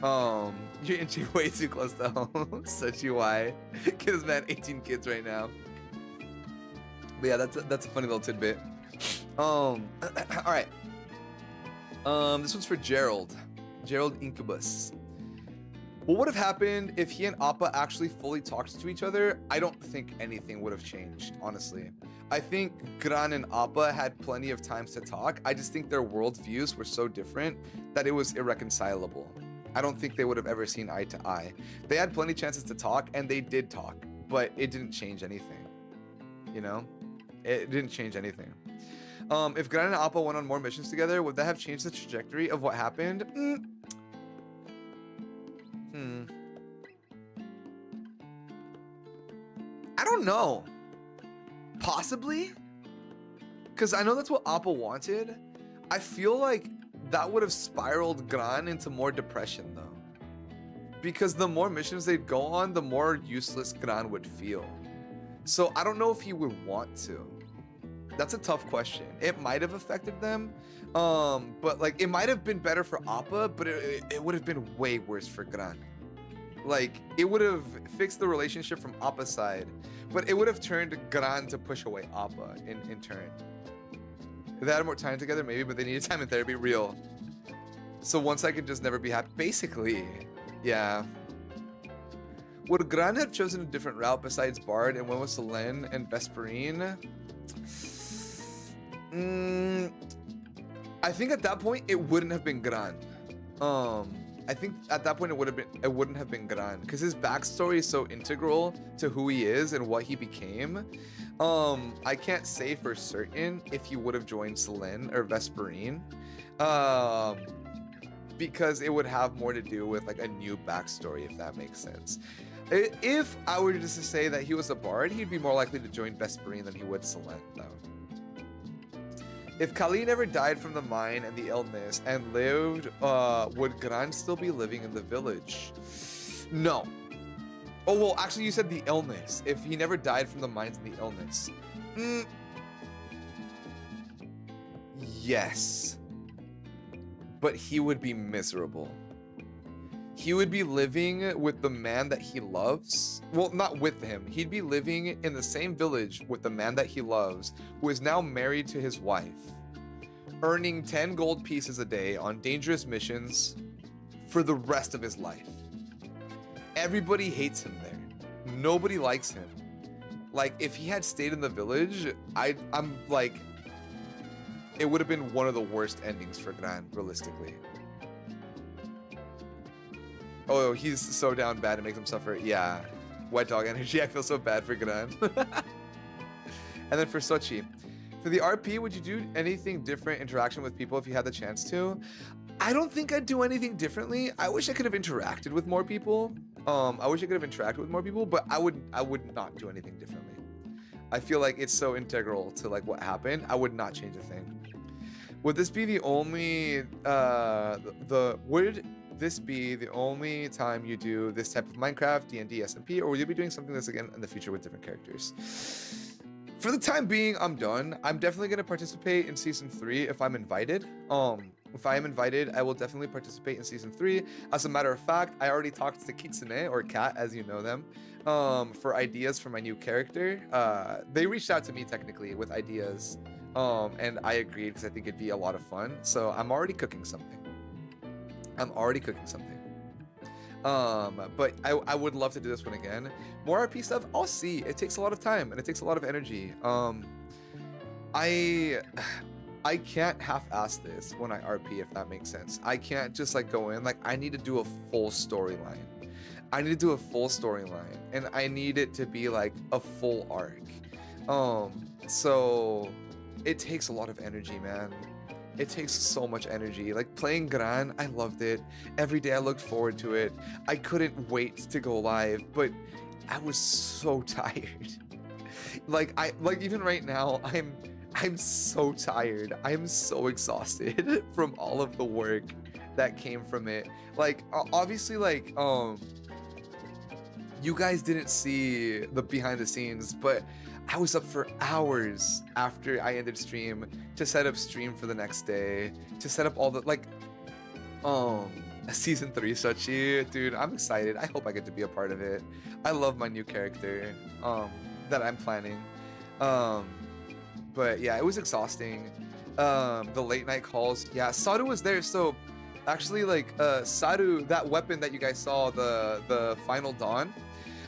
You're inching way too close to home. Such you why? Cause man, 18 kids right now. But yeah, that's a funny little tidbit. All right. This one's for Gerald. Gerald Incubus. What would have happened if he and Appa actually fully talked to each other? I don't think anything would have changed, honestly. I think Gran and Appa had plenty of times to talk. I just think their worldviews were so different that it was irreconcilable. I don't think they would have ever seen eye to eye. They had plenty of chances to talk, and they did talk, but it didn't change anything. You know? It didn't change anything. If Gran and Appa went on more missions together, would that have changed the trajectory of what happened? I don't know. Possibly? Because I know that's what Appa wanted. I feel like that would have spiraled Gran into more depression, though. Because the more missions they'd go on, the more useless Gran would feel. So I don't know if he would want to. That's a tough question. It might have affected them, but like it might have been better for Appa, but it would have been way worse for Gran. Like it would have fixed the relationship from Appa's side, but it would have turned Gran to push away Appa in turn. If they had more time together, maybe, but they needed time in therapy, real. So once I could just never be happy, basically, yeah. Would Gran have chosen a different route besides Bard and went with Selene and Vesperine? I think at that point it wouldn't have been Gran. I think at that point it wouldn't have been Gran because his backstory is so integral to who he is and what he became. I can't say for certain if he would have joined Selene or Vesperine, because it would have more to do with like a new backstory, if that makes sense. If I were just to say that he was a bard, he'd be more likely to join Vesperine than he would Selene, though. If Kali never died from the mine and the illness and lived, would Gran still be living in the village? No. Oh, well, actually, you said the illness. If he never died from the mines and the illness. Yes. But he would be miserable. He would be living with the man that he loves. Well, not with him. He'd be living in the same village with the man that he loves, who is now married to his wife, earning 10 gold pieces a day on dangerous missions for the rest of his life. Everybody hates him there. Nobody likes him. Like, if he had stayed in the village, I'm like, it would have been one of the worst endings for Gran, realistically. Oh, he's so down bad it makes him suffer. Yeah. Wet dog energy. I feel so bad for Gran. And then for Sochi. For the RP, would you do anything different interaction with people if you had the chance to? I don't think I'd do anything differently. I wish I could have interacted with more people. I wish I could have interacted with more people, but I would not do anything differently. I feel like it's so integral to like what happened. I would not change a thing. Would this be the only would this be the only time you do this type of Minecraft, D&D, SMP, or will you be doing something this again in the future with different characters? For the time being, I'm done. I'm definitely going to participate in Season 3 if I'm invited. If I am invited, I will definitely participate in Season 3. As a matter of fact, I already talked to Kitsune, or Kat, as you know them, for ideas for my new character. They reached out to me, technically, with ideas, and I agreed because I think it'd be a lot of fun. So I'm already cooking something. But I would love to do this one again. More RP stuff, I'll see. It takes a lot of time and it takes a lot of energy. I can't half-ass this when I RP, if that makes sense. I can't just like go in, like I need to do a full storyline. And I need it to be like a full arc. So it takes a lot of energy, man. It takes so much energy. Like playing Gran, I loved it. Every day I looked forward to it. I couldn't wait to go live, but I was so tired. Like even right now, I'm so tired. I'm so exhausted from all of the work that came from it. Like obviously, like you guys didn't see the behind the scenes, but I was up for hours after I ended stream to set up stream for the next day, to set up all the like Season 3 Sochi. Dude, I'm excited. I hope I get to be a part of it. I love my new character that I'm planning. But yeah, it was exhausting. The late night calls. Yeah, Sadu was there. So actually, like, Saru, that weapon that you guys saw, the Final Dawn.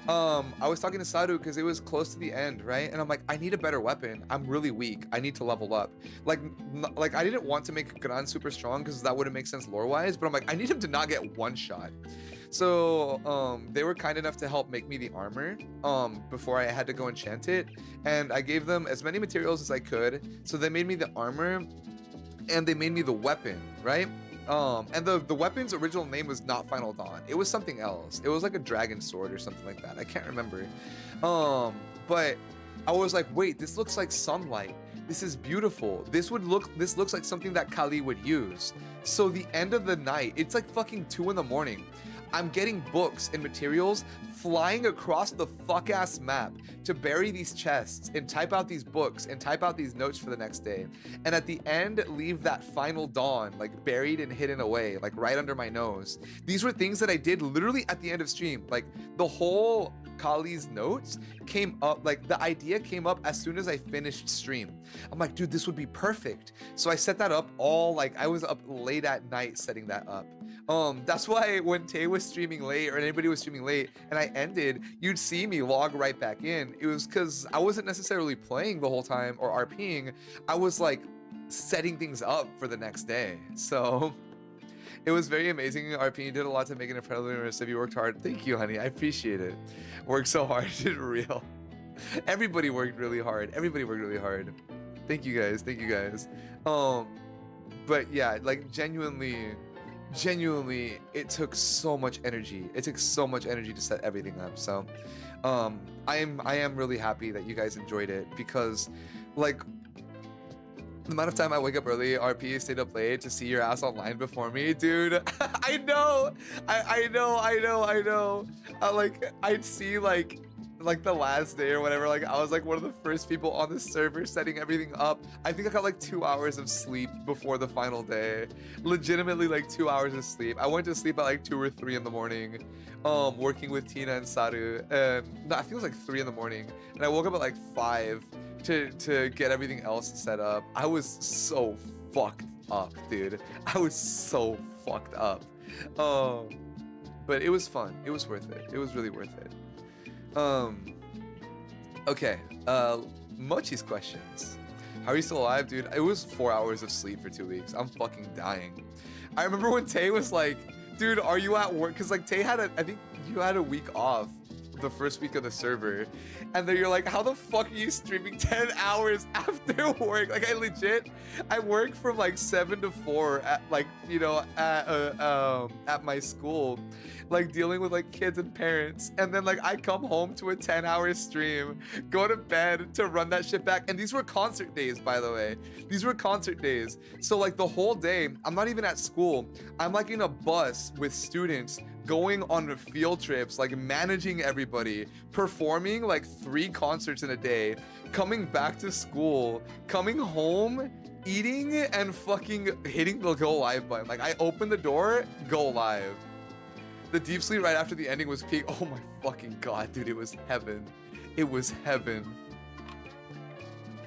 I was talking to Saru because it was close to the end, right? And I'm like, I need a better weapon. I'm really weak. I need to level up. Like I didn't want to make Gran super strong because that wouldn't make sense lore-wise. But I'm like, I need him to not get one shot. So they were kind enough to help make me the armor before I had to go enchant it, and I gave them as many materials as I could. So they made me the armor, and they made me the weapon, right? And the weapon's original name was not Final Dawn. It was something else. It was like a dragon sword or something like that. I can't remember. But I was like, wait, this looks like sunlight. This is beautiful. This looks like something that Kali would use. So the end of the night, it's like fucking 2 in the morning. I'm getting books and materials, flying across the fuck-ass map to bury these chests and type out these books and type out these notes for the next day. And at the end, leave that Final Dawn, like, buried and hidden away, like, right under my nose. These were things that I did literally at the end of stream. Like, the whole Kali's notes came up, like, the idea came up as soon as I finished stream. I'm like, dude, this would be perfect. So I set that up all, like, I was up late at night setting that up. That's why when Tay was streaming late, or anybody was streaming late, and I ended, you'd see me log right back in. It was because I wasn't necessarily playing the whole time or RPing. I was like setting things up for the next day. So it was very amazing. RP, you did a lot to make it incredibly immersive. You worked hard. Thank you, honey. I appreciate it. Worked so hard. Did real. Everybody worked really hard. Everybody worked really hard. Thank you guys. Thank you guys. But yeah, like genuinely, it took so much energy. It took so much energy to set everything up. So I am really happy that you guys enjoyed it, because like the amount of time I wake up early, RP stayed up late to see your ass online before me, dude. I know. I know. Like I'd see like the last day or whatever, like I was like one of the first people on the server setting everything up. I think I got like 2 hours of sleep before the final day. Legitimately like 2 hours of sleep. I went to sleep at like 2 or 3 in the morning, working with Tina and Saru. And no, I think it was like 3 in the morning. And I woke up at like 5 to get everything else set up. I was so fucked up, dude. I was so fucked up. But it was fun. It was worth it. It was really worth it. Okay, Mochi's questions. How are you still alive, dude? It was 4 hours of sleep for 2 weeks. I'm fucking dying. I remember when Tay was like, dude, are you at work? Because like Tay had I think you had a week off the first week of the server, and then you're like, how the fuck are you streaming 10 hours after work? Like I work from like 7 to 4 at like, you know, at my school, like dealing with like kids and parents, and then like I come home to a 10-hour stream, go to bed to run that shit back. And these were concert days, by the way. These were concert days. So like the whole day, I'm not even at school. I'm like in a bus with students going on field trips, like managing everybody, performing like 3 concerts in a day, coming back to school, coming home, eating, and fucking hitting the go live button. Like I opened the door, go live. The deep sleep right after the ending was peak. Oh my fucking god, dude, it was heaven. It was heaven.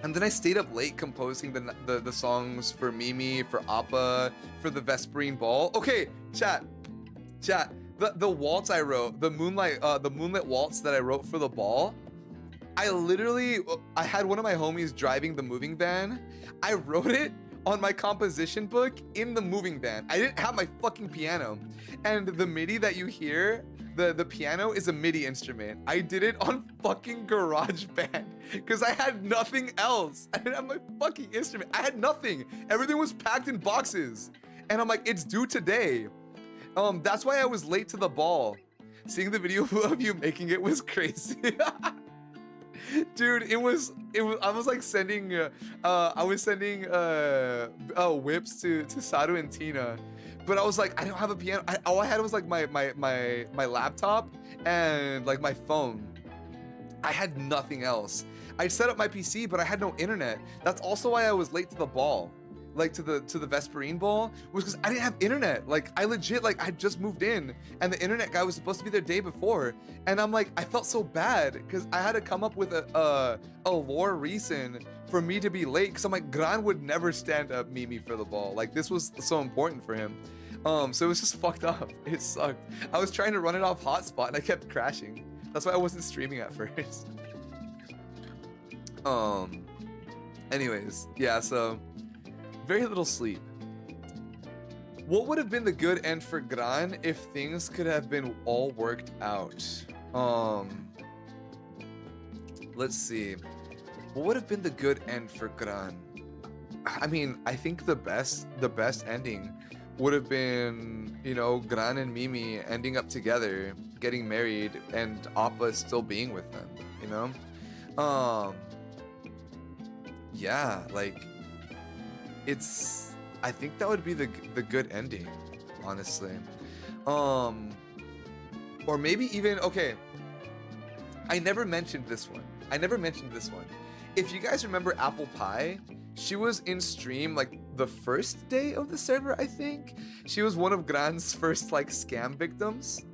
And then I stayed up late composing the songs for Mimi, for Appa, for the Vesperine Ball. Okay, chat. The waltz I wrote, the moonlit waltz that I wrote for the ball, I had one of my homies driving the moving van. I wrote it on my composition book in the moving van. I didn't have my fucking piano. And the MIDI that you hear, the piano is a MIDI instrument. I did it on fucking GarageBand because I had nothing else. I didn't have my fucking instrument. I had nothing. Everything was packed in boxes. And I'm like, it's due today. That's why I was late to the ball. Seeing the video of you making it was crazy. Dude, I was like sending whips to Saru and Tina, but I was like, I don't have a piano. All I had was like my laptop and like my phone. I had nothing else. I set up my PC, but I had no internet. That's also why I was late to the ball. Like to the Vesperine Ball, was because I didn't have internet. Like I legit, like I just moved in and the internet guy was supposed to be there the day before, and I'm like, I felt so bad because I had to come up with a lore reason for me to be late, because I'm like, Gran would never stand up Mimi for the ball. Like this was so important for him. So it was just fucked up. It sucked. I was trying to run it off hotspot and I kept crashing. That's why I wasn't streaming at first. Anyways, yeah, so very little sleep. What would have been the good end for Gran if things could have been all worked out? Let's see. What would have been the good end for Gran? I mean, I think the best ending would have been, you know, Gran and Mimi ending up together, getting married, and Appa still being with them, you know? Yeah, like, I think that would be the good ending, honestly. Or maybe even, okay, I never mentioned this one. If you guys remember Apple Pie, she was in stream like the first day of the server, I think. She was one of Gran's first like scam victims.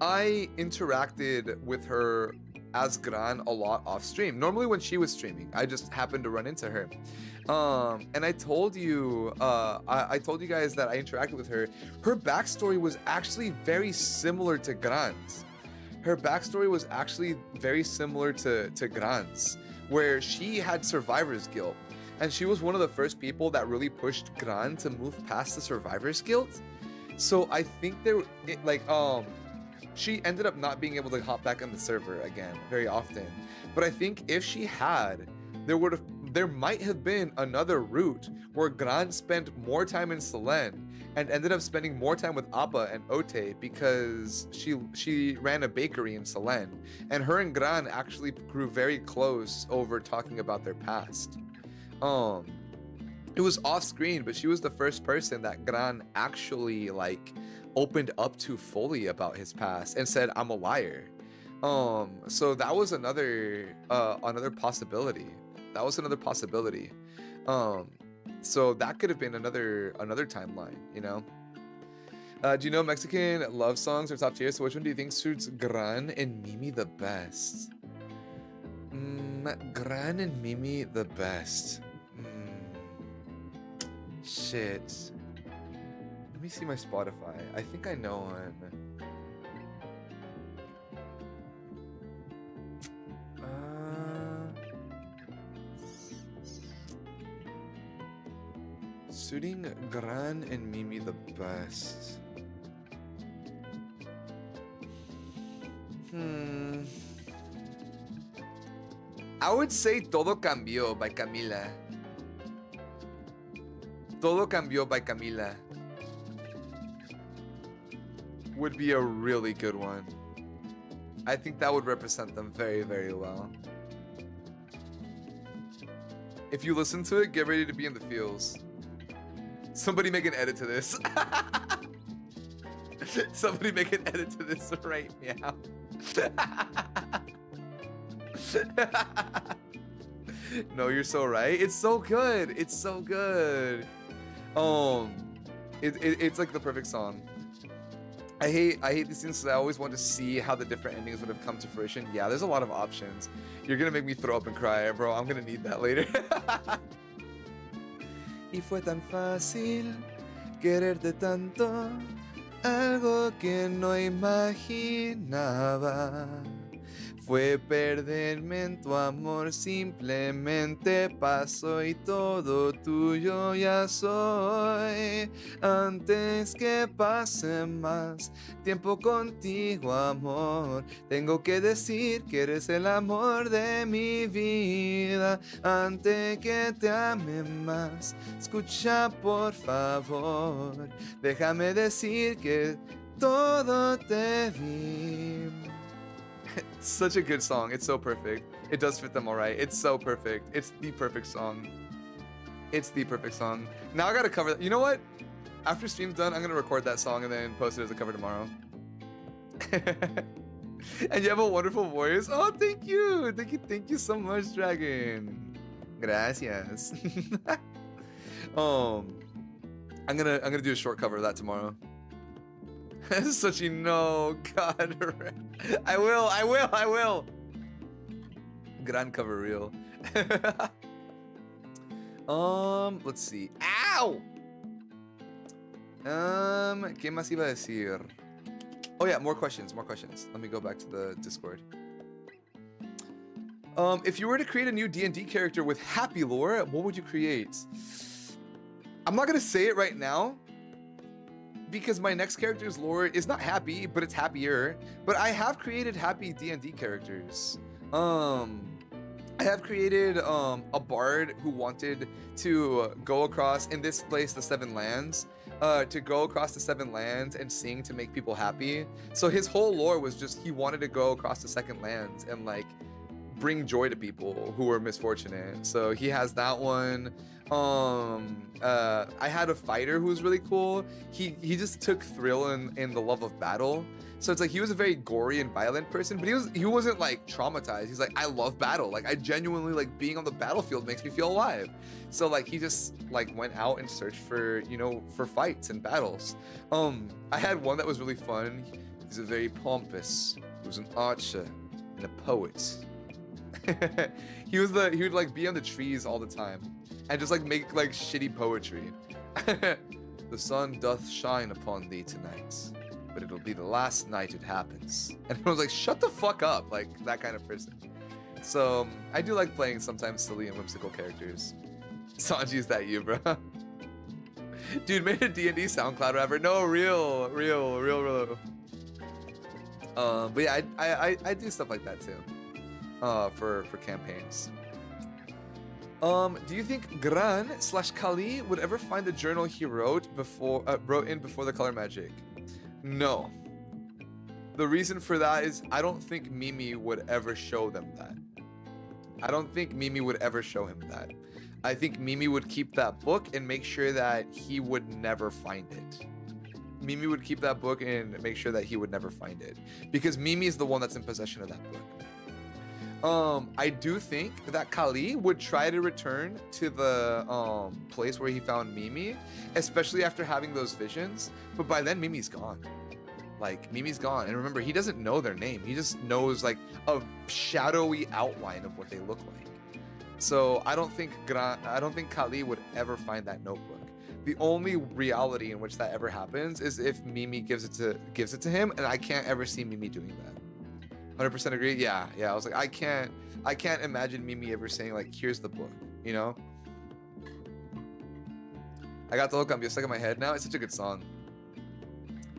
I interacted with her as Gran a lot off stream. Normally when she was streaming, I just happened to run into her. And I told you, I told you guys that I interacted with her. Her backstory was actually very similar to Gran's. Her backstory was actually very similar to Gran's, where she had survivor's guilt. And she was one of the first people that really pushed Gran to move past the survivor's guilt. So I think she ended up not being able to hop back on the server again very often. But I think if she had, there might have been another route where Gran spent more time in Selen and ended up spending more time with Appa and Ote because she ran a bakery in Selen, and her and Gran actually grew very close over talking about their past. It was off screen, but she was the first person that Gran actually like opened up to fully about his past and said, "I'm a liar." So that was another possibility. So that could have been another timeline, you know. Do you know Mexican love songs are top tier? So which one do you think suits Gran and Mimi the best? Gran and Mimi the best. Shit. Let me see my Spotify. I think I know one. Suiting Gran and Mimi the best. I would say Todo Cambió by Camila. Todo Cambió by Camila would be a really good one. I think that would represent them very, very well. If you listen to it, get ready to be in the feels. Somebody make an edit to this. Somebody make an edit to this right now. No, you're so right. It's so good. It's so good. It's like the perfect song. I hate these things because I always want to see how the different endings would have come to fruition. Yeah, there's a lot of options. You're gonna make me throw up and cry, bro. I'm gonna need that later. Y fue tan fácil quererte tanto, algo que no imaginaba. Fue perderme en tu amor, simplemente pasó y todo tuyo ya soy. Antes que pase más tiempo contigo, amor, tengo que decir que eres el amor de mi vida. Antes que te ame más, escucha por favor, déjame decir que todo te di. It's such a good song. It's so perfect. It does fit them all right. It's so perfect. It's the perfect song. It's the perfect song. Now I gotta cover that. You know what? After stream's done, I'm gonna record that song and then post it as a cover tomorrow. And you have a wonderful voice. Oh, thank you. Thank you so much, Dragon. Gracias. I'm gonna do a short cover of that tomorrow. Such a no, God. I will. Gran cover reel. Let's see. Ow! ¿Qué más iba a decir? Oh yeah, more questions. Let me go back to the Discord. If you were to create a new D&D character with happy lore, what would you create? I'm not gonna say it right now because my next character's lore is not happy, but it's happier. But I have created happy D&D characters. I have created a bard who wanted to go across, in this place, the Seven Lands, to go across the Seven Lands and sing to make people happy. So his whole lore was just he wanted to go across the Second Lands and like bring joy to people who were misfortunate. So he has that one. I had a fighter who was really cool. He just took thrill in the love of battle. So it's like he was a very gory and violent person, but he wasn't like traumatized. He's like, I love battle. Like I genuinely like being on the battlefield makes me feel alive. So like he just like went out and searched for, you know, for fights and battles. I had one that was really fun. He's a very pompous. He was an archer and a poet. he would like be on the trees all the time and just like make like shitty poetry. The sun doth shine upon thee tonight, but it'll be the last night it happens. And I was like, shut the fuck up, like that kind of person. So I do like playing sometimes silly and whimsical characters. Sanji, is that you, bro? Dude, made a D&D SoundCloud rapper. No, real. But yeah, I do stuff like that too. For campaigns. Do you think Gran/Kali would ever find the journal he wrote in before the color magic? No. The reason for that is I don't think Mimi would ever show them that. I don't think Mimi would ever show him that. I think Mimi would keep that book and make sure that he would never find it. Mimi would keep that book and make sure that he would never find it. Because Mimi is the one that's in possession of that book. I do think that Kali would try to return to the place where he found Mimi, especially after having those visions. But by then, Mimi's gone. Like, Mimi's gone. And remember, he doesn't know their name. He just knows, like, a shadowy outline of what they look like. So I don't think Kali would ever find that notebook. The only reality in which that ever happens is if Mimi gives it to him, and I can't ever see Mimi doing that. 100% agree. Yeah. I was like, I can't imagine Mimi ever saying like, "Here's the book," you know. I got the whole cambio stuck in my head now. It's such a good song.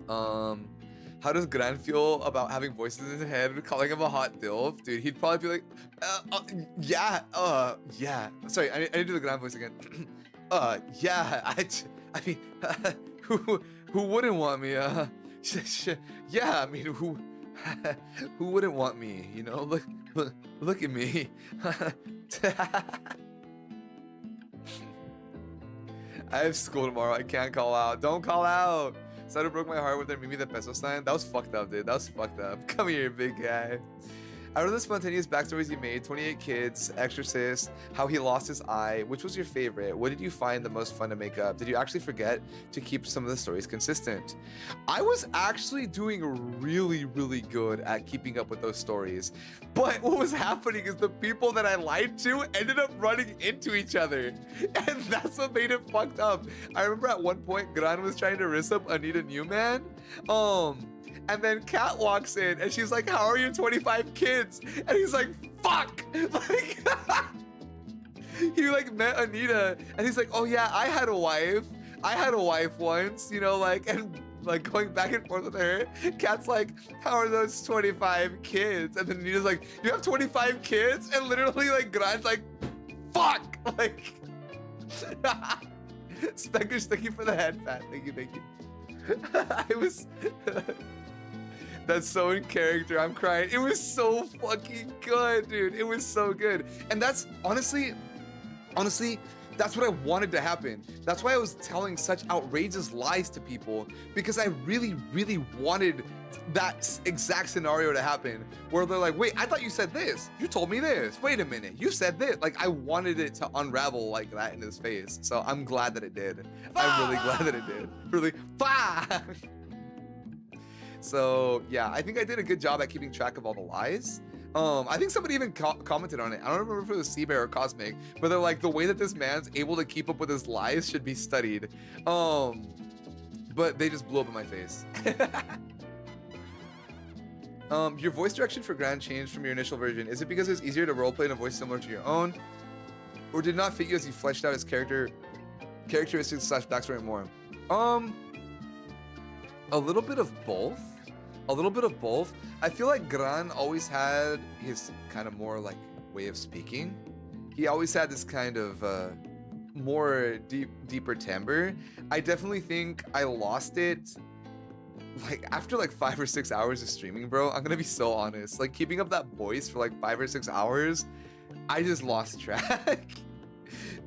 How does Gran feel about having voices in his head calling him a hot dilf? Dude, he'd probably be like, yeah. Sorry, I need to do the Gran voice again. Yeah. I mean, who wouldn't want me? Yeah. I mean, who wouldn't want me? You know, look at me. I have school tomorrow. I can't call out. Don't call out. Sato broke my heart with their Mimi the Peso sign. That was fucked up, dude. That was fucked up. Come here, big guy. Out of the spontaneous backstories you made, 28 kids, Exorcist, how he lost his eye, which was your favorite? What did you find the most fun to make up? Did you actually forget to keep some of the stories consistent? I was actually doing really, really good at keeping up with those stories. But what was happening is the people that I lied to ended up running into each other. And that's what made it fucked up. I remember at one point, Gran was trying to risk up Anita Newman. And then Kat walks in and she's like, "How are your 25 kids?" And he's like, "Fuck!" Like, he like met Anita and he's like, "Oh yeah, I had a wife once, you know, like," and like going back and forth with her. Kat's like, "How are those 25 kids?" And then Anita's like, "You have 25 kids?" And literally like Gran's like, "Fuck!" Like, Speckers, thank you for the head pat. Thank you. I was that's so in character. I'm crying. It was so fucking good, dude. It was so good. And that's honestly, that's what I wanted to happen. That's why I was telling such outrageous lies to people, because I really, really wanted that exact scenario to happen where they're like, "Wait, I thought you said this. You told me this. Wait a minute. You said this." Like, I wanted it to unravel like that in his face. So I'm glad that it did. I'm really glad that it did. Really. Fuck! So yeah, I think I did a good job at keeping track of all the lies. I think somebody even commented on it. I don't remember if it was Seabear or Cosmic, but they're like, the way that this man's able to keep up with his lies should be studied. but they just blew up in my face. Your voice direction for Gran changed from your initial version. Is it because it's easier to roleplay in a voice similar to your own, or did not fit you as you fleshed out his characteristics / backstory more? A little bit of both. A little bit of both. I feel like Gran always had his kind of more like way of speaking. He always had this kind of more deeper timbre. I definitely think I lost it like after like 5 or 6 hours of streaming, bro. I'm gonna be so honest. Like keeping up that voice for like 5 or 6 hours, I just lost track.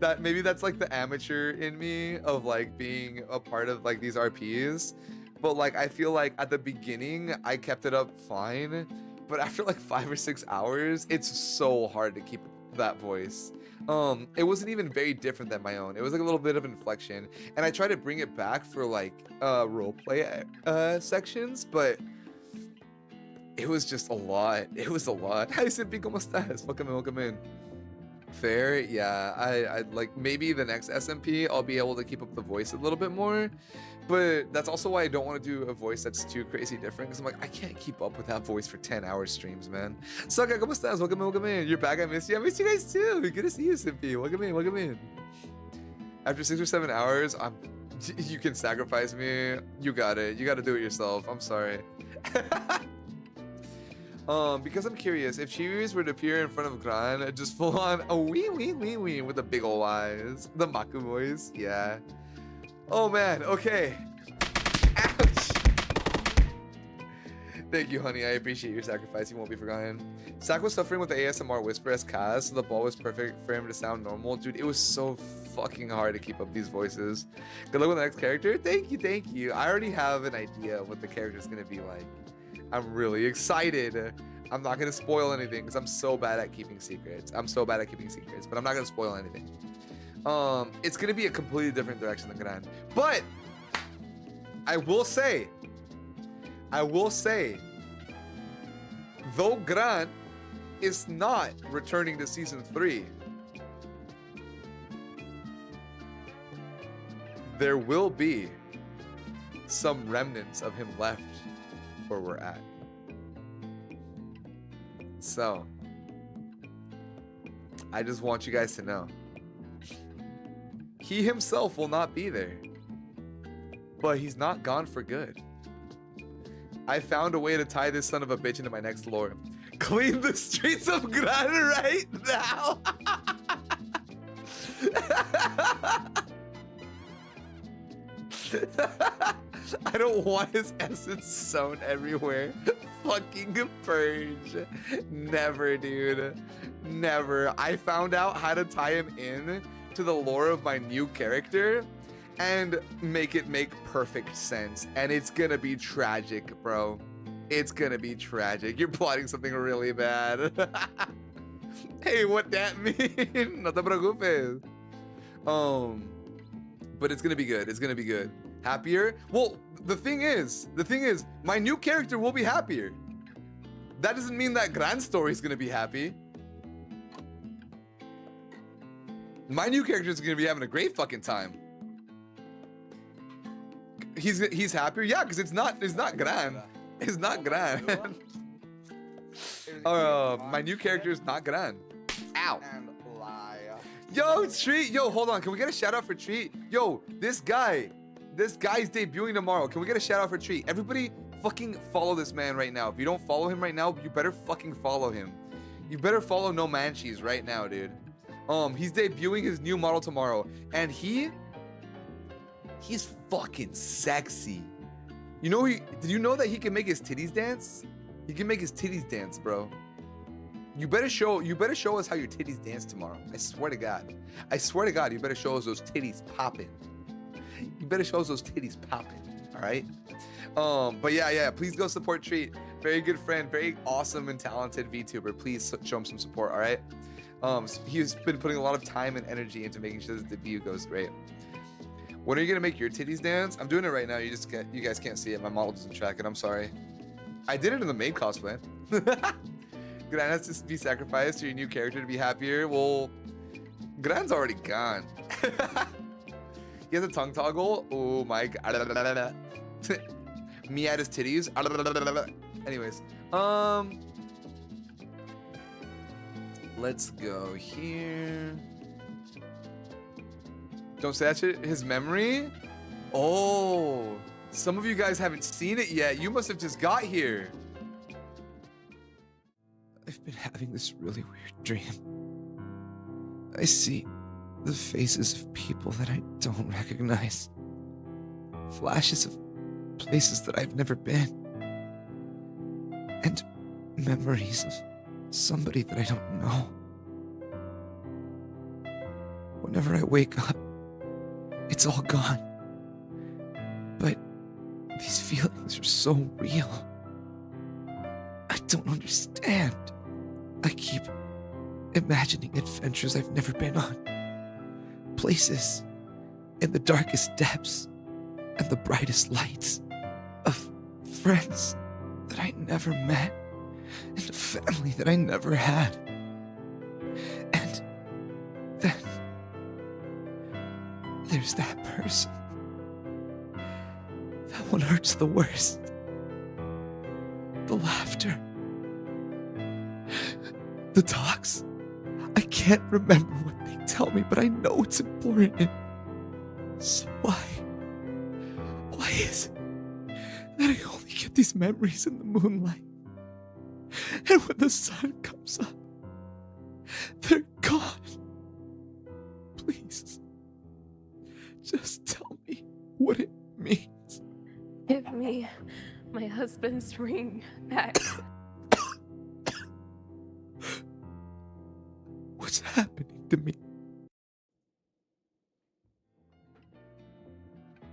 That maybe that's like the amateur in me of like being a part of like these RPs. But like I feel like at the beginning I kept it up fine, but after like 5 or 6 hours, it's so hard to keep that voice. It wasn't even very different than my own. It was like a little bit of inflection, and I tried to bring it back for like roleplay sections, but it was just a lot. It was a lot. Hi Simpy, ¿cómo estás? Welcome in. Fair, yeah. I like maybe the next SMP I'll be able to keep up the voice a little bit more, but that's also why I don't want to do a voice that's too crazy different, because I'm like, I can't keep up with that voice for 10-hour streams, man. Saka, ¿cómo estás? Welcome in. You're back. I miss you. I miss you guys too. Good to see you, Simpy. Welcome in. After 6 or 7 hours, you can sacrifice me. You got it. You got to do it yourself. I'm sorry. Because I'm curious, if Cheerios were to appear in front of Gran, just full on a wee with the big ol' eyes, the Maku voice, yeah. Oh man, okay. Ouch. Thank you, honey. I appreciate your sacrifice. You won't be forgotten. Sak was suffering with the ASMR whisper as Kaz, so the ball was perfect for him to sound normal. Dude, it was so fucking hard to keep up these voices. Good luck with the next character. Thank you. I already have an idea of what the character's gonna be like. I'm really excited. I'm not gonna spoil anything because I'm so bad at keeping secrets. But I'm not gonna spoil anything. It's gonna be a completely different direction than Gran. But I will say, though Gran is not returning to season 3, there will be some remnants of him left where we're at. So I just want you guys to know he himself will not be there, but he's not gone for good. I found a way to tie this son of a bitch into my next lore. Clean the streets of Gran right now. I don't want his essence sown everywhere. Fucking purge. Never, dude. Never. I found out how to tie him in to the lore of my new character and make it make perfect sense. And it's gonna be tragic, bro. It's gonna be tragic. You're plotting something really bad. Hey, what that mean? No te preocupes. But it's gonna be good. It's gonna be good. Happier? Well, the thing is, my new character will be happier. That doesn't mean that Gran story is gonna be happy. My new character is gonna be having a great fucking time. He's happier, yeah, because it's not Gran. It's not Gran. My new character is not Gran. Ow. Yo, Treat. Yo, hold on. Can we get a shout out for Treat? Yo, this guy's debuting tomorrow. Can we get a shout out for Treat? Everybody fucking follow this man right now. If you don't follow him right now, you better fucking follow him. You better follow No Manchies right now, dude. He's debuting his new model tomorrow, and he's fucking sexy. You know, did you know that he can make his titties dance? He can make his titties dance, bro. You better show us how your titties dance tomorrow. I swear to God. You better show us those titties popping. You better show us those titties popping. All right. But yeah. Please go support Treat. Very good friend, very awesome and talented VTuber. Please show him some support. All right. He's been putting a lot of time and energy into making sure that the debut goes great. When are you gonna make your titties dance? I'm doing it right now. You guys can't see it. My model doesn't track it. I'm sorry. I did it in the maid cosplay. Gran has to be sacrificed to your new character to be happier. Well, Gran's already gone. He has a tongue toggle. Oh my god. Me at his titties. Anyways, let's go here. Don't say that shit. His memory. Oh, some of you guys haven't seen it yet. You must have just got here. I've been having this really weird dream. I see the faces of people that I don't recognize. Flashes of places that I've never been. And memories of somebody that I don't know. Whenever I wake up, it's all gone. But these feelings are so real. I don't understand. I keep imagining adventures I've never been on. Places in the darkest depths and the brightest lights of friends that I never met and a family that I never had. And then there's that person. That one hurts the worst. The laughter. The talks. I can't remember what they tell me, but I know it's important. So why is it that I only get these memories in the moonlight? And when the sun comes up, they're gone. Please, just tell me what it means. Give me my husband's ring back. What's happening to me?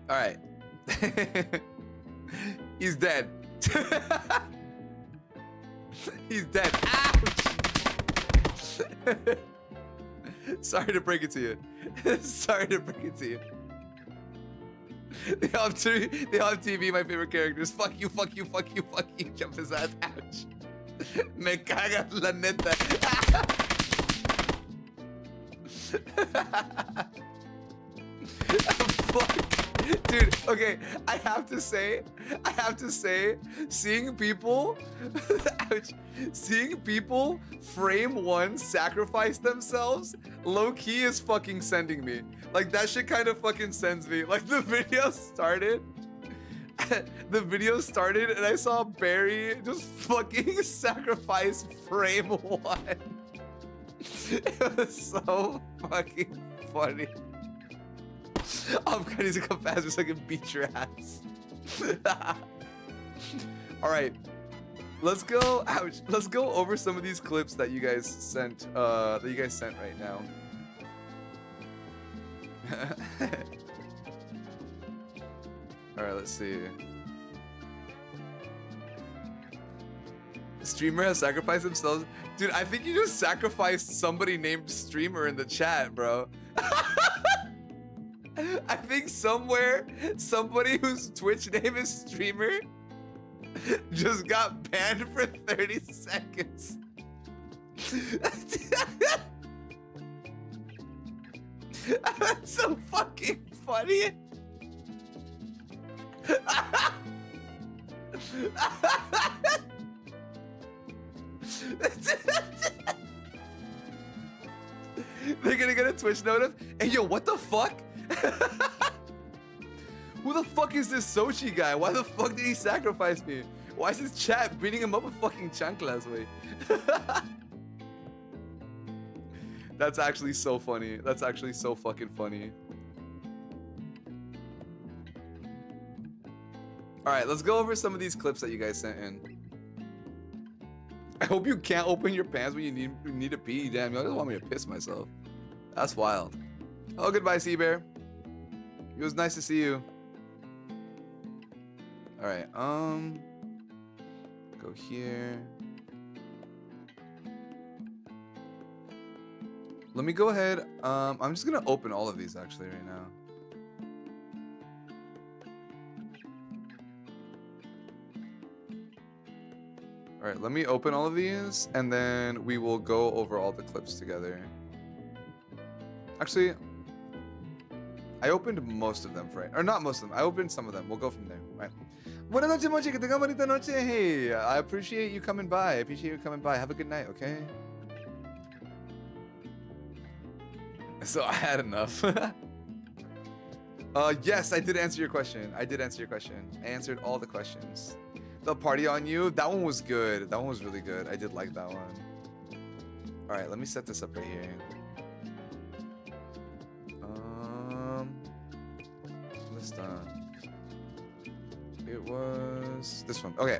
All right. He's dead. He's dead. Ouch! Sorry to break it to you. Sorry to break it to you. They all have TV, my favorite characters. Fuck you, fuck you, fuck you, fuck you. Jump his ass. Ouch. Me caga la neta. Fuck. Dude, okay, I have to say, seeing people, ouch, seeing people frame one sacrifice themselves, low key is fucking sending me. Like that shit kind of fucking sends me. Like the video started, and I saw Barry just fucking sacrifice frame one. It was so fucking funny. I'm gonna need to come faster so I can beat your ass. All right, let's go. Ouch. Let's go over some of these clips that you guys sent. Right now. All right, let's see. Streamer has sacrificed themselves. Dude, I think you just sacrificed somebody named Streamer in the chat, bro. I think somewhere, somebody whose Twitch name is Streamer just got banned for 30 seconds. That's so fucking funny. They're gonna get a Twitch notif. Hey, yo, what the fuck? Who the fuck is this Sochi guy? Why the fuck did he sacrifice me? Why is his chat beating him up with fucking chanclas, way? That's actually so funny. That's actually so fucking funny. Alright, let's go over some of these clips that you guys sent in. I hope you can't open your pants when you need to pee. Damn, y'all just want me to piss myself. That's wild. Oh, goodbye, Sea Bear. It was nice to see you. All right, go here. Let me go ahead. I'm just gonna open all of these actually right now. All right, let me open all of these and then we will go over all the clips together. Actually, I opened most of them, or not most of them. I opened some of them. We'll go from there. All right. Buenas noches, Mochi. Que tenga bonita noche. Hey, I appreciate you coming by. I appreciate you coming by. Have a good night, okay? So I had enough. Yes, I did answer your question. I did answer your question. I answered all the questions. The party on you. That one was good. That one was really good. I did like that one. All right, let me set this up right here. List on. It was this one. Okay.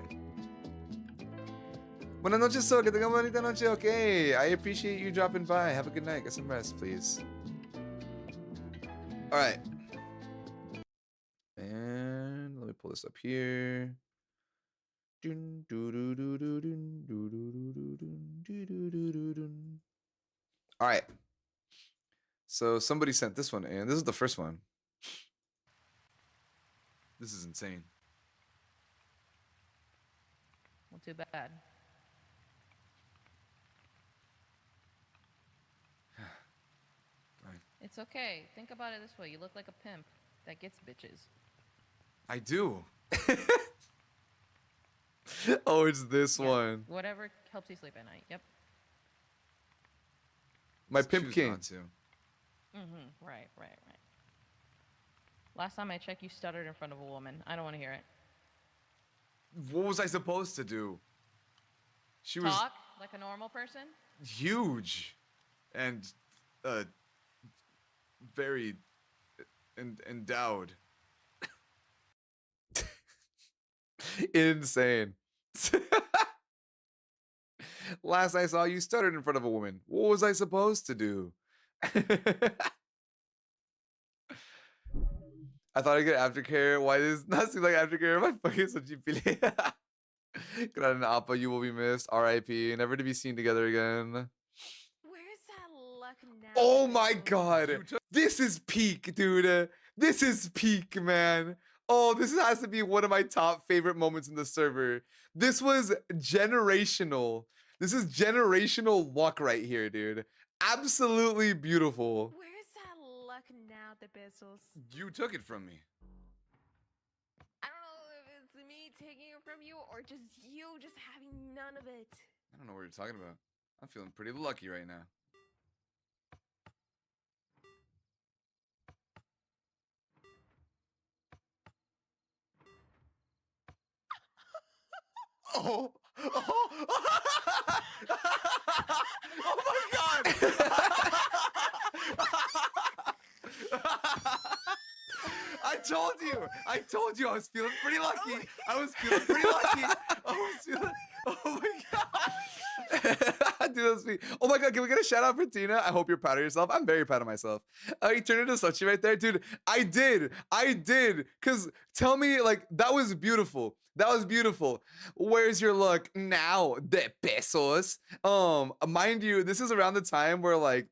Buenas noches, so que tenga bonita noche. Okay, I appreciate you dropping by. Have a good night. Get some rest, please. All right. And let me pull this up here. All right. So somebody sent this one in. This is the first one. This is insane. Well, too bad. Fine. It's okay. Think about it this way. You look like a pimp that gets bitches. I do. Oh, it's this one. Whatever helps you sleep at night. Yep. My pimp king. Right. Last time I checked, you stuttered in front of a woman. I don't want to hear it. What was I supposed to do? She was Talk like a normal person? huge and very endowed. Insane. Last I saw you stuttered in front of a woman. What was I supposed to do? I thought I'd get aftercare. Why does not seem like aftercare? My fucking such a Gran Appa, you will be missed. R.I.P. Never to be seen together again. Where's that luck now? Oh my god. This is peak, dude. This is peak, man. Oh, this has to be one of my top favorite moments in the server. This was generational. This is generational luck right here, dude. Absolutely beautiful. Where's that luck now, the pesos? You took it from me. I don't know if it's me taking it from you or just you just having none of it. I don't know what you're talking about. I'm feeling pretty lucky right now. Oh, oh my god! I told you I was feeling pretty lucky. I was feeling pretty lucky. Oh my god. Dude, that's me. Oh my god, can we get a shout out for Tina? I hope you're proud of yourself. I'm very proud of myself. You turned into Sochi right there, dude. I did. Cause tell me, like, that was beautiful. That was beautiful. Where's your luck now, de pesos? Mind you, this is around the time where like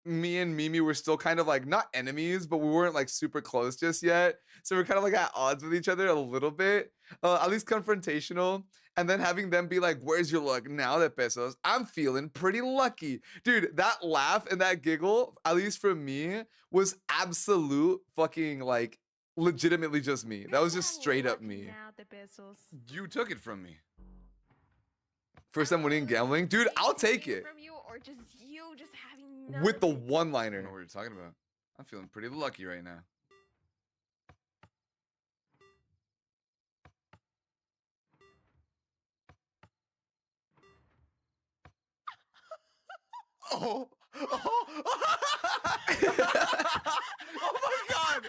me and Mimi were still kind of like not enemies, but we weren't like super close just yet. So we're kind of like at odds with each other a little bit, at least confrontational. And then having them be like, where's your luck now, de pesos? I'm feeling pretty lucky. Dude, that laugh and that giggle, at least for me, was absolute fucking like legitimately just me. That was just straight up me. Now, the pesos. You took it from me. First time winning gambling? Dude, I'll take it. From you or just you just having none With of the it. one-liner. I don't know what you're talking about. I'm feeling pretty lucky right now. Oh, oh my god!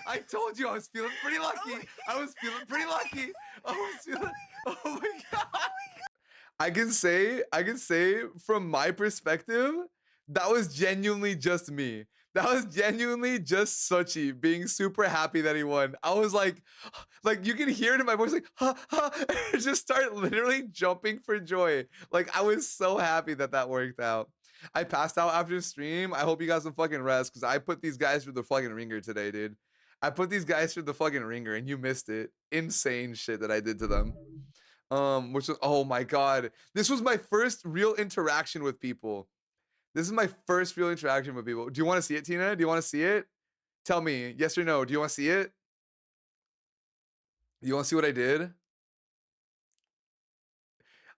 I told you I was feeling pretty lucky. I was feeling pretty lucky. Oh my god. I can say from my perspective, that was genuinely just me. That was genuinely just Sochi being super happy that he won. I was like you can hear it in my voice, like, ha, ha, and just start literally jumping for joy. Like, I was so happy that that worked out. I passed out after stream. I hope you got some fucking rest, because I put these guys through the fucking ringer today, dude. I put these guys through the fucking ringer, and you missed it. Insane shit that I did to them. Which was, oh my god, this was my first real interaction with people. This is my first real interaction with people. Do you want to see it, Tina? Do you want to see it? Tell me, yes or no. Do you want to see it? You want to see what I did?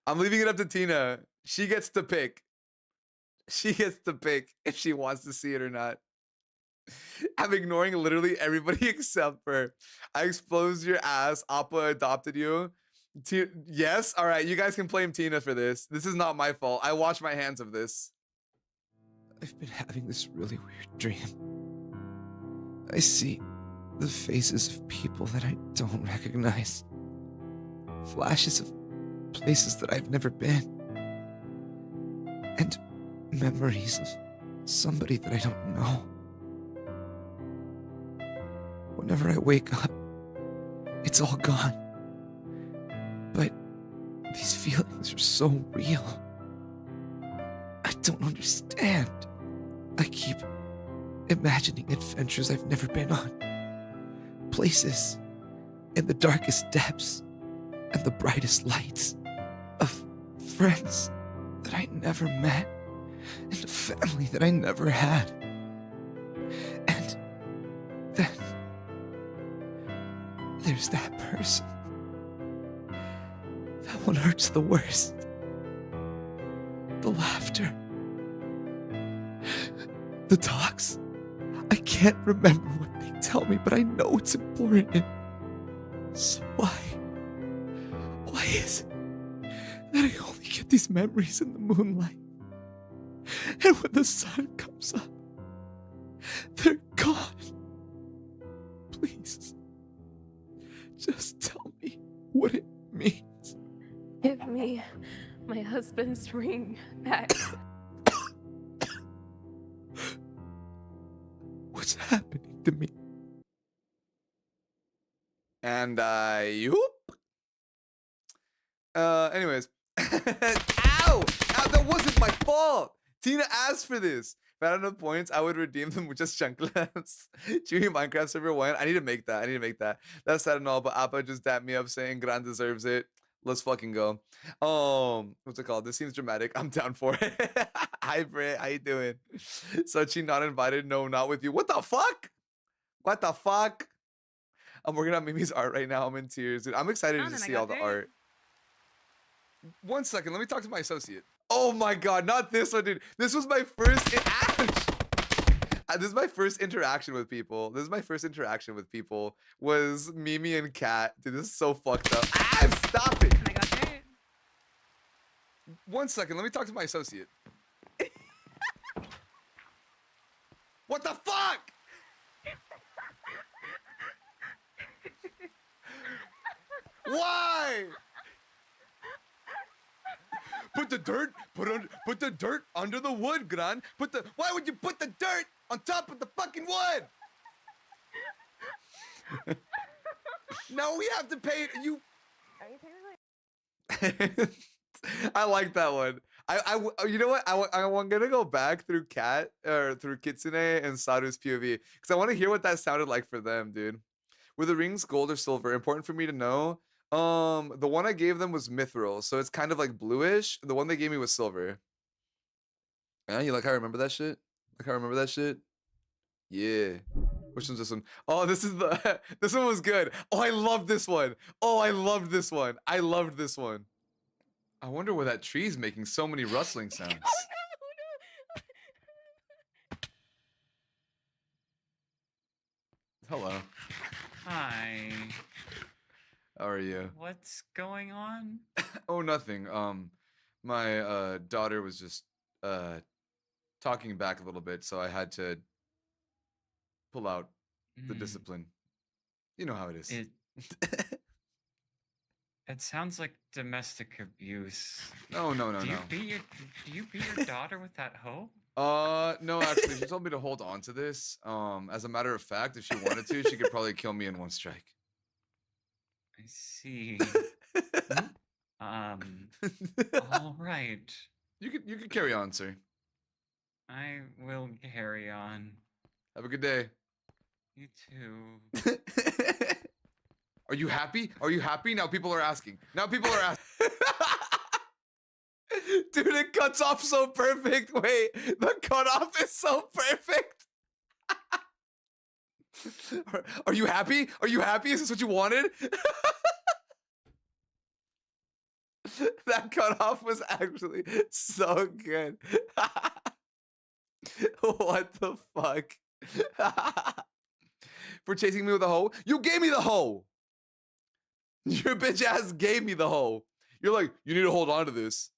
I'm leaving it up to Tina. She gets to pick. She gets to pick if she wants to see it or not. I'm ignoring literally everybody except for I exposed your ass. Appa adopted you. Yes? All right, you guys can blame Tina for this. This is not my fault. I wash my hands of this. I've been having this really weird dream. I see the faces of people that I don't recognize. Flashes of places that I've never been. And memories of somebody that I don't know. Whenever I wake up, it's all gone. But these feelings are so real. I don't understand. I keep imagining adventures I've never been on. Places in the darkest depths and the brightest lights of friends that I never met and a family that I never had. And then there's that person. That one hurts the worst. The laughter. The talks. I can't remember what they tell me, but I know it's important. So why is it that I only get these memories in the moonlight? And when the sun comes up, they're gone. Please, just tell me what it means. Give me my husband's ring back. What's happening to me? And yoop. Anyways. Ow! Ow! That wasn't my fault. Tina asked for this. If I had enough points, I would redeem them with just chanclas. Chewy Minecraft server 1. I need to make that. That's sad and all, but Appa just dapped me up saying Gran deserves it. Let's fucking go. What's it called? This seems dramatic. I'm down for it. Hi, Brit. How you doing? Sachi not invited. No, not with you. What the fuck? What the fuck? I'm working on Mimi's art right now. I'm in tears. Dude, I'm excited to see all the art. 1 second. Let me talk to my associate. Oh my god, not this one, dude. This was my first. This is my first interaction with people. Was Mimi and Kat. Dude, this is so fucked up. Stop it. And I got dirt. 1 second. Let me talk to my associate. What the fuck? Why? Put the dirt under the wood, Gran. Why would you put the dirt on top of the fucking wood? No, we have to pay you. I like that one. You know what? I'm gonna go back through through Kitsune and Saru's POV because I want to hear what that sounded like for them, dude. Were the rings gold or silver? Important for me to know. The one I gave them was mithril, so it's kind of like bluish. The one they gave me was silver. Yeah, you like how I remember that shit? Yeah. Which one's this one? Oh, this is the this one was good. Oh, I love this one. I loved this one. I wonder where that tree's making so many rustling sounds. Hello. Hi. How are you? What's going on? Oh, nothing. My daughter was just talking back a little bit, so I had to pull out the discipline. You know how it is. It sounds like domestic abuse. No. Do you beat your daughter with that hoe? No, actually, she told me to hold on to this. As a matter of fact, if she wanted to, she could probably kill me in one strike. I see. All right. You could carry on, sir. I will carry on. Have a good day. You too. Are you happy? Are you happy? Now people are asking. Now people are asking. Dude, it cuts off so perfect. Wait, the cutoff is so perfect. Are you happy? Are you happy? Is this what you wanted? That cutoff was actually so good. What the fuck? For chasing me with a hoe? You gave me the hoe. Your bitch ass gave me the hoe. You're like, you need to hold on to this.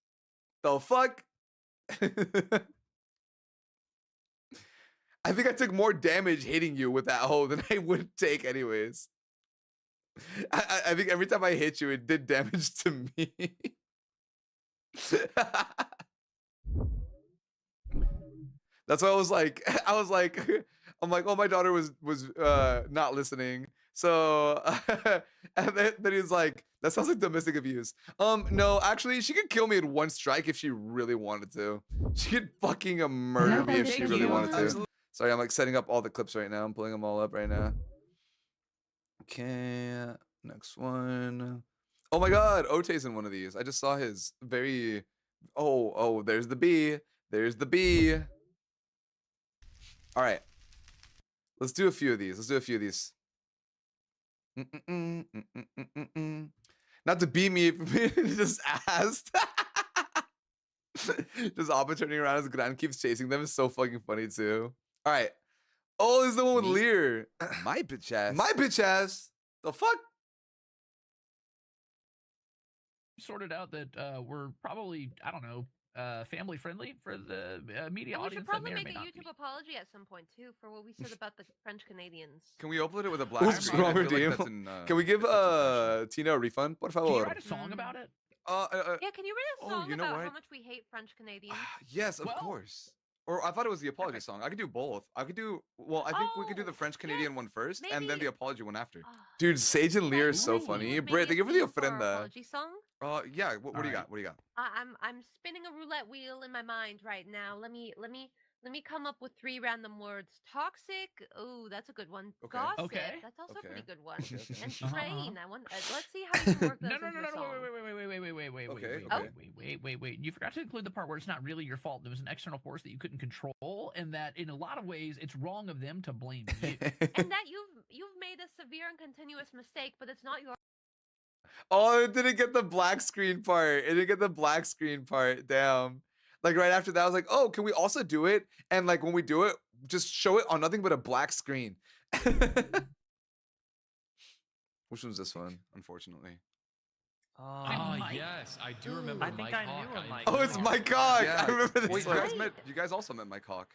The fuck? I think I took more damage hitting you with that hoe than I would take anyways. I think every time I hit you, it did damage to me. That's why I was like, I'm like, oh, my daughter was not listening. So, and then he's like, that sounds like domestic abuse. No, actually, she could kill me in one strike if she really wanted to. She could fucking murder me if she really wanted to. Sorry, I'm like setting up all the clips right now. I'm pulling them all up right now. Okay, next one. Oh my God, Ote's in one of these. I just saw his very. Oh, there's the B. There's the B. All right. Let's do a few of these. Not to beat me, just asked. Just Abba turning around as Gran keeps chasing them is so fucking funny too. All right. Oh, this is the one with Me? Lear. My bitch ass. My bitch ass. The fuck? Sorted out that we're probably, I don't know, family friendly for the media And we should audience that probably may or make may a not YouTube be. apology at some point too for what we said about the French Canadians. Can we upload it with a black Oops, screen? I wrong feel like redeem. that's can we give that's unfortunate. Tina a refund, por Can you favor? write a song about it? Yeah, can you write a oh, song you know about what? how much we hate French Canadians? Yes, of Well- course. Or I thought it was the apology song. I could do both. I could do. Well, I think we could do the Oh, French Canadian yes, one first, and then maybe- the apology one after. Ah, Dude, Sage and Lear is so Ooh. funny. would Britt, maybe thank you for the theme for our ofrenda. apology song. Yeah. What do you Alright. got? What do you got? I'm spinning a roulette wheel in my mind right now. Let me come up with 3 random words. Toxic. Oh, that's a good one. Okay. Gossip. Okay. That's also a Okay. pretty good one. Okay, okay. And Uh-huh, train. I want. Let's see how we can work those No, into a song. wait. You forgot to include the part where it's not really your fault. There was an external force that you couldn't control, and that in a lot of ways it's wrong of them to blame you. And that you've made a severe and continuous mistake, but it's not your. Oh, it didn't get the black screen part. Damn. Like right after that, I was like, oh, can we also do it? And like when we do it, just show it on nothing but a black screen. Which one's this one? Unfortunately. I'm Mike. Yes, I do remember I think Mike I Hawk. knew a Mike Oh, it's Hawk. Mike Hawk. Yeah. I remember this Wait, one. Right. You guys also met Mike Hawk.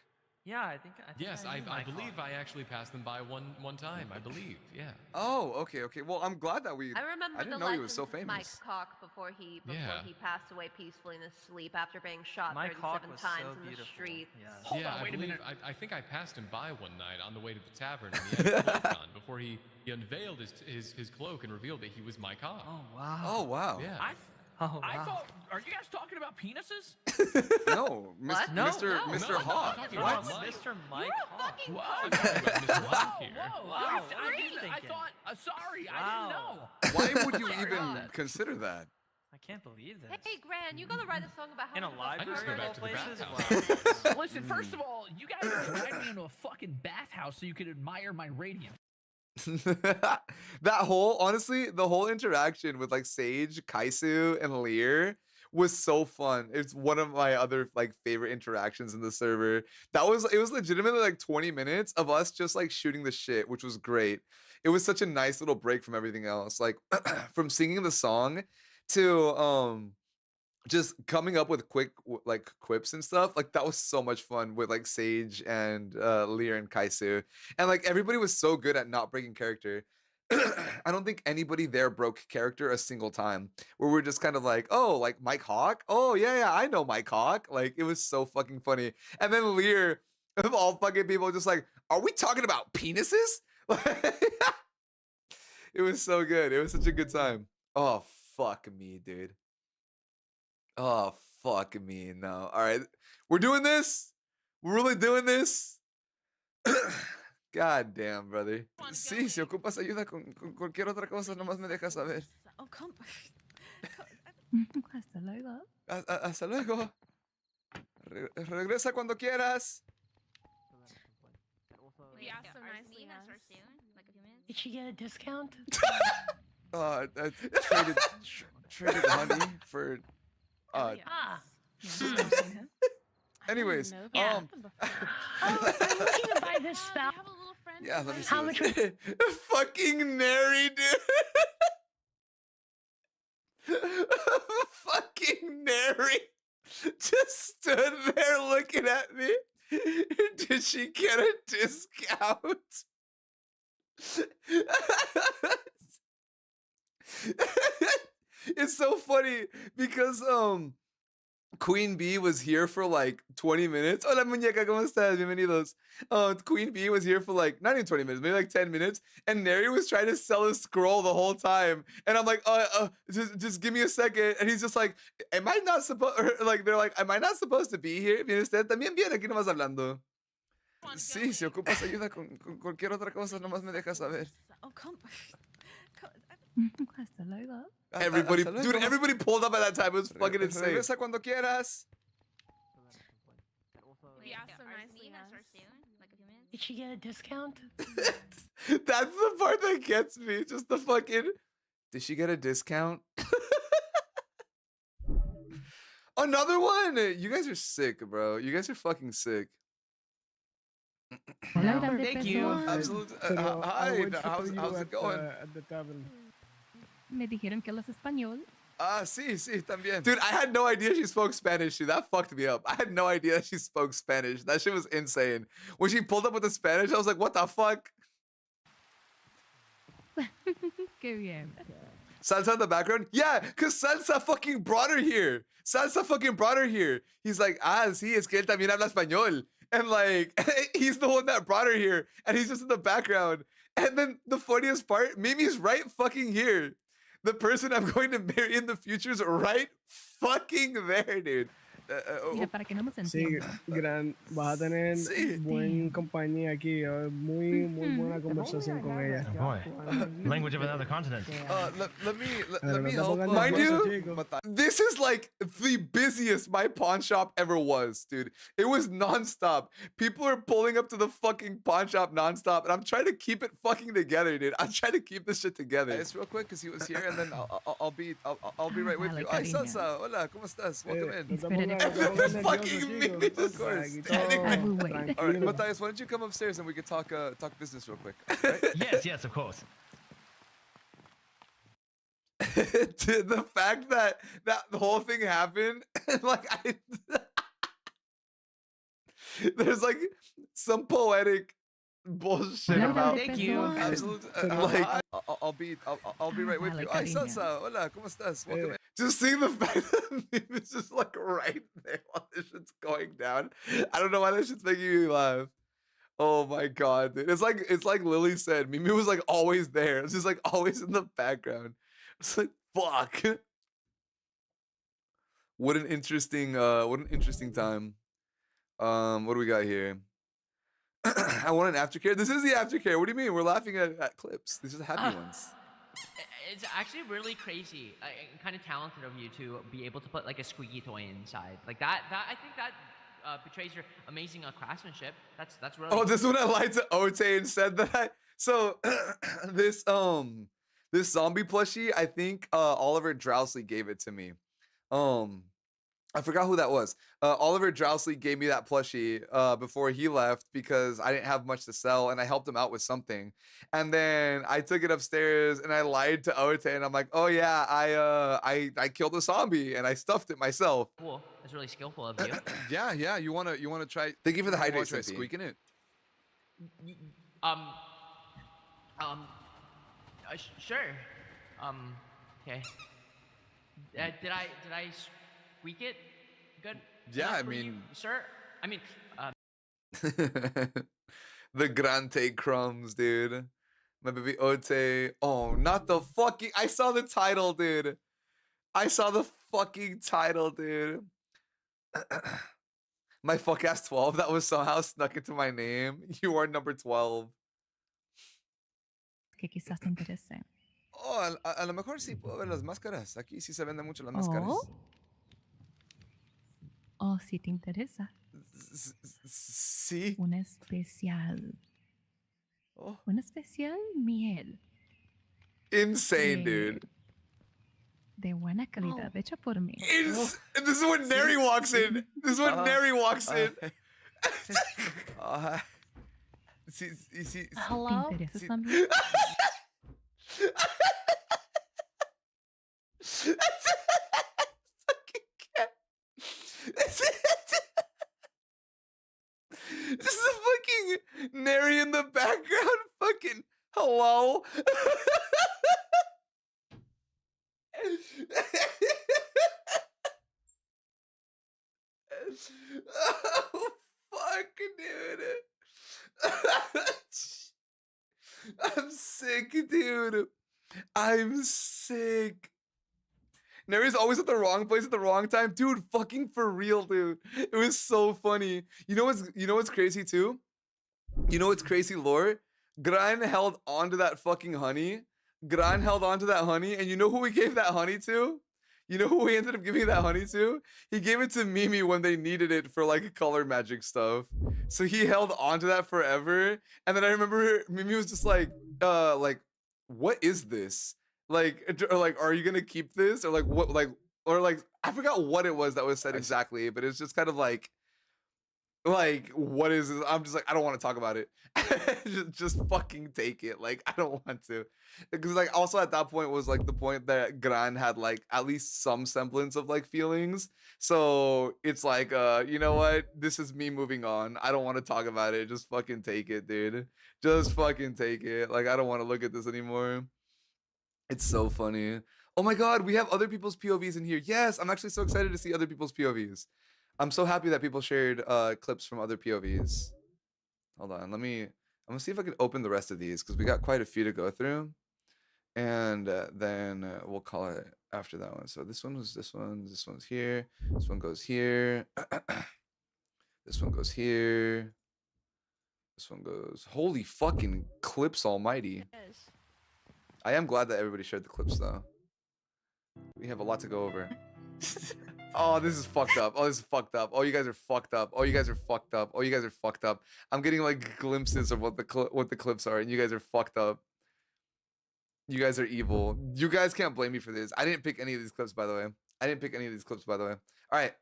Yeah, I think Yes, I I knew Mike believe Hawk. I actually passed them by one time. I believe, yeah. Oh, okay. Well, I'm glad that we. I remember didn't the know he was so legends of Mike famous. Cock before he Yeah. passed away peacefully in his sleep after being shot Mike 37 Hawk was times so in the beautiful. streets. Yes. Hold yeah, on, wait I a believe, minute. I think I passed him by one night on the way to the tavern, and he had a cloak on before he unveiled his cloak and revealed that he was Mike Hawk. Oh wow. Oh wow. Yeah. Oh wow. I thought, are you guys talking about penises? No, What? No, Mr. no, Mr. no, no, Hawk. I'm talking What? about Mike. Mr. Mike You're a Hawk. fucking Whoa. I'm talking about Mr. Hawk here. Whoa, Wow. I What didn't. I thinking? thought. Sorry, I Wow. didn't know. Why would you Sorry even about that. consider that? I can't believe this. Hey, Gran, you gotta write a song about how In a many of us library go of back all to the places? bathhouse. Wow. Listen, first of all, you guys are dragging me into a fucking bathhouse so you could admire my radiance. That whole, honestly, the whole interaction with like Sage, Kaisu, and Lear was so fun. It's one of my other like favorite interactions in the server. It was legitimately like 20 minutes of us just like shooting the shit, which was great. It was such a nice little break from everything else. Like from singing the song to just coming up with quick like quips and stuff. Like that was so much fun with like Sage and Lear and Kaisu. And like everybody was so good at not breaking character. I don't think anybody there broke character a single time. Where we're just kind of like, oh, like Mike Hawk? Oh yeah, I know Mike Hawk. Like it was so fucking funny. And then Lear, of all fucking people, just like, are we talking about penises? It was so good. It was such a good time. Oh fuck me, dude. Oh fuck me. No. All right. We're doing this. We're really doing this. God damn, brother. Sí, si ocupas ayuda con cualquier otra cosa, nomás me dejas saber. Oh, come. Hasta luego. Hasta luego. Regresa cuando quieras. We asked so nicely. Did she get a discount? Traded honey for Ah. anyways, Yeah. Oh, I'm looking to buy this spell. Have a little friend. yeah, let me see. How much was Fucking Nary, dude. Fucking Nary just stood there looking at me. Did she get a discount? It's so funny because Queen Bee was here for like 20 minutes. Hola muñeca, ¿cómo estás? Bienvenidos. Queen Bee was here for like not even 20 minutes, maybe like 10 minutes, and Neri was trying to sell his scroll the whole time. And I'm like, just give me a second. And he's just like, am I not supposed? Like they're like, am I not supposed to be here? Viene usted también viene aquí nomás hablando. Sí, si ocupas ayuda con cualquier otra cosa, nomás me dejas saber. Oh, come. Hasta luego. Everybody, dude, everybody pulled up at that time. It was fucking insane. Regresa cuando quieras. We asked so nicely. Did she get a discount? That's the part that gets me. Just the fucking. Did she get a discount? Another one. You guys are sick, bro. You guys are fucking sick. Thank you. Absolutely. Hi. How's it going? Me dijeron que hablas español. Sí, también. Dude, I had no idea she spoke Spanish, dude. That fucked me up. I had no idea she spoke Spanish. That shit was insane. When she pulled up with the Spanish, I was like, what the fuck? Qué bien. Salsa in the background? Yeah, because Salsa fucking brought her here. He's like, sí, es que él también habla español. And like, he's the one that brought her here. And he's just in the background. And then the funniest part, Mimi's right fucking here. The person I'm going to marry in the future is right fucking there, dude. Mira, para que no nos Sí, entiendan. vas a tener buen compañía aquí, muy buena conversación con ella. Language of another continent. Let me help. Mind you, this is like the busiest my pawn shop ever was, dude. It was nonstop. People are pulling up to the fucking pawn shop nonstop, and I'm trying to keep it fucking together, dude. I'm trying to keep this shit together. It's real quick because he was here, and then I'll be right with you. Ay, Salsa, hola, ¿cómo estás? Welcome in. And then this fucking Mimi just standing there. All right, Matthias, why don't you come upstairs and we can talk business real quick, right? Yes, of course. Dude, the fact that the whole thing happened, like there's like some poetic bullshit about. Thank you. Absolutely, like I'll be right with you. Ay, Salsa, hola, ¿cómo estás? Welcome in. Just seeing the fact that it's just like right there while this shit's going down. I don't know why that shit's making me laugh. Oh my god, dude. It's like Lily said, Mimi was like always there. It's just like always in the background. It's like fuck. What an interesting time. What do we got here? I want an aftercare. This is the aftercare. What do you mean? We're laughing at clips. These are the happy ones. It's actually really crazy and kind of talented of you to be able to put like a squeaky toy inside like that. I think that betrays your amazing craftsmanship. That's really. Oh, this one I lied to Ote and said that. So this zombie plushie, I think Oliver Drowsley gave it to me. I forgot who that was. Oliver Drowsley gave me that plushie before he left because I didn't have much to sell, and I helped him out with something. And then I took it upstairs and I lied to Ote, and I'm like, oh yeah, I killed a zombie and I stuffed it myself. Cool. That's really skillful of you. Yeah. You wanna try? Thank you for the hydrate. Try squeaking it. Sure. Okay. Did I squeak it? Good. Yeah, I for mean, you, sir. I mean, the Grante crumbs, dude. My baby Ote. Oh, not the fucking. I saw the title, dude. My fuck ass 12. That was somehow snuck into my name. You are number 12. que quizás te interese. Oh, a lo mejor sí puedo ver las máscaras. Aquí sí se venden mucho las máscaras. Oh, si te interesa. Sí. Un especial. Oh. Un especial miel. Insane, dude. De buena calidad, hecha por mí. This is when Neri walks in. This is when Neri walks in. Hello? ¿Te interesas también? This is a fucking Neri in the background. Fucking hello. Oh fuck, dude. I'm sick, dude. I'm sick. Neri's always at the wrong place at the wrong time. Dude, fucking for real, dude. It was so funny. You know what's crazy too? You know what's crazy, lore? Gran held onto that fucking honey. Gran held onto that honey, and you know who we gave that honey to? You know who we ended up giving that honey to? He gave it to Mimi when they needed it for like color magic stuff. So he held onto that forever. And then I remember Mimi was just like, what is this? Like, or like, are you gonna keep this? Or like what or like I forgot what it was that was said exactly, but it's just kind of like what is this? I'm just like, I don't want to talk about it. just fucking take it. Like, I don't want to. Because like also at that point was like the point that Gran had like at least some semblance of like feelings. So it's like you know what? This is me moving on. I don't want to talk about it. Just fucking take it, dude. Just fucking take it. Like I don't want to look at this anymore. It's so funny. Oh my god, we have other people's POVs in here. Yes, I'm actually so excited to see other people's POVs. I'm so happy that people shared clips from other POVs. Hold on, I'm gonna see if I can open the rest of these because we got quite a few to go through, and then we'll call it after that one. So this one's here. This one goes here. This one goes here. This one goes. Holy fucking clips, almighty! I am glad that everybody shared the clips though. We have a lot to go over. Oh, this is fucked up. Oh, this is fucked up. Oh, you guys are fucked up. Oh, you guys are fucked up. Oh, you guys are fucked up. I'm getting like glimpses of what the clips are, and you guys are fucked up. You guys are evil. You guys can't blame me for this. I didn't pick any of these clips, by the way. All right.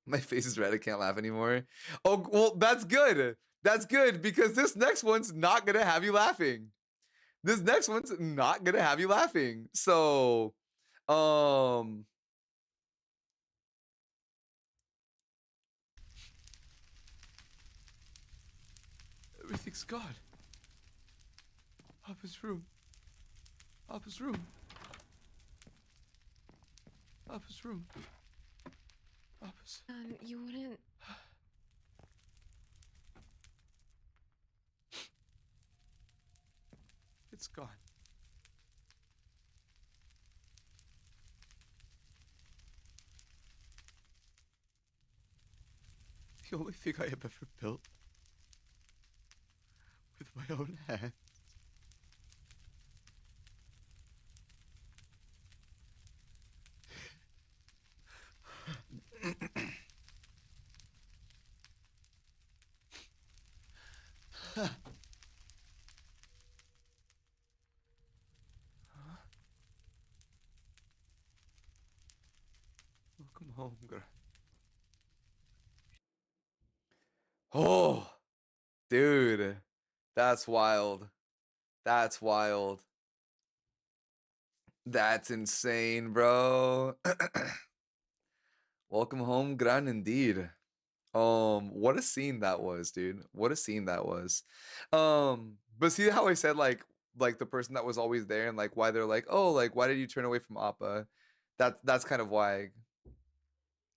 My face is red. I can't laugh anymore. Oh, well, that's good. That's good because this next one's not gonna have you laughing. This next one's not gonna have you laughing. So, everything's gone. Papa's room. Papa's room. Papa's room. Papa's. You wouldn't. It's gone. The only thing I have ever built with my own hands. Welcome home, girl. Oh, dude, that's wild. That's wild. That's insane, bro. Welcome home, Gran, indeed. What a scene that was, dude. What a scene that was. But see how I said like the person that was always there and like why they're like, oh, like why did you turn away from Appa? That's kind of why.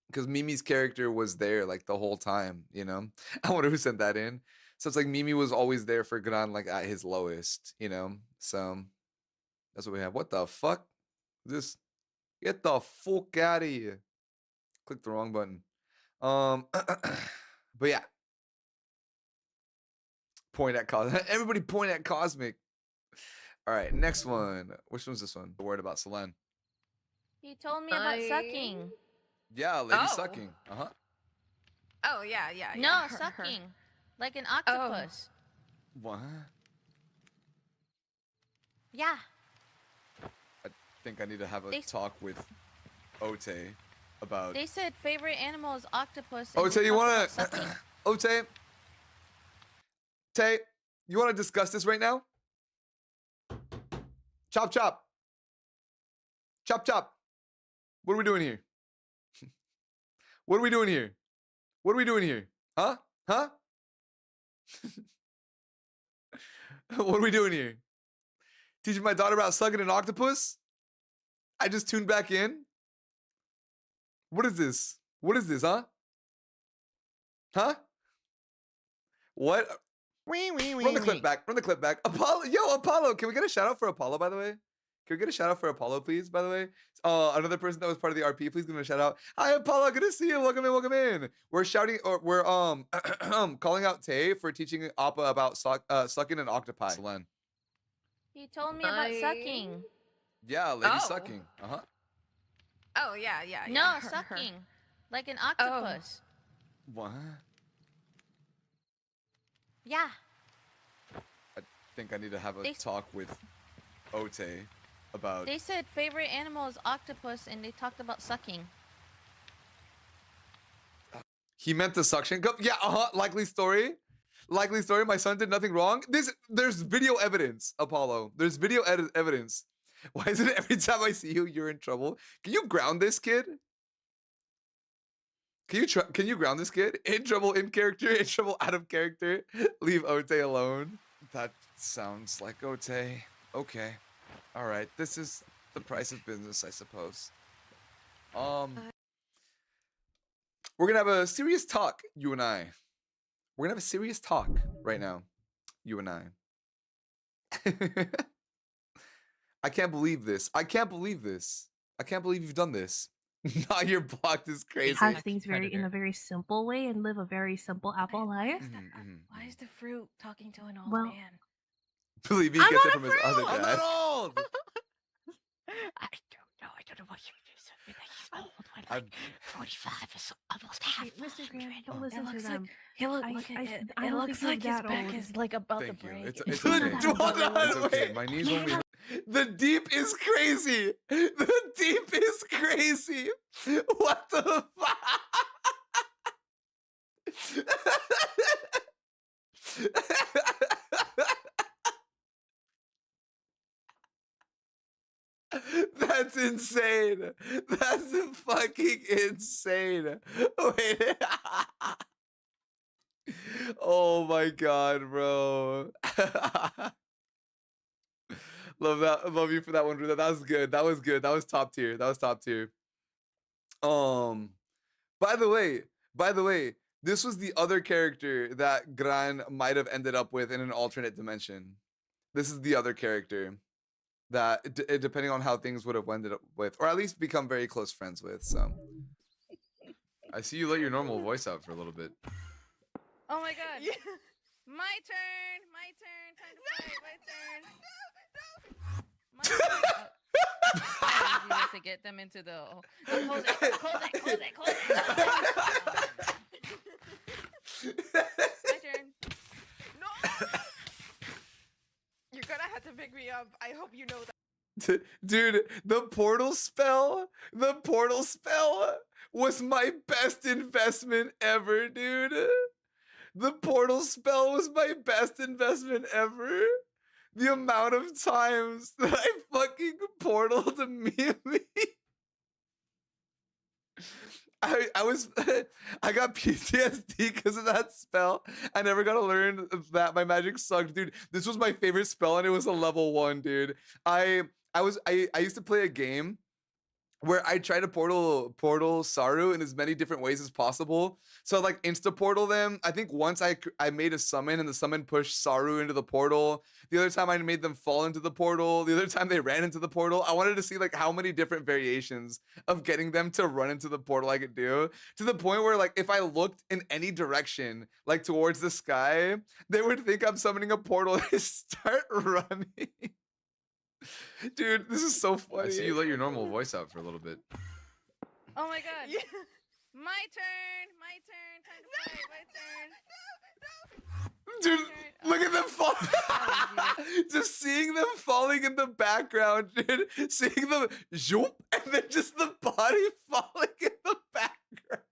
Because Mimi's character was there like the whole time, you know. I wonder who sent that in. So it's like Mimi was always there for Gran like at his lowest, you know. So that's what we have. What the fuck? This get the fuck out of here. Click the wrong button. But yeah. Point at Cosmic. Everybody point at Cosmic. All right, next one. Which one's this one? The word about Selene. He told me about sucking. Yeah, lady sucking. Uh-huh. Oh yeah, yeah. No, sucking. Like an octopus. What? Yeah. I think I need to have a talk with Ote about. They said favorite animal is octopus. Ote, you wanna? Ote. Tay, you wanna discuss this right now? Chop chop. Chop chop. What are we doing here? What are we doing here? What are we doing here? Huh? Huh? What are we doing here? Teaching my daughter about sucking an octopus? I just tuned back in. What is this? What is this, huh? Huh? What? Run the clip back. Run the clip back. Apollo. Yo, Apollo. Can we get a shout out for Apollo, by the way? Can we get a shout out for Apollo, please, by the way? Another person that was part of the RP, please give him a shout out. Hi, Apollo. Good to see you. Welcome in. Welcome in. We're shouting, or we're calling out Tay for teaching Appa about sucking an octopi. Selene. He told me about sucking. Yeah, lady sucking. Uh-huh. Oh yeah, yeah. No, sucking. Like an octopus. What? Yeah. I think I need to have a talk with Ote about. They said favorite animal is octopus, and they talked about sucking. He meant the suction cup. Yeah, likely story. Likely story. My son did nothing wrong. There's video evidence, Apollo. There's video evidence. Why is it every time I see you, you're in trouble? Can you ground this kid? Can you ground this kid? In trouble in character, in trouble out of character. Leave Ote alone. That sounds like Ote. Okay. All right. This is the price of business, I suppose. We're gonna have a serious talk, you and I. We're gonna have a serious talk right now, you and I. I can't believe this. I can't believe this. I can't believe you've done this. Now you're blocked is crazy. Have things in a very simple way and live a very simple apple life. Why is the fruit talking to an old Well, man? Believe he I'm gets not it a from his other fruit! dad. I'm not old. I don't know what you just said. He's old. When like 45 is almost half. Mr. Grant, don't listen to them. It looks like his back is like about to Thank you. break. It's okay. It's okay. My knees won't be. The deep is crazy. The deep is crazy. What the That's insane. That's fucking insane. Wait. Oh my god, bro. Love that. Love you for that one, Ruda. That was good. That was good. That was top tier. That was top tier. By the way, this was the other character that Gran might have ended up with in an alternate dimension. This is the other character that, depending on how things would have ended up with, or at least become very close friends with. So, I see you let your normal voice out for a little bit. Oh my god. My turn. My turn. Time to fight. My turn. My turn. I need to get them into the. Close it. Close it. Close it. Close it. My turn. No. You're gonna have to pick me up. I hope you know that. Dude, the portal spell was my best investment ever, dude. The portal spell was my best investment ever. The amount of times that I fucking portaled immediately. I got PTSD because of that spell. I never got to learn that my magic sucked, dude. This was my favorite spell, and it was a level 1, dude. I used to play a game where I try to portal Saru in as many different ways as possible. So like insta portal them. I think once I made a summon and the summon pushed Saru into the portal. The other time I made them fall into the portal. The other time they ran into the portal. I wanted to see like how many different variations of getting them to run into the portal I could do, to the point where like if I looked in any direction, like towards the sky, they would think I'm summoning a portal and start running. Dude, this is so funny. I see you let your normal voice out for a little bit. Oh my god. My turn. My turn. Time to fight. My turn. Dude, look at them fall. Just seeing them falling in the background, dude. Seeing them zoop, and then just the body falling in the background.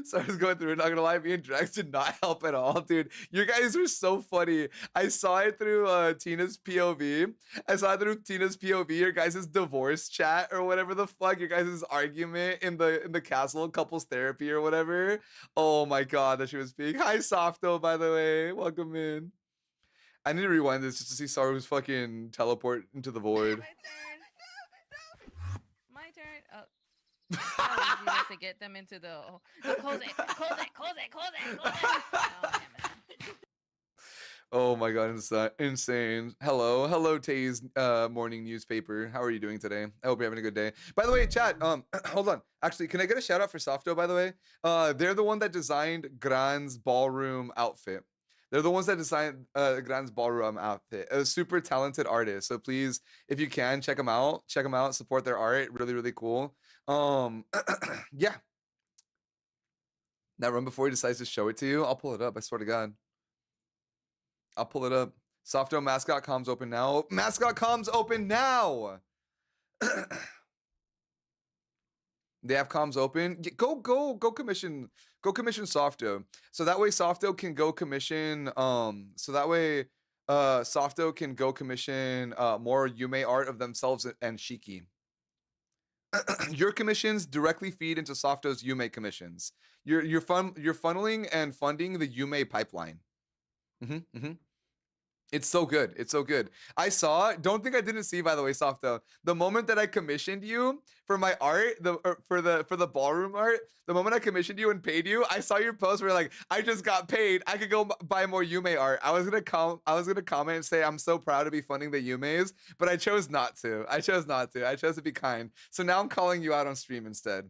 So I was going through it, not gonna lie, me and Drax did not help at all, dude. You guys were so funny. I saw it through Tina's POV. Your guys' divorce chat or whatever the fuck, your guys' argument in the castle, couples therapy or whatever. Oh my god, that she was speaking. Hi Softo, by the way. Welcome in. I need to rewind this just to see Saru's fucking teleport into the void. My turn. Oh. How easy it is to get them into the. Oh, close it. Oh, damn it. Oh my god, insane. Hello Tay's morning newspaper. How are you doing today? I hope you're having a good day. By the way, chat, hold on. Actually, can I get a shout out for Softo, by the way? They're the one that designed Gran's ballroom outfit. They're the ones that designed Gran's ballroom outfit. A super talented artist. So please, if you can, check them out. Support their art. Really, really cool. Yeah. Now run before he decides to show it to you. I'll pull it up. I swear to God. I'll pull it up. Softo mascot comms open now. Mascot comms open now. They have comms open. Go commission Softo. So that way Softo can go commission more Yume art of themselves and Shiki. Your commissions directly feed into Softo's Yume commissions. You're funneling and funding the Yume pipeline. It's so good. It's so good. I saw, don't think I didn't see, by the way, Softo, the moment that I commissioned you for my art, for the ballroom art, the moment I commissioned you and paid you, I saw your post where like, I just got paid. I could go buy more Yume art. I was gonna comment and say I'm so proud to be funding the Yumes, but I chose not to. I chose to be kind. So now I'm calling you out on stream instead.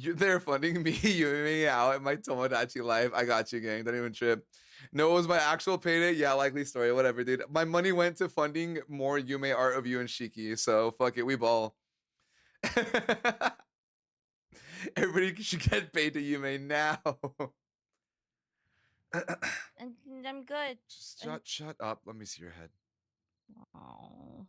They're funding me, Yume out at my Tomodachi life. I got you, gang. Don't even trip. No, it was my actual payday. Yeah, likely story. Whatever, dude. My money went to funding more Yume art of you and Shiki. So fuck it, we ball. Everybody should get paid to Yume now. I'm good. Shut up. Let me see your head. Oh.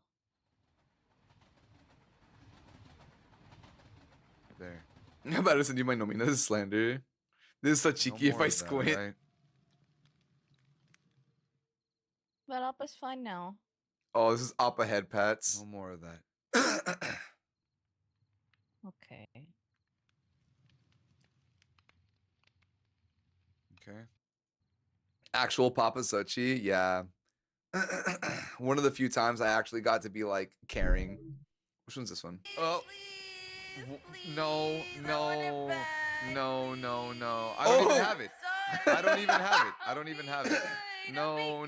There. I'm about to send you my nomina. This is slander. This is so cheeky if I squint. Right? But Appa's fine now. Oh, this is Appa head pats. No more of that. Okay. Okay. Actual Papa Sochi, yeah. One of the few times I actually got to be like caring. Which one's this one? Oh. No. I don't even have it. I don't even have it. No.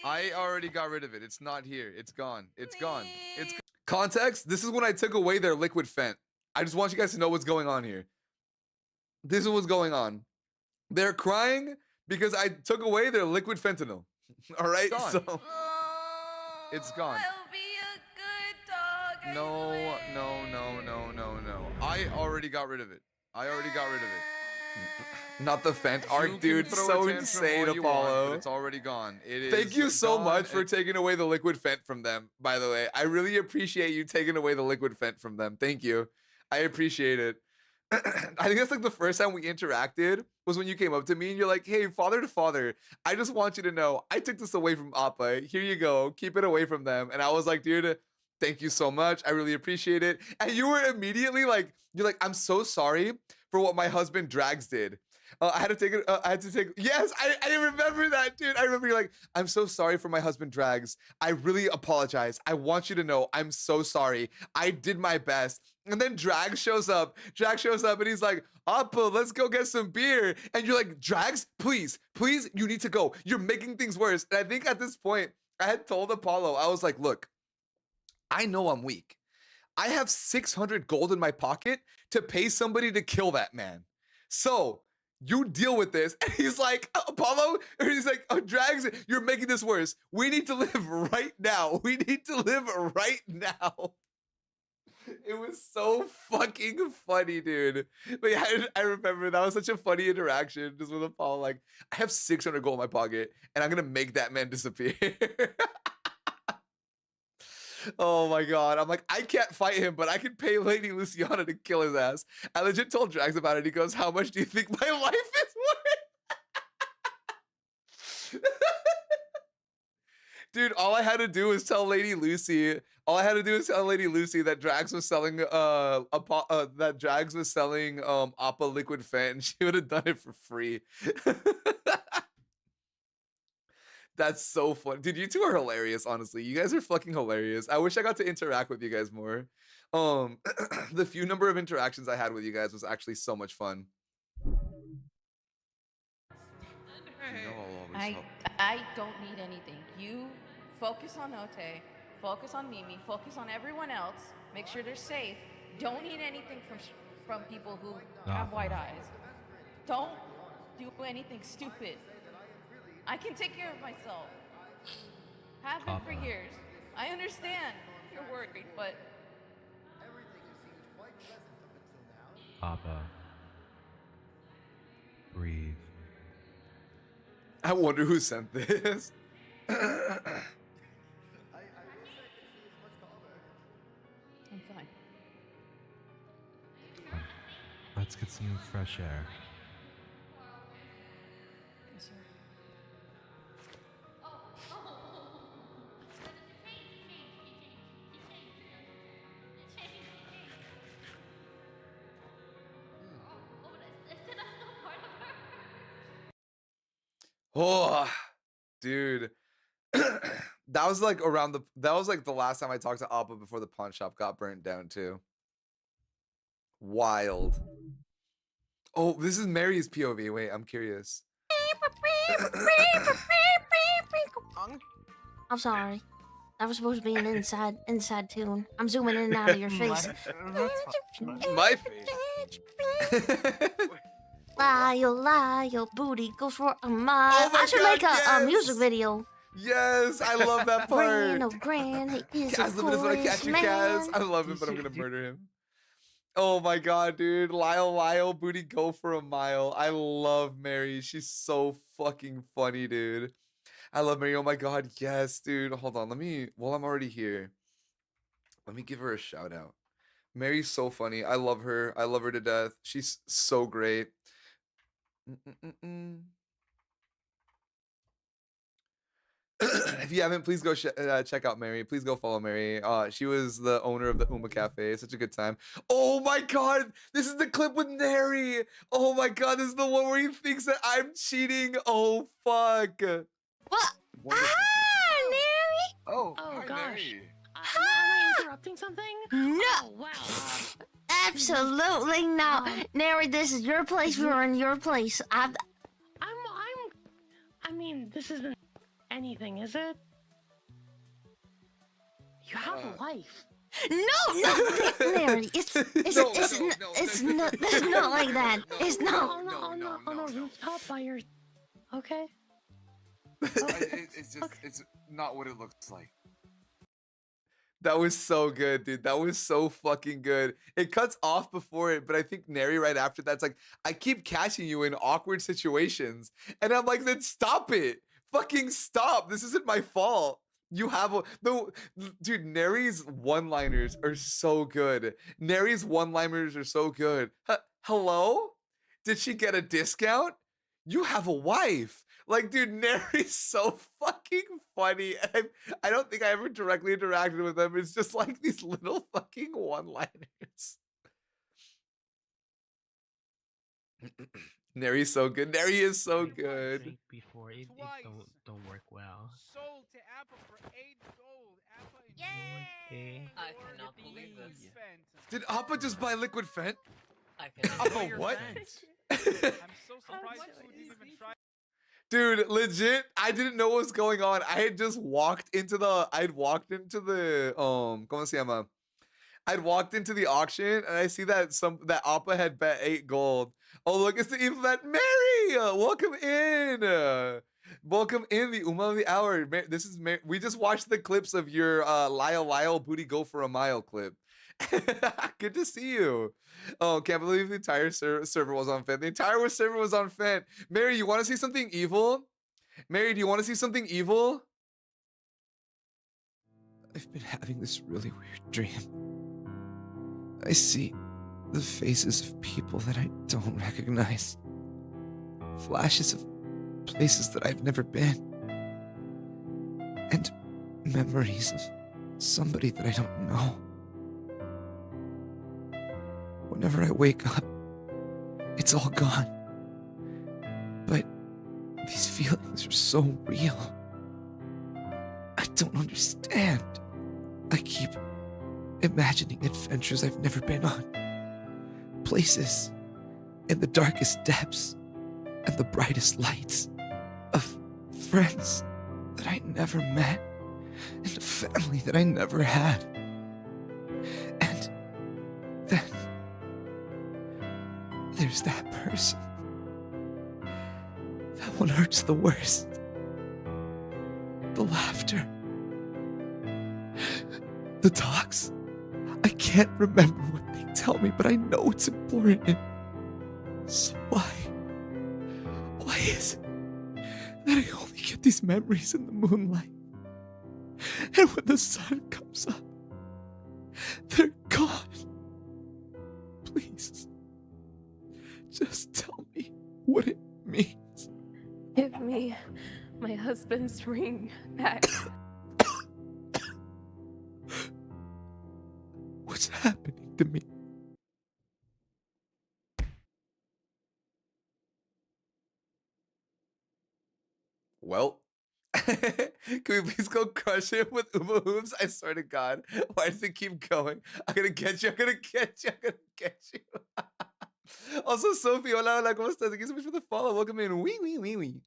I already got rid of it. It's not here. It's gone. Context, this is when I took away their liquid fent. I just want you guys to know what's going on here. This is what's going on. They're crying because I took away their liquid fentanyl. All right? So it's gone. No. I already got rid of it. Not the Fent arc, dude. So insane, Apollo. It's already gone. Thank you so much for taking away the liquid Fent from them, by the way. I really appreciate you taking away the liquid Fent from them. Thank you. I appreciate it. I think that's like the first time we interacted was when you came up to me and you're like, hey, father to father, I just want you to know I took this away from Appa. Here you go. Keep it away from them. And I was like, dude, thank you so much. I really appreciate it. And you were immediately like, you're like, I'm so sorry for what my husband Drags did. I had to take it. I had to take. Yes, I remember that, dude. I remember you're like, I'm so sorry for my husband, Drags. I really apologize. I want you to know I'm so sorry. I did my best. And then Drags shows up. Drags shows up and he's like, Appa, let's go get some beer. And you're like, Drags, please, you need to go. You're making things worse. And I think at this point, I had told Apollo, I was like, look, I know I'm weak. I have 600 gold in my pocket to pay somebody to kill that man. So you deal with this. And he's like, Apollo, or he's like, oh, Drags, you're making this worse. We need to live right now. We need to live right now. It was so fucking funny, dude. But yeah, I remember that was such a funny interaction just with Apollo. Like, I have 600 gold in my pocket and I'm going to make that man disappear. Oh my god. I'm like, I can't fight him, but I can pay Lady Luciana to kill his ass. I legit told Drags about it. He goes, how much do you think my life is worth? Dude, all I had to do was tell Lady Lucy. All I had to do was tell Lady Lucy that Drags was selling Appa liquid fan. She would have done it for free. That's so fun. Dude, you two are hilarious, honestly. You guys are fucking hilarious. I wish I got to interact with you guys more. The few number of interactions I had with you guys was actually so much fun. I don't need anything. You focus on Ote, focus on Mimi, focus on everyone else. Make sure they're safe. Don't need anything from people who have white eyes. Don't do anything stupid. I can take care of myself. Have been for years. I understand you're worried, but Papa. Breathe. I wonder who sent this. I'm fine. Let's get some fresh air. Yes, sir. Oh, dude. That was like the last time I talked to Appa before the pawn shop got burnt down too. Wild. Oh, this is Mary's POV. Wait, I'm curious. I'm sorry. That was supposed to be an inside tune. I'm zooming in and out of your face. My face. Lyle, booty goes for a mile. I should make a music video. Yes, I love that part. Gran, he is Kaz, when I catch you, Kaz. I love him, but I'm gonna murder him. Oh my god, dude. Lyle, booty go for a mile. I love Mary. She's so fucking funny, dude. I love Mary. Oh my god, yes, dude. Hold on, while I'm already here, let me give her a shout out. Mary's so funny. I love her. I love her to death. She's so great. If you haven't, please go check out Mary. Please go follow Mary. She was the owner of the Uma Cafe. Such a good time. Oh my god, this is the clip with Neri. Oh my god, this is the one where he thinks that I'm cheating. Oh fuck. What? Neri. Oh gosh. Am I interrupting something? No. Oh, wow. Absolutely not. Neri, this is your place. We're in your place. I mean, this isn't anything, is it? You have a life. No, Neri, it's not like that. It's not. On a rooftop by your. Okay. It's not what it looks like. That was so good, dude. That was so fucking good. It cuts off before it, but I think Neri right after that's like, I keep catching you in awkward situations. And I'm like, then stop it. Fucking stop. This isn't my fault. You have a no, dude. Neri's one-liners are so good. Neri's one-liners are so good. Hello? Did she get a discount? You have a wife. Like, dude, Neri's so fucking funny. I don't think I ever directly interacted with him. It's just like these little fucking one-liners. Neri's so good. Neri is so good. Drink before it don't work well. Sold to Appa for 8 gold. Appa Okay. I cannot believe this. Did Appa just buy liquid Fent? I cannot Appa believe what? I'm so surprised you didn't even try. Dude, legit, I didn't know what was going on. I had just walked into the ¿cómo se llama? I'd walked into the auction and I see that Appa had bet 8 gold. Oh, look, it's the evil vet Mary! Welcome in! Welcome in, the Uma of the Hour. This is Mary. We just watched the clips of your Lyle Booty Go for a Mile clip. Good to see you. Oh, can't believe the entire server was on Fent. The entire server was on Fent. Mary, you want to see something evil? Mary, do you want to see something evil? I've been having this really weird dream. I see the faces of people that I don't recognize. Flashes of places that I've never been. And memories of somebody that I don't know. Whenever I wake up, it's all gone. But these feelings are so real. I don't understand. I keep imagining adventures I've never been on. Places in the darkest depths and the brightest lights of friends that I never met and a family that I never had. And then there's that person. That one hurts the worst. The laughter. The talks. I can't remember what they tell me, but I know it's important. So why is it that I only get these memories in the moonlight? And when the sun comes up, they're gone. Please, just tell me what it means. Give me my husband's ring back. What's happening to me? Well, can we please go crush it with Uma Hoops? I swear to God. Why does it keep going? I'm gonna get you. I'm gonna get you. I'm gonna get you. Also, Sophie, hola, ¿cómo estás? Thank you so much for the follow. Welcome in. Wee.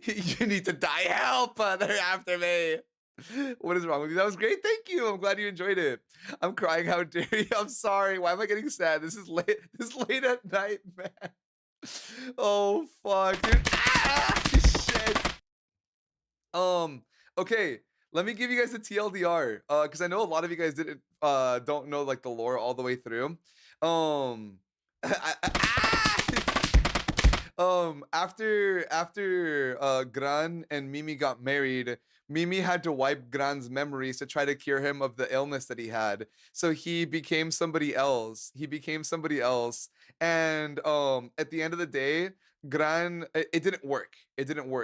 You need to die. Help! They're after me. What is wrong with you? That was great. Thank you. I'm glad you enjoyed it. I'm crying. How dare you? I'm sorry. Why am I getting sad? This is late. This is late at night, man. Oh fuck, dude. Ah, shit. Okay. Let me give you guys the TLDR. Because I know a lot of you guys didn't don't know like the lore all the way through. After Gran and Mimi got married, Mimi had to wipe Gran's memories to try to cure him of the illness that he had. So he became somebody else. And at the end of the day, Gran, it didn't work.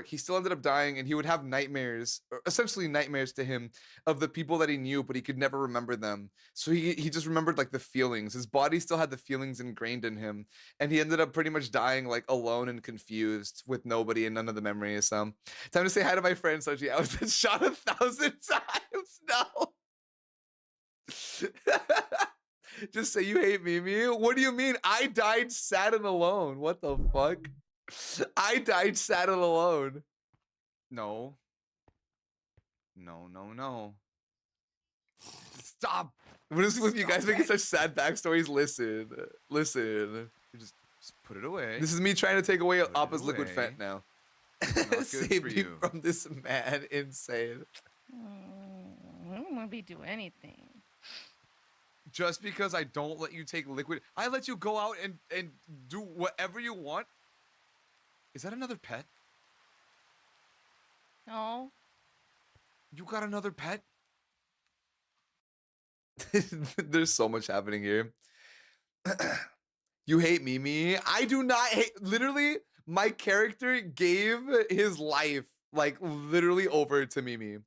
He still ended up dying, and he would have nightmares, or essentially nightmares to him, of the people that he knew, but he could never remember them. So he just remembered like the feelings. His body still had the feelings ingrained in him, and he ended up pretty much dying like alone and confused with nobody and none of the memories. Time to say hi to my friend Sochi. I was shot 1,000 times now. Just say you hate Mimi. What do you mean? I died sad and alone. What the fuck? I died sad and alone. No. Stop. What is with you guys making such sad backstories? Listen. Just put it away. This is me trying to take away Appa's liquid Fent now. Save me from this man insane. I don't want to do anything. Just because I don't let you take liquid, I let you go out and do whatever you want. Is that another pet? No. You got another pet? There's so much happening here. You hate Mimi? I do not hate. Literally, my character gave his life like literally over to Mimi.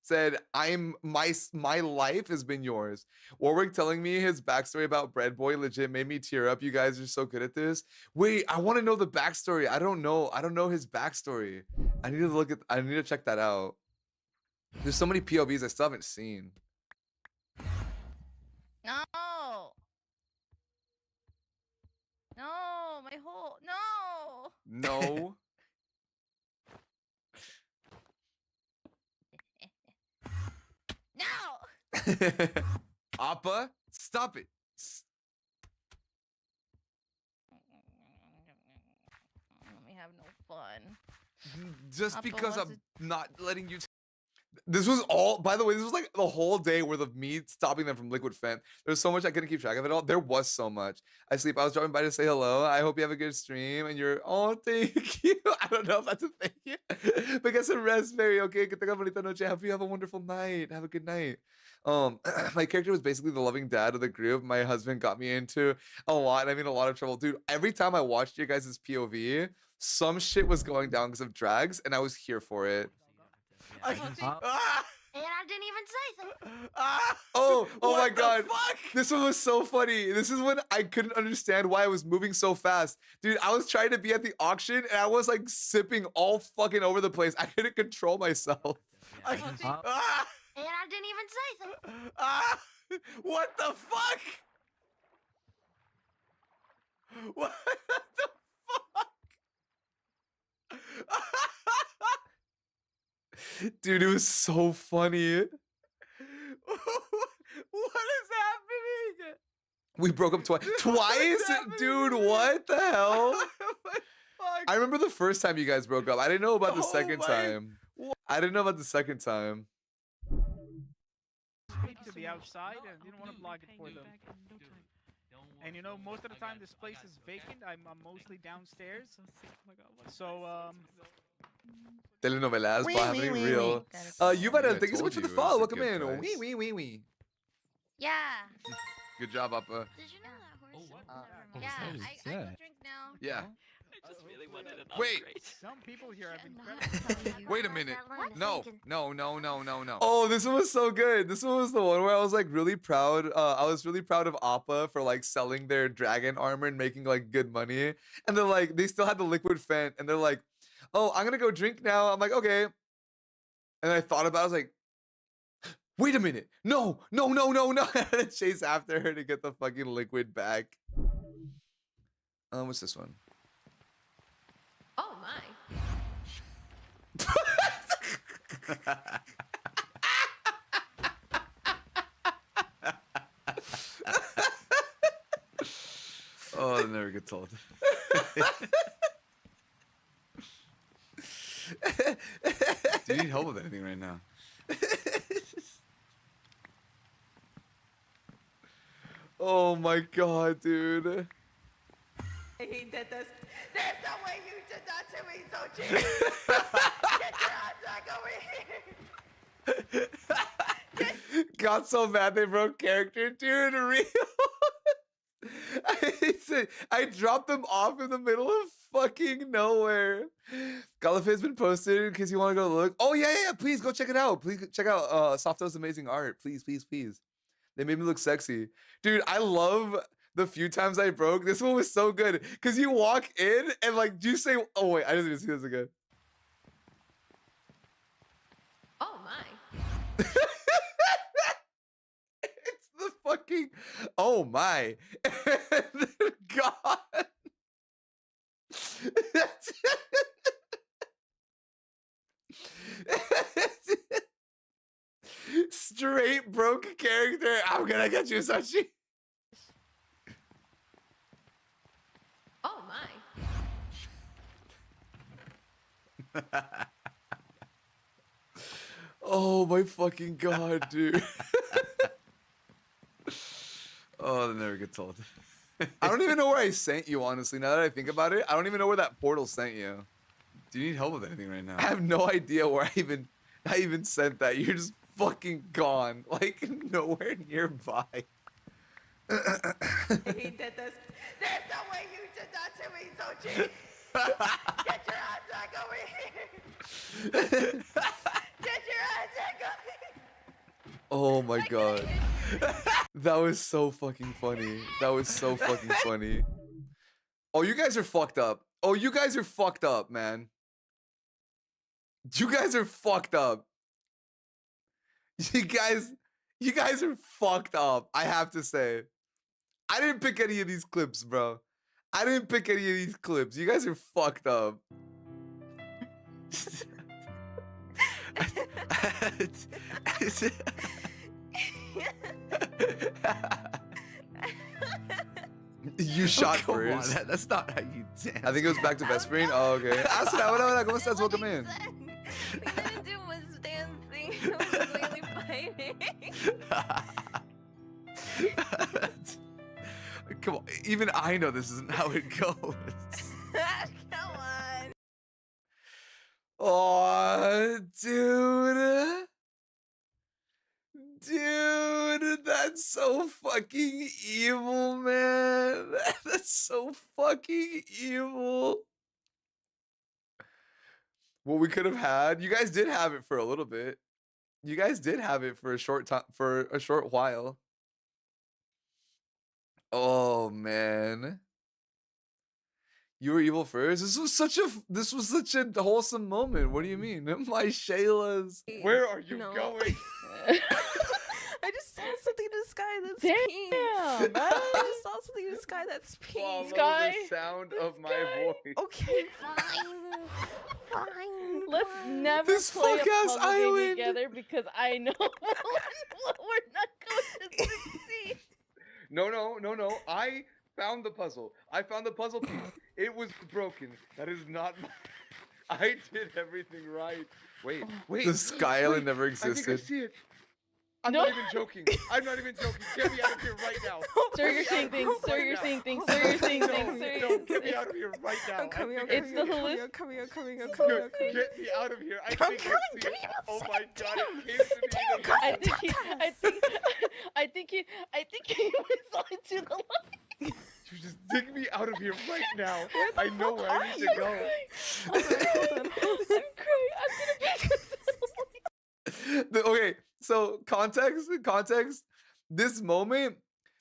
said, my life has been yours. Warwick telling me his backstory about Bread Boy legit made me tear up. You guys are so good at this. Wait, I want to know the backstory. I don't know his backstory. I need to check that out. There's so many POVs I still haven't seen. No. No, my whole no. No. No. Appa, stop it. Let me have no fun. Just Appa because wants I'm not letting you. This was all, by the way, this was like the whole day worth of me stopping them from Liquid Fent. There's so much I couldn't keep track of it all. There was so much. I was dropping by to say hello. I hope you have a good stream. And you're, oh, thank you. I don't know if that's a thank you. But get some rest, Mary. Okay, que tenga bonita noche. I hope you have a wonderful night. Have a good night. My character was basically the loving dad of the group. My husband got me into a lot, and I mean a lot of trouble. Dude, every time I watched your guys' POV, some shit was going down because of drags, and I was here for it. And I didn't even say something. Oh my god. Fuck? This one was so funny. This is when I couldn't understand why I was moving so fast. Dude, I was trying to be at the auction and I was like sipping all fucking over the place. I couldn't control myself. And I didn't even say something. What the fuck? What the fuck? Dude, it was so funny. What is happening? We broke up twice. Twice? Dude, what the hell? I remember the first time you guys broke up. I didn't know about the second time. I didn't know about the second time. To the outside and didn't want to block it for them. And you know, most of the time this place is vacant. I'm mostly downstairs. So Telenovelas, happening real. Yuval, thank you so much for the follow. Welcome in. Wee. Yeah. Good job, Appa. Did you know that horse? What Yeah, was I that? go drink now. Yeah. I just really wanted an Wait. upgrade. Some people here have been Wait a minute. No. Oh, this one was so good. This one was the one where I was like really proud. I was really proud of Appa for like selling their dragon armor and making like good money. And they're like, they still had the Liquid Fent, and they're like, oh, I'm gonna go drink now. I'm like, okay. And I thought about it, I was like, wait a minute. No. I had to chase after her to get the fucking liquid back. What's this one? Oh my. Oh, I'll never get told. Do you need help with anything right now? Oh my god, dude. He did this. There's no way you did that to me, Sochi. Get your hands back over here. Got so mad they broke character, dude. Real. I dropped them off in the middle of fucking nowhere. Galife's been posted in case you want to go look. Oh yeah. Please go check it out. Please check out Softo's amazing art. Please. They made me look sexy, dude. I love the few times I broke. This one was so good because you walk in and like you say, "Oh wait, I didn't even see this again." Oh my. It's the fucking oh my god. Straight broke character. I'm gonna get you, Sachi. Oh my. Oh my fucking god, dude. Oh, that never gets old. I don't even know where I sent you, honestly. Now that I think about it, I don't even know where that portal sent you. Do you need help with anything right now? I have no idea where I even sent that. You're just fucking gone, like nowhere nearby. He did this. There's no way you did that to me, Sochi. Get your hands back over here. Get your hands back over here. Oh my god. That was so fucking funny. That was so fucking funny. Oh, you guys are fucked up. Oh, you guys are fucked up, man. You guys are fucked up. You guys are fucked up. I have to say. I didn't pick any of these clips, bro. I didn't pick any of these clips. You guys are fucked up. You shot Come on, first. that's not how you dance. I think it was back to best friend. Oh, okay. Asuna, hola, ¿cómo estás? Welcome in. We didn't do was dancing. It was really fighting. Come on. Even I know this isn't how it goes. Come on. Oh, dude. Dude, that's so fucking evil, man. That's so fucking evil. What we could have had, you guys did have it for a little bit. You guys did have it for a short time, for a short while. Oh man. You were evil first. This was such a wholesome moment. What do you mean? My Shayla's. Where are you going? I just saw something in the sky that's Damn, pink. man. I just saw something in the sky that's pink. Follow Sky. the sound of my voice. Okay, fine. Fine. Let's never This play a fuck-ass puzzle game island. together because I know we're not going to succeed. No. I found the puzzle. I found the puzzle piece. It was broken. That is not my... I did everything right. Wait. The Sky Island never I think I existed. see it. I'm No. not even joking. I'm not even joking. Get me out of here right now. Sir, you're seeing things. Sir, you're seeing things. Sir, you're seeing things. Sir, No, get me out of here right now. I'm coming, I'm It's coming, the I'm halluc- coming, I'm coming, I'm Get coming. me out of here. I I'm think coming, I see give it. me a Oh my second. god, it came to me. Damn, the God. I think he was onto the line. You just dig me out of here right now. Where the I know fuck where are I need you? to go. Hold on. I'm crying. I'm gonna be Okay, so context.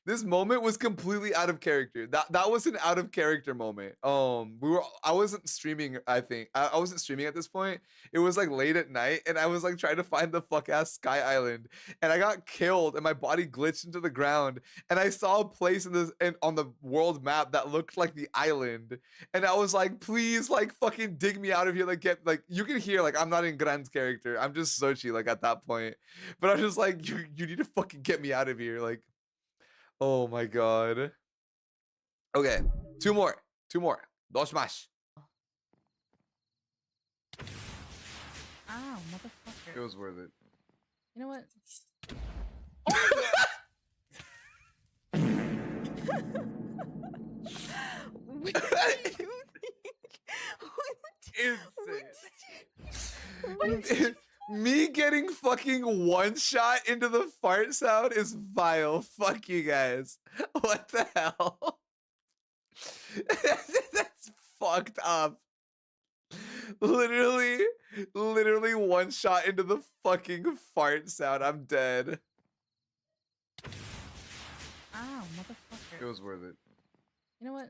This moment was completely out of character. That was an out of character moment. I wasn't streaming, I think. I wasn't streaming at this point. It was like late at night and I was like trying to find the fuck ass Sky Island and I got killed and my body glitched into the ground and I saw a place on the world map that looked like the island and I was like, please, like, fucking dig me out of here. Like, you can hear, like, I'm not in Gran's character. I'm just Sochi, like, at that point. But I was just like, you need to fucking get me out of here. Like, oh my god. Okay, two more. Dos más. Ow, motherfucker. It was worth it. You know what? Me getting fucking one shot into the fart sound is vile. Fuck you guys. What the hell? That's fucked up. Literally one shot into the fucking fart sound. I'm dead. Ow, motherfucker. It was worth it. You know what?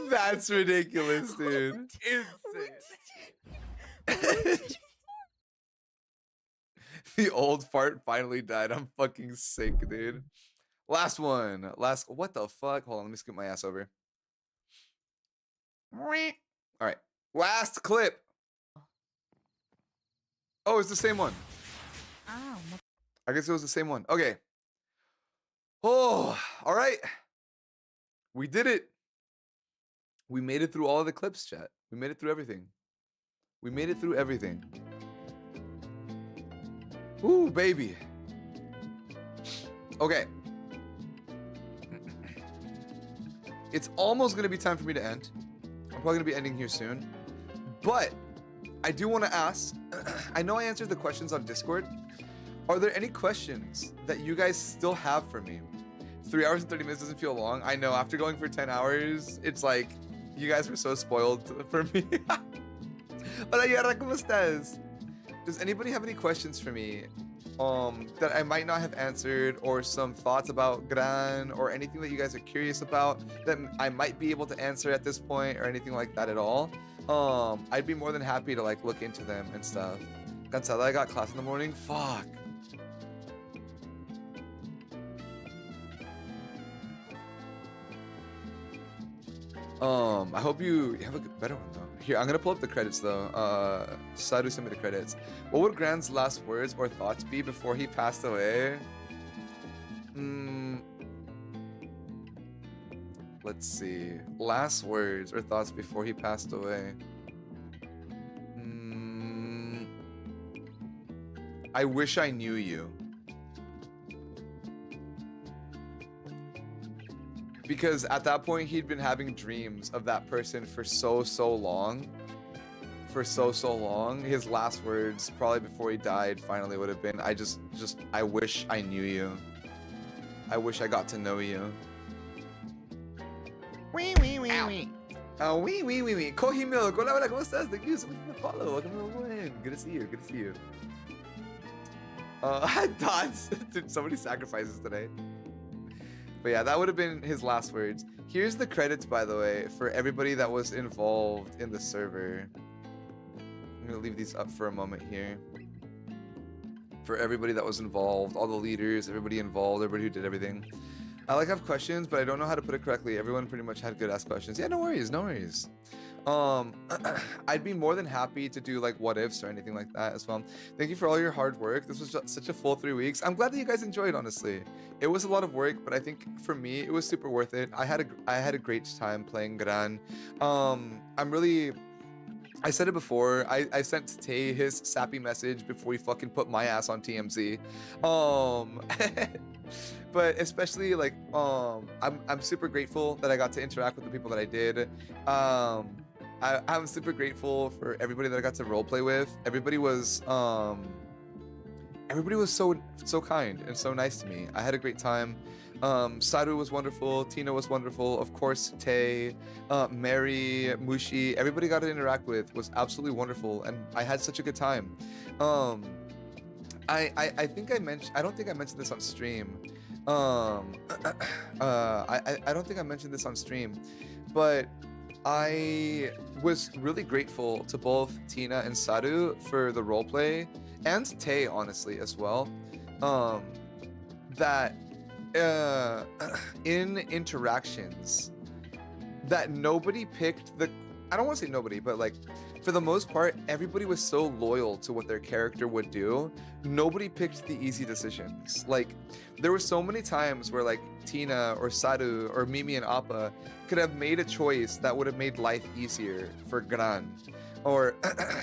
That's ridiculous, dude. The old fart finally died. I'm fucking sick, dude. Last one. What the fuck? Hold on, let me scoot my ass over. Alright. Last clip. Oh, it's the same one. Ow, I guess it was the same one. Okay. Oh, alright. We did it. We made it through all of the clips, chat. We made it through everything. Ooh, baby. Okay. It's almost going to be time for me to end. I'm probably going to be ending here soon. But I do want to ask, I know I answered the questions on Discord. Are there any questions that you guys still have for me? 3 hours and 30 minutes doesn't feel long. I know after going for 10 hours, it's like, You guys were so spoiled for me. Hola, Yara, ¿cómo estás? Does anybody have any questions for me that I might not have answered, or some thoughts about Gran, or anything that you guys are curious about that I might be able to answer at this point, or anything like that at all? I'd be more than happy to like look into them and stuff. Cansada, I got class in the morning. Fuck. I hope you have a better one though. Here, I'm gonna pull up the credits though. Sadu sent me the credits. What would Gran's last words or thoughts be before he passed away? Let's see. Last words or thoughts before he passed away. I wish I knew you. Because at that point, he'd been having dreams of that person for so long. For so long. His last words, probably before he died, finally would have been, I wish I knew you. I wish I got to know you. Wee, wee, wee, wee. Oh, wee, wee, wee, wee. Kohimil, hola, hola, ¿cómo estás? Thank you so much for the follow. Welcome everyone. Good to see you. Good to see you. Dots. Dude, so many sacrifices today. But yeah, that would have been his last words. Here's the credits, by the way, for everybody that was involved in the server. I'm gonna leave these up for a moment here. For everybody that was involved, all the leaders, everybody involved, everybody who did everything. I like have questions, but I don't know how to put it correctly. Everyone pretty much had good ass questions. Yeah, no worries, no worries. I'd be more than happy to do like what ifs or anything like that as well. Thank you for all your hard work. This was just such a full 3 weeks. I'm glad that you guys enjoyed, honestly. It was a lot of work, but I think for me it was super worth it. I had a great time playing Gran. I said it before. I sent Tay his sappy message before he fucking put my ass on TMZ. But especially like I'm super grateful that I got to interact with the people that I did. I'm super grateful for everybody that I got to roleplay with. Everybody was so kind and so nice to me. I had a great time. Saru was wonderful. Tina was wonderful. Of course, Tay, Mary, Mushi, everybody got to interact with was absolutely wonderful, and I had such a good time. I think I mentioned. I don't think I mentioned this on stream. I don't think I mentioned this on stream, but I was really grateful to both Tina and Saru for the roleplay, and Tay honestly as well. That in interactions, that nobody picked the. I don't want to say nobody, but like for the most part, everybody was so loyal to what their character would do. Nobody picked the easy decisions. Like there were so many times where like Tina or Saru or Mimi and Appa could have made a choice that would have made life easier for Gran, or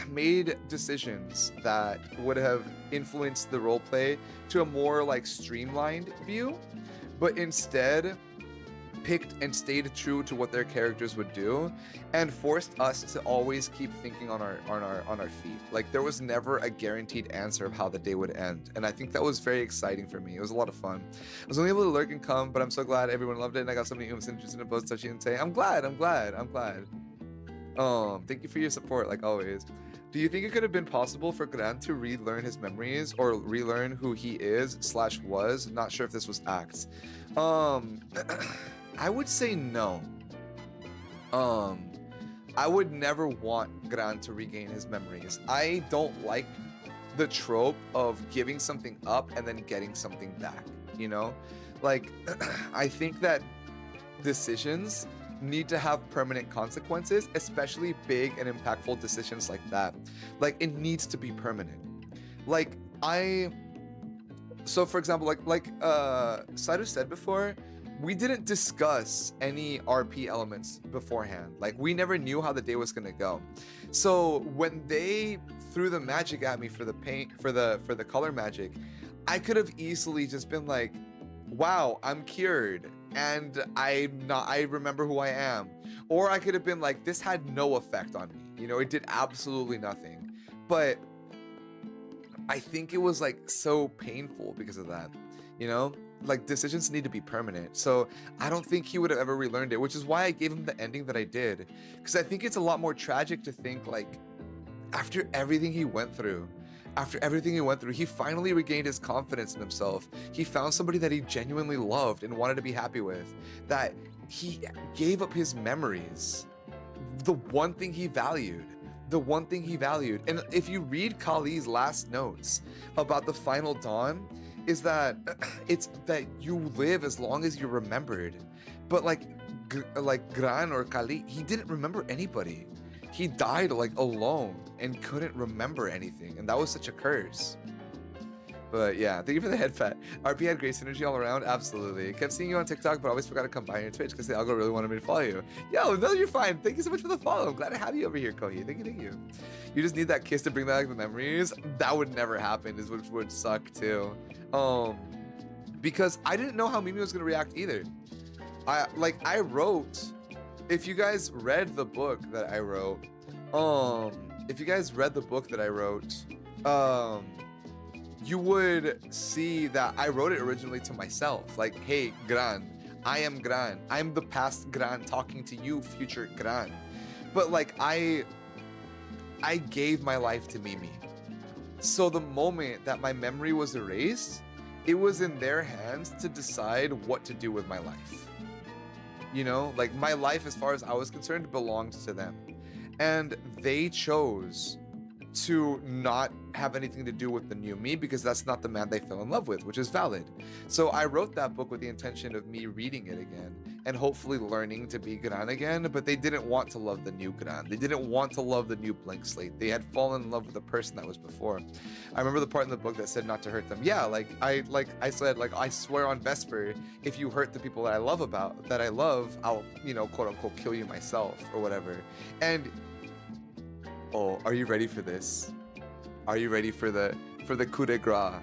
made decisions that would have influenced the roleplay to a more like streamlined view, but instead picked and stayed true to what their characters would do, and forced us to always keep thinking on our feet. Like there was never a guaranteed answer of how the day would end, and I think that was very exciting for me. It was a lot of fun. I was only able to lurk and come, but I'm so glad everyone loved it, and I got so many who's interested in both Touchy and Tay. I'm glad. Thank you for your support, like always. Do you think it could have been possible for Gran to relearn his memories or relearn who he is / was? Not sure if this was act. I would say no. I would never want Gran to regain his memories. I don't like the trope of giving something up and then getting something back, you know? Like, I think that decisions need to have permanent consequences, especially big and impactful decisions like that. Like, it needs to be permanent. Like, so for example, like Saru said before, we didn't discuss any RP elements beforehand. Like we never knew how the day was gonna go. So when they threw the magic at me for the paint, for the color magic, I could have easily just been like, wow, I'm cured and I remember who I am. Or I could have been like, this had no effect on me. You know, it did absolutely nothing. But I think it was like so painful because of that. You know, like decisions need to be permanent. So I don't think he would have ever relearned it, which is why I gave him the ending that I did. Because I think it's a lot more tragic to think like after everything he went through, he finally regained his confidence in himself. He found somebody that he genuinely loved and wanted to be happy with, that he gave up his memories, the one thing he valued. And if you read Kali's last notes about the final dawn, is that it's that you live as long as you're remembered. But like Gran or Kali, he didn't remember anybody. He died like alone and couldn't remember anything, and that was such a curse. But yeah, thank you for the head pat. RP had great synergy all around. Absolutely. Kept seeing you on TikTok, but always forgot to come by your Twitch because the algo really wanted me to follow you. Yo, no, you're fine. Thank you so much for the follow. I'm glad to have you over here, Kohi. Thank you. You just need that kiss to bring back the memories. That would never happen, is which would suck too. Because I didn't know how Mimi was gonna react either. I wrote, if you guys read the book that I wrote, you would see that I wrote it originally to myself. Like, hey, Gran, I am Gran. I'm the past Gran talking to you, future Gran. But like, I gave my life to Mimi. So the moment that my memory was erased, it was in their hands to decide what to do with my life. You know, like my life, as far as I was concerned, belonged to them. And they chose to not have anything to do with the new me because that's not the man they fell in love with, which is valid. So I wrote that book with the intention of me reading it again and hopefully learning to be Gran again, but they didn't want to love the new Gran. They didn't want to love the new blank slate. They had fallen in love with the person that was before. I remember the part in the book that said not to hurt them. Yeah, I said, I swear on Vesper, if you hurt the people that I love, I'll, you know, quote unquote, kill you myself or whatever. And oh, are you ready for this? Are you ready for the coup de grace?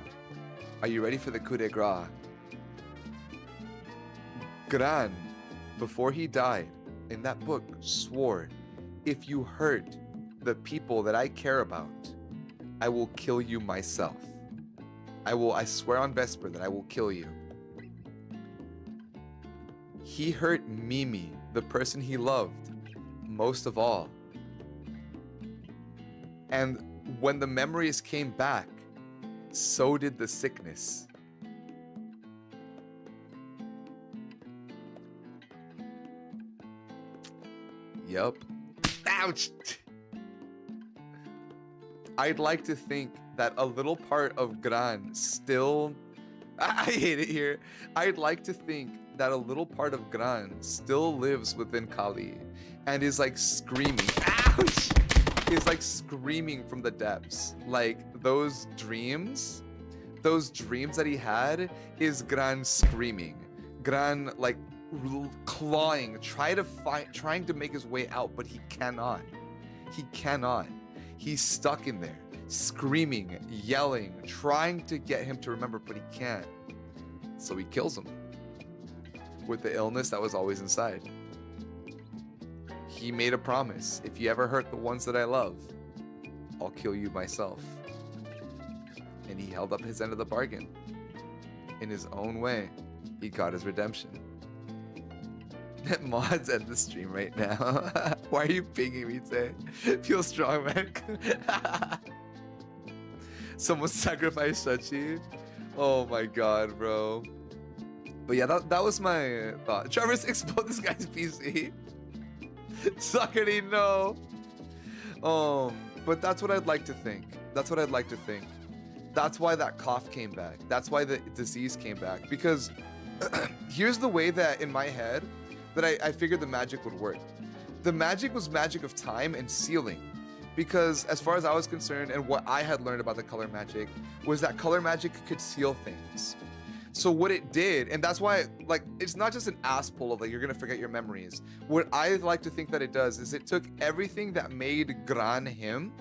Are you ready for the coup de grace? Gran, before he died, in that book, swore, if you hurt the people that I care about, I will kill you myself. I swear on Vesper that I will kill you. He hurt Mimi, the person he loved, most of all. And when the memories came back, so did the sickness. Yup. Ouch! I'd like to think that a little part of Gran still... I hate it here. I'd like to think that a little part of Gran still lives within Kali and is like screaming. Ouch! Is like screaming from the depths. Like those dreams that he had is Gran screaming. Gran like clawing, trying to make his way out, but he cannot. He's stuck in there, screaming, yelling, trying to get him to remember, but he can't. So he kills him with the illness that was always inside. He made a promise. If you ever hurt the ones that I love, I'll kill you myself. And he held up his end of the bargain. In his own way, he got his redemption. Mods end the stream right now. Why are you pinging me today? Feel strong, man. Someone sacrificed Shachi. Oh my god, bro. But yeah, that was my thought. Travis, explode this guy's PC. Suckety, no. But that's what I'd like to think. That's why that cough came back. That's why the disease came back. Because here's the way that in my head that I figured the magic would work. The magic was magic of time and sealing. Because as far as I was concerned and what I had learned about the color magic was that color magic could seal things. So what it did, and that's why, like, it's not just an ass pull of like, you're gonna forget your memories. What I like to think that it does is it took everything that made Gran him,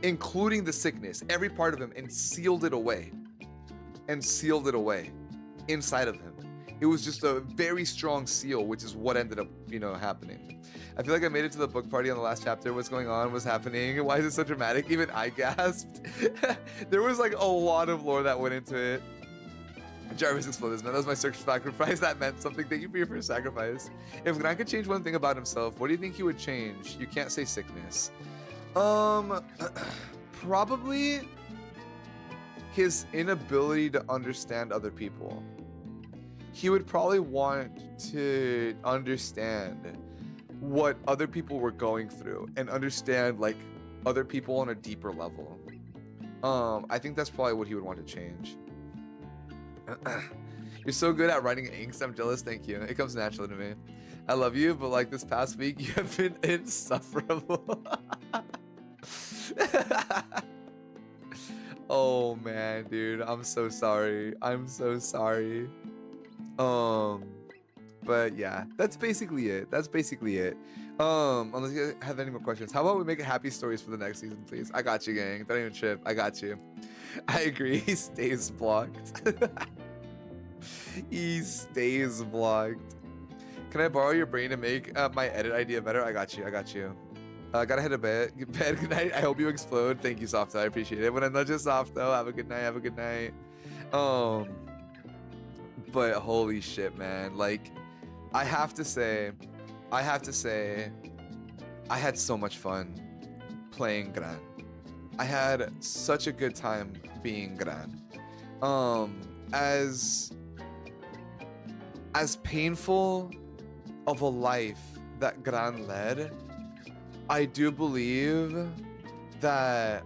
including the sickness, every part of him, and sealed it away inside of him. It was just a very strong seal, which is what ended up, you know, happening. I feel like I made it to the book party on the last chapter. What's going on? What's happening? Why is it so dramatic? Even I gasped. There was like a lot of lore that went into it. Jarvis exploded, man. That was my sacrifice. That meant something. Thank you for your first sacrifice. If Gran could change one thing about himself, what do you think he would change? You can't say sickness. Probably his inability to understand other people. He would probably want to understand what other people were going through and understand like other people on a deeper level. I think that's probably what he would want to change. You're so good at writing angst. I'm jealous. Thank you. It comes naturally to me. I love you, but like this past week, you have been insufferable. Oh man, dude, I'm so sorry. I'm so sorry. But yeah, that's basically it. Unless you have any more questions, how about we make it happy stories for the next season, please? I got you, gang. Don't even trip. I got you. I agree. He stays blocked. He stays blocked. Can I borrow your brain to make my edit idea better? I got you. Gotta head to bed. Good night. I hope you explode. Thank you, Softo. I appreciate it. When I nudge you, Softo, have a good night. But holy shit, man. Like, I have to say, I had so much fun playing Gran. I had such a good time being Gran. As painful of a life that Gran led, I do believe that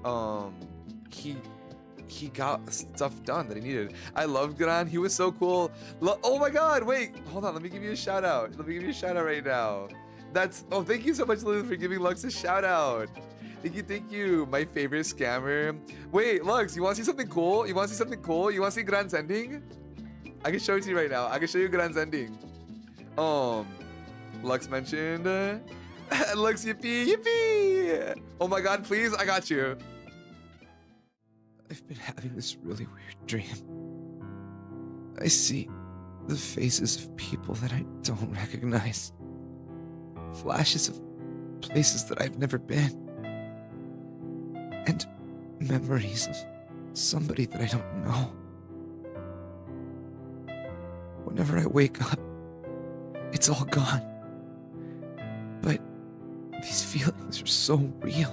he got stuff done that he needed. I loved Gran. He was so cool. Oh my god, wait, hold on, let me give you a shout out. Right now. Thank you so much, Lily, for giving Lux a shout out. Thank you. My favorite scammer. Wait, Lux, you want to see something cool? You want to see Gran's ending? I can show it to you right now. I can show you Gran's ending. Lux mentioned. Lux, yippee. Oh my god, please, I got you. I've been having this really weird dream. I see the faces of people that I don't recognize. Flashes of places that I've never been. And memories of somebody that I don't know. Whenever I wake up, it's all gone. But these feelings are so real.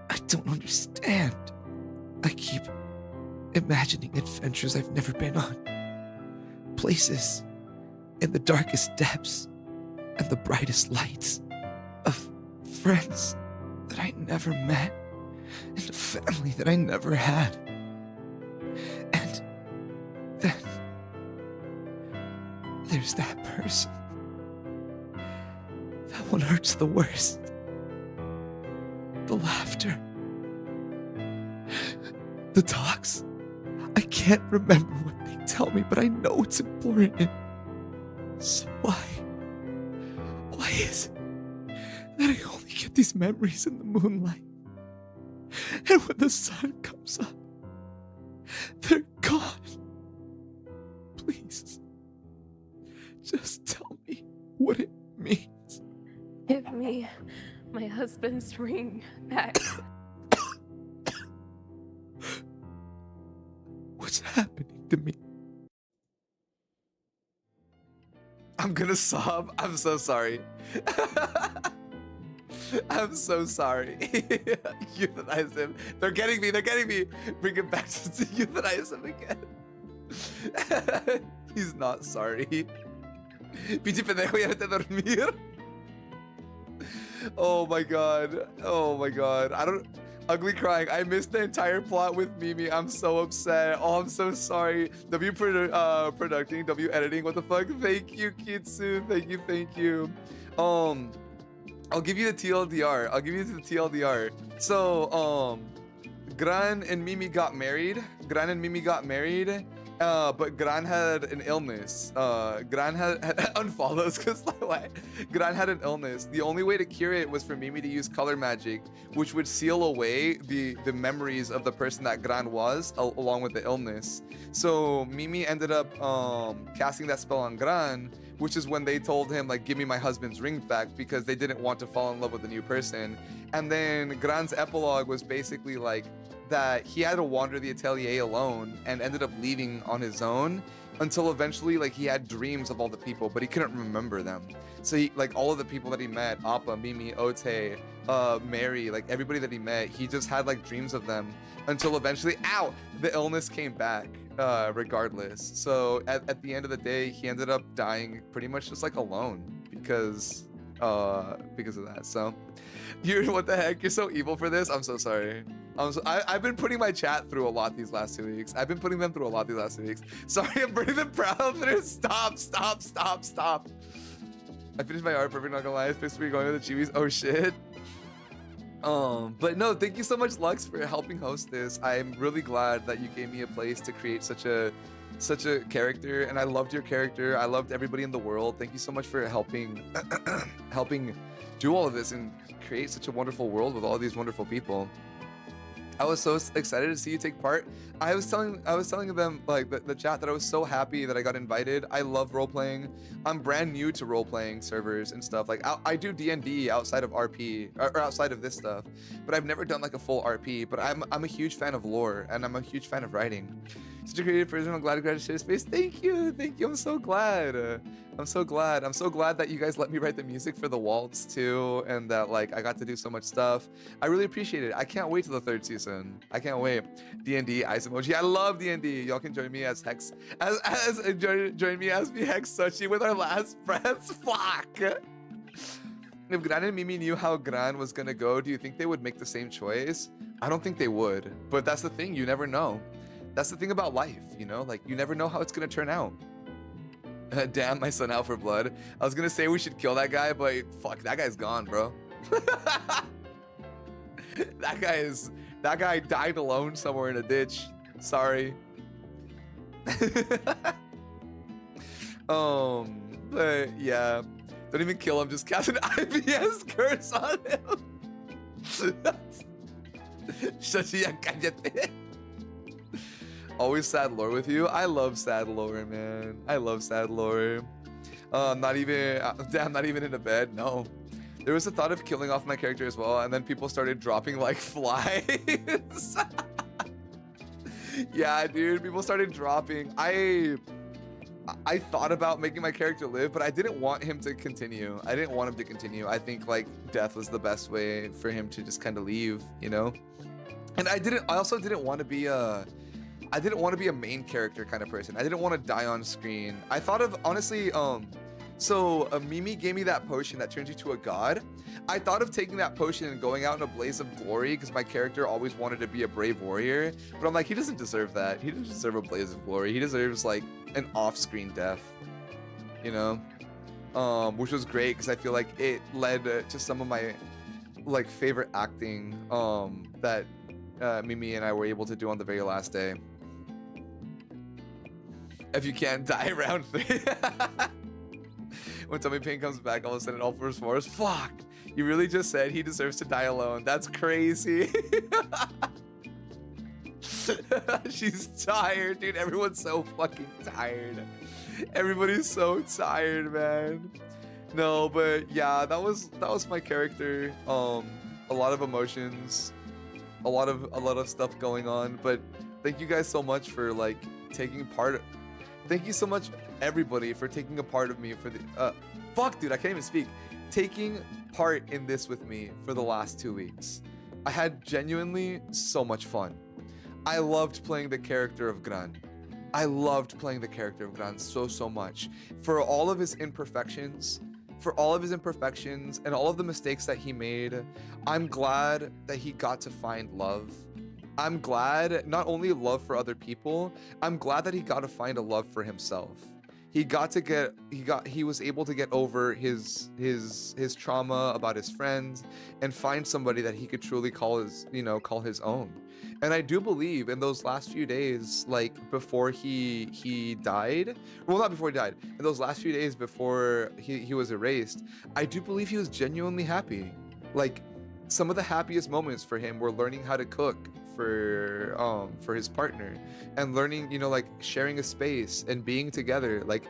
I don't understand. I keep imagining adventures I've never been on. Places in the darkest depths and the brightest lights of friends that I never met and a family that I never had. And then there's that person. That one hurts the worst. The laughter. The talks. I can't remember what they tell me, but I know it's important. So why is it that I only get these memories in the moonlight? And when the sun comes up, they're gone. Please, just tell me what it means. Give me my husband's ring back. What's happening to me? I'm gonna sob. I'm so sorry. I'm so sorry. Euthanize him. They're getting me. Bring him back to euthanize him again. He's not sorry. Pinche pendejo, ya vete a dormir. Oh my god. I don't. Ugly crying. I missed the entire plot with Mimi. I'm so upset. Oh, I'm so sorry. W producing, W editing. What the fuck? Thank you, Kitsu. Thank you. I'll give you the TLDR. So, Gran and Mimi got married. But Gran had an illness. Gran had unfollows because why? Gran had an illness. The only way to cure it was for Mimi to use color magic, which would seal away the memories of the person that Gran was, along with the illness. So Mimi ended up casting that spell on Gran, which is when they told him like, give me my husband's ring back, because they didn't want to fall in love with a new person. And then Gran's epilogue was basically like, that he had to wander the atelier alone and ended up leaving on his own until eventually like he had dreams of all the people, but he couldn't remember them. So he, like all of the people that he met, Appa, Mimi, Ote, Mary, like everybody that he met, he just had like dreams of them until eventually, ow, the illness came back regardless. So at the end of the day, he ended up dying pretty much just like alone because of that. So you're, what the heck? You're so evil for this. I'm so sorry. I've been putting my chat through a lot these last 2 weeks. I've been putting them through a lot these last 2 weeks. Sorry, I'm burning them proud through. Stop. I finished my art perfect, not gonna lie. It's supposed to be going to the Chiwis. Oh shit. But no, thank you so much, Lux, for helping host this. I'm really glad that you gave me a place to create such a character, and I loved your character. I loved everybody in the world. Thank you so much for helping do all of this and create such a wonderful world with all these wonderful people. I was so excited to see you take part. I was telling them, like, the chat, that I was so happy that I got invited. I love role playing. I'm brand new to role playing servers and stuff. Like I do D&D outside of RP or outside of this stuff, but I've never done like a full RP. But I'm a huge fan of lore, and I'm a huge fan of writing. Such a creative person. I'm glad to share space. Thank you. I'm so glad. I'm so glad that you guys let me write the music for the waltz too, and that like I got to do so much stuff. I really appreciate it. I can't wait till the 3rd season. I can't wait. D&D, ice emoji. I love D&D. Y'all can join me as Hex, join me as me Hex Sochi with our last breaths. Fuck. If Gran and Mimi knew how Gran was gonna go, do you think they would make the same choice? I don't think they would, but that's the thing. You never know. That's the thing about life, you know? Like, you never know how it's gonna turn out. Damn, my son out for blood. I was gonna say we should kill that guy, but fuck, that guy's gone, bro. That guy died alone somewhere in a ditch. Sorry. But yeah, don't even kill him. Just cast an IBS curse on him. Shachi, cállate. Always sad lore with you. I love sad lore, man. I love sad lore. Not even in a bed. No. There was a thought of killing off my character as well, and then people started dropping like flies. Yeah, dude. People started dropping. I thought about making my character live, but I didn't want him to continue. I think like death was the best way for him to just kind of leave, you know. And I also didn't want to be a main character kind of person. I didn't want to die on screen. I thought of, honestly, Mimi gave me that potion that turns you to a god. I thought of taking that potion and going out in a blaze of glory because my character always wanted to be a brave warrior. But I'm like, he doesn't deserve that. He doesn't deserve a blaze of glory. He deserves like an off-screen death, you know? Which was great because I feel like it led to some of my like favorite acting that Mimi and I were able to do on the very last day. If you can't die round 3. When Tummy Pain comes back, all of a sudden all fours fours. Fuck! You really just said he deserves to die alone. That's crazy. She's tired, dude. Everyone's so fucking tired. Everybody's so tired, man. No, but yeah, that was my character. A lot of emotions, a lot of stuff going on. But thank you guys so much for like taking part. Thank you so much, everybody, for taking a part of me for the fuck, dude, I can't even speak. Taking part in this with me for the last 2 weeks. I had genuinely so much fun. I loved playing the character of Gran. I loved playing the character of Gran so much. For all of his imperfections, and all of the mistakes that he made, I'm glad that he got to find love. I'm glad, not only love for other people, I'm glad that he got to find a love for himself. He was able to get over his trauma about his friends and find somebody that he could truly call his own. And I do believe in those last few days, like before he died, well, not before he died, in those last few days before he was erased, I do believe he was genuinely happy. Like, some of the happiest moments for him were learning how to cook for his partner, and learning, like sharing a space and being together. Like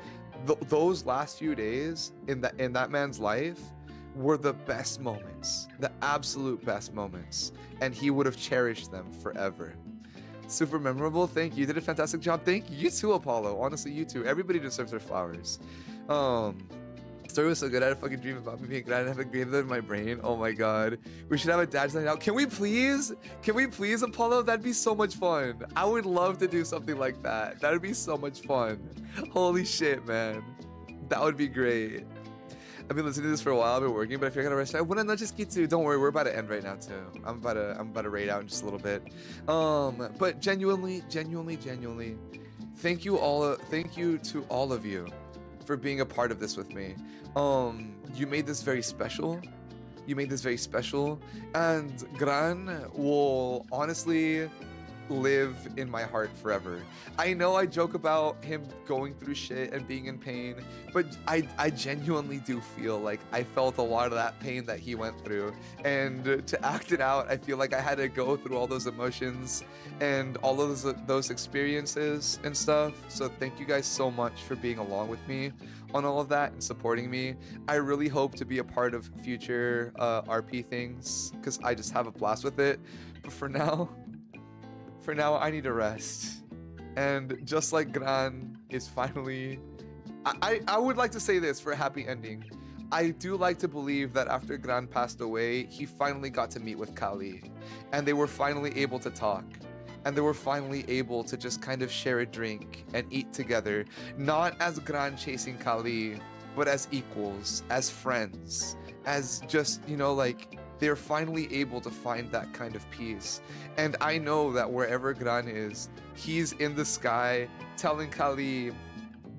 those last few days in that man's life were the best moments, the absolute best moments, and he would have cherished them forever. Super memorable. Thank you. You did a fantastic job. Thank you. You too, Apollo. Honestly, you too. Everybody deserves their flowers. Story was so good. I had a fucking dream about me being glad I have a game in my brain. Oh my god. We should have a dad's night out. Can we please? Can we please, Apollo? That'd be so much fun. I would love to do something like that. That'd be so much fun. Holy shit, man. That would be great. I've been listening to this for a while. I've been working, but if you're gonna rest, buenas noches, Kitsu. Don't worry, we're about to end right now too. I'm about to raid out in just a little bit. But genuinely, thank you all. Thank you to all of you for being a part of this with me. You made this very special. You made this very special, and Gran will honestly live in my heart forever. I know I joke about him going through shit and being in pain, but I genuinely do feel like I felt a lot of that pain that he went through, and to act it out, I feel like I had to go through all those emotions and all of those experiences and stuff. So thank you guys so much for being along with me on all of that and supporting me. I really hope to be a part of future RP things because I just have a blast with it. But for now, I need to rest. And just like Gran is finally... I would like to say this for a happy ending. I do like to believe that after Gran passed away, he finally got to meet with Kali. And they were finally able to talk. And they were finally able to just kind of share a drink and eat together. Not as Gran chasing Kali, but as equals, as friends, as just, you know, like... they're finally able to find that kind of peace. And I know that wherever Gran is, he's in the sky telling Kali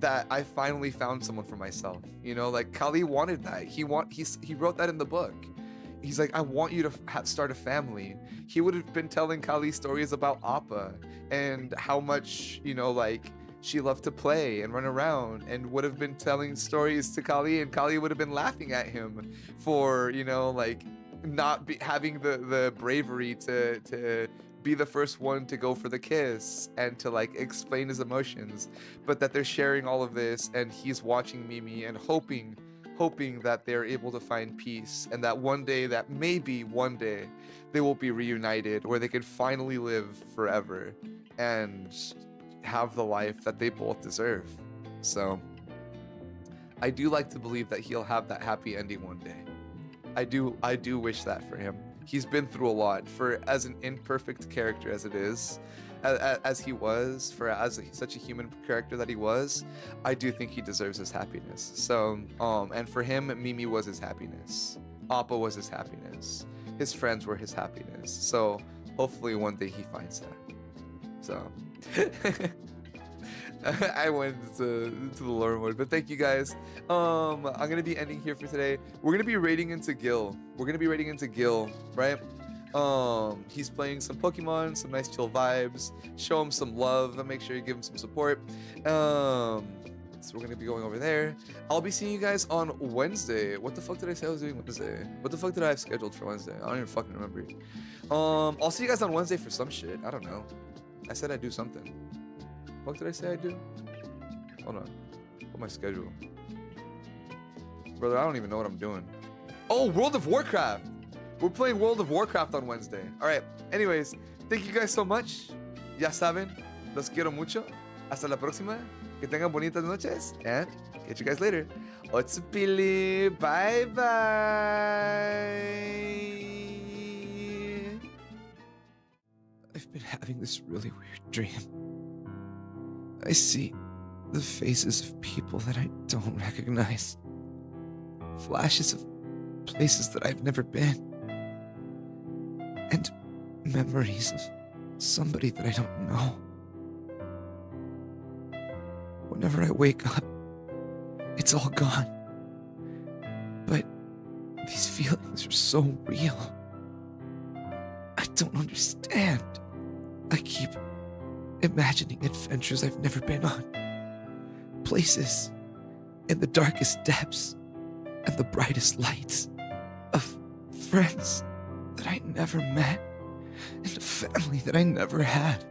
that I finally found someone for myself. You know, like Kali wanted that. He wrote that in the book. He's like, I want you to start a family. He would have been telling Kali stories about Appa and how much, you know, like she loved to play and run around, and would have been telling stories to Kali, and Kali would have been laughing at him for, you know, like not having the bravery to be the first one to go for the kiss and to like explain his emotions, but that they're sharing all of this, and he's watching Mimi and hoping that they're able to find peace, and that one day, that maybe one day, they will be reunited where they can finally live forever and have the life that they both deserve. So I do like to believe that he'll have that happy ending one day. I do wish that for him. He's been through a lot. For as an imperfect character as it is, as he was, such a human character that he was, I do think he deserves his happiness. So, and for him, Mimi was his happiness. Appa was his happiness. His friends were his happiness. So hopefully one day he finds that. So I went to the lore mode, but thank you guys. I'm gonna be ending here for today. We're gonna be raiding into Gil. Right? He's playing some Pokemon, some nice chill vibes. Show him some love and make sure you give him some support. So we're gonna be going over there. I'll be seeing you guys on Wednesday. What the fuck did I say I was doing Wednesday? What the fuck did I have scheduled for Wednesday? I don't even fucking remember. I'll see you guys on Wednesday for some shit. I don't know. I said I'd do something. What did I say I'd do? Hold on. What's my schedule? Brother, I don't even know what I'm doing. Oh, World of Warcraft! We're playing World of Warcraft on Wednesday. Alright, anyways, thank you guys so much. Ya saben, los quiero mucho. Hasta la próxima. Que tengan bonitas noches. And catch you guys later. Otsupili. Bye bye. I've been having this really weird dream. I see the faces of people that I don't recognize. Flashes of places that I've never been. And memories of somebody that I don't know. Whenever I wake up, it's all gone. But these feelings are so real. I don't understand. I keep imagining adventures I've never been on. Places in the darkest depths and the brightest lights of friends that I never met and a family that I never had.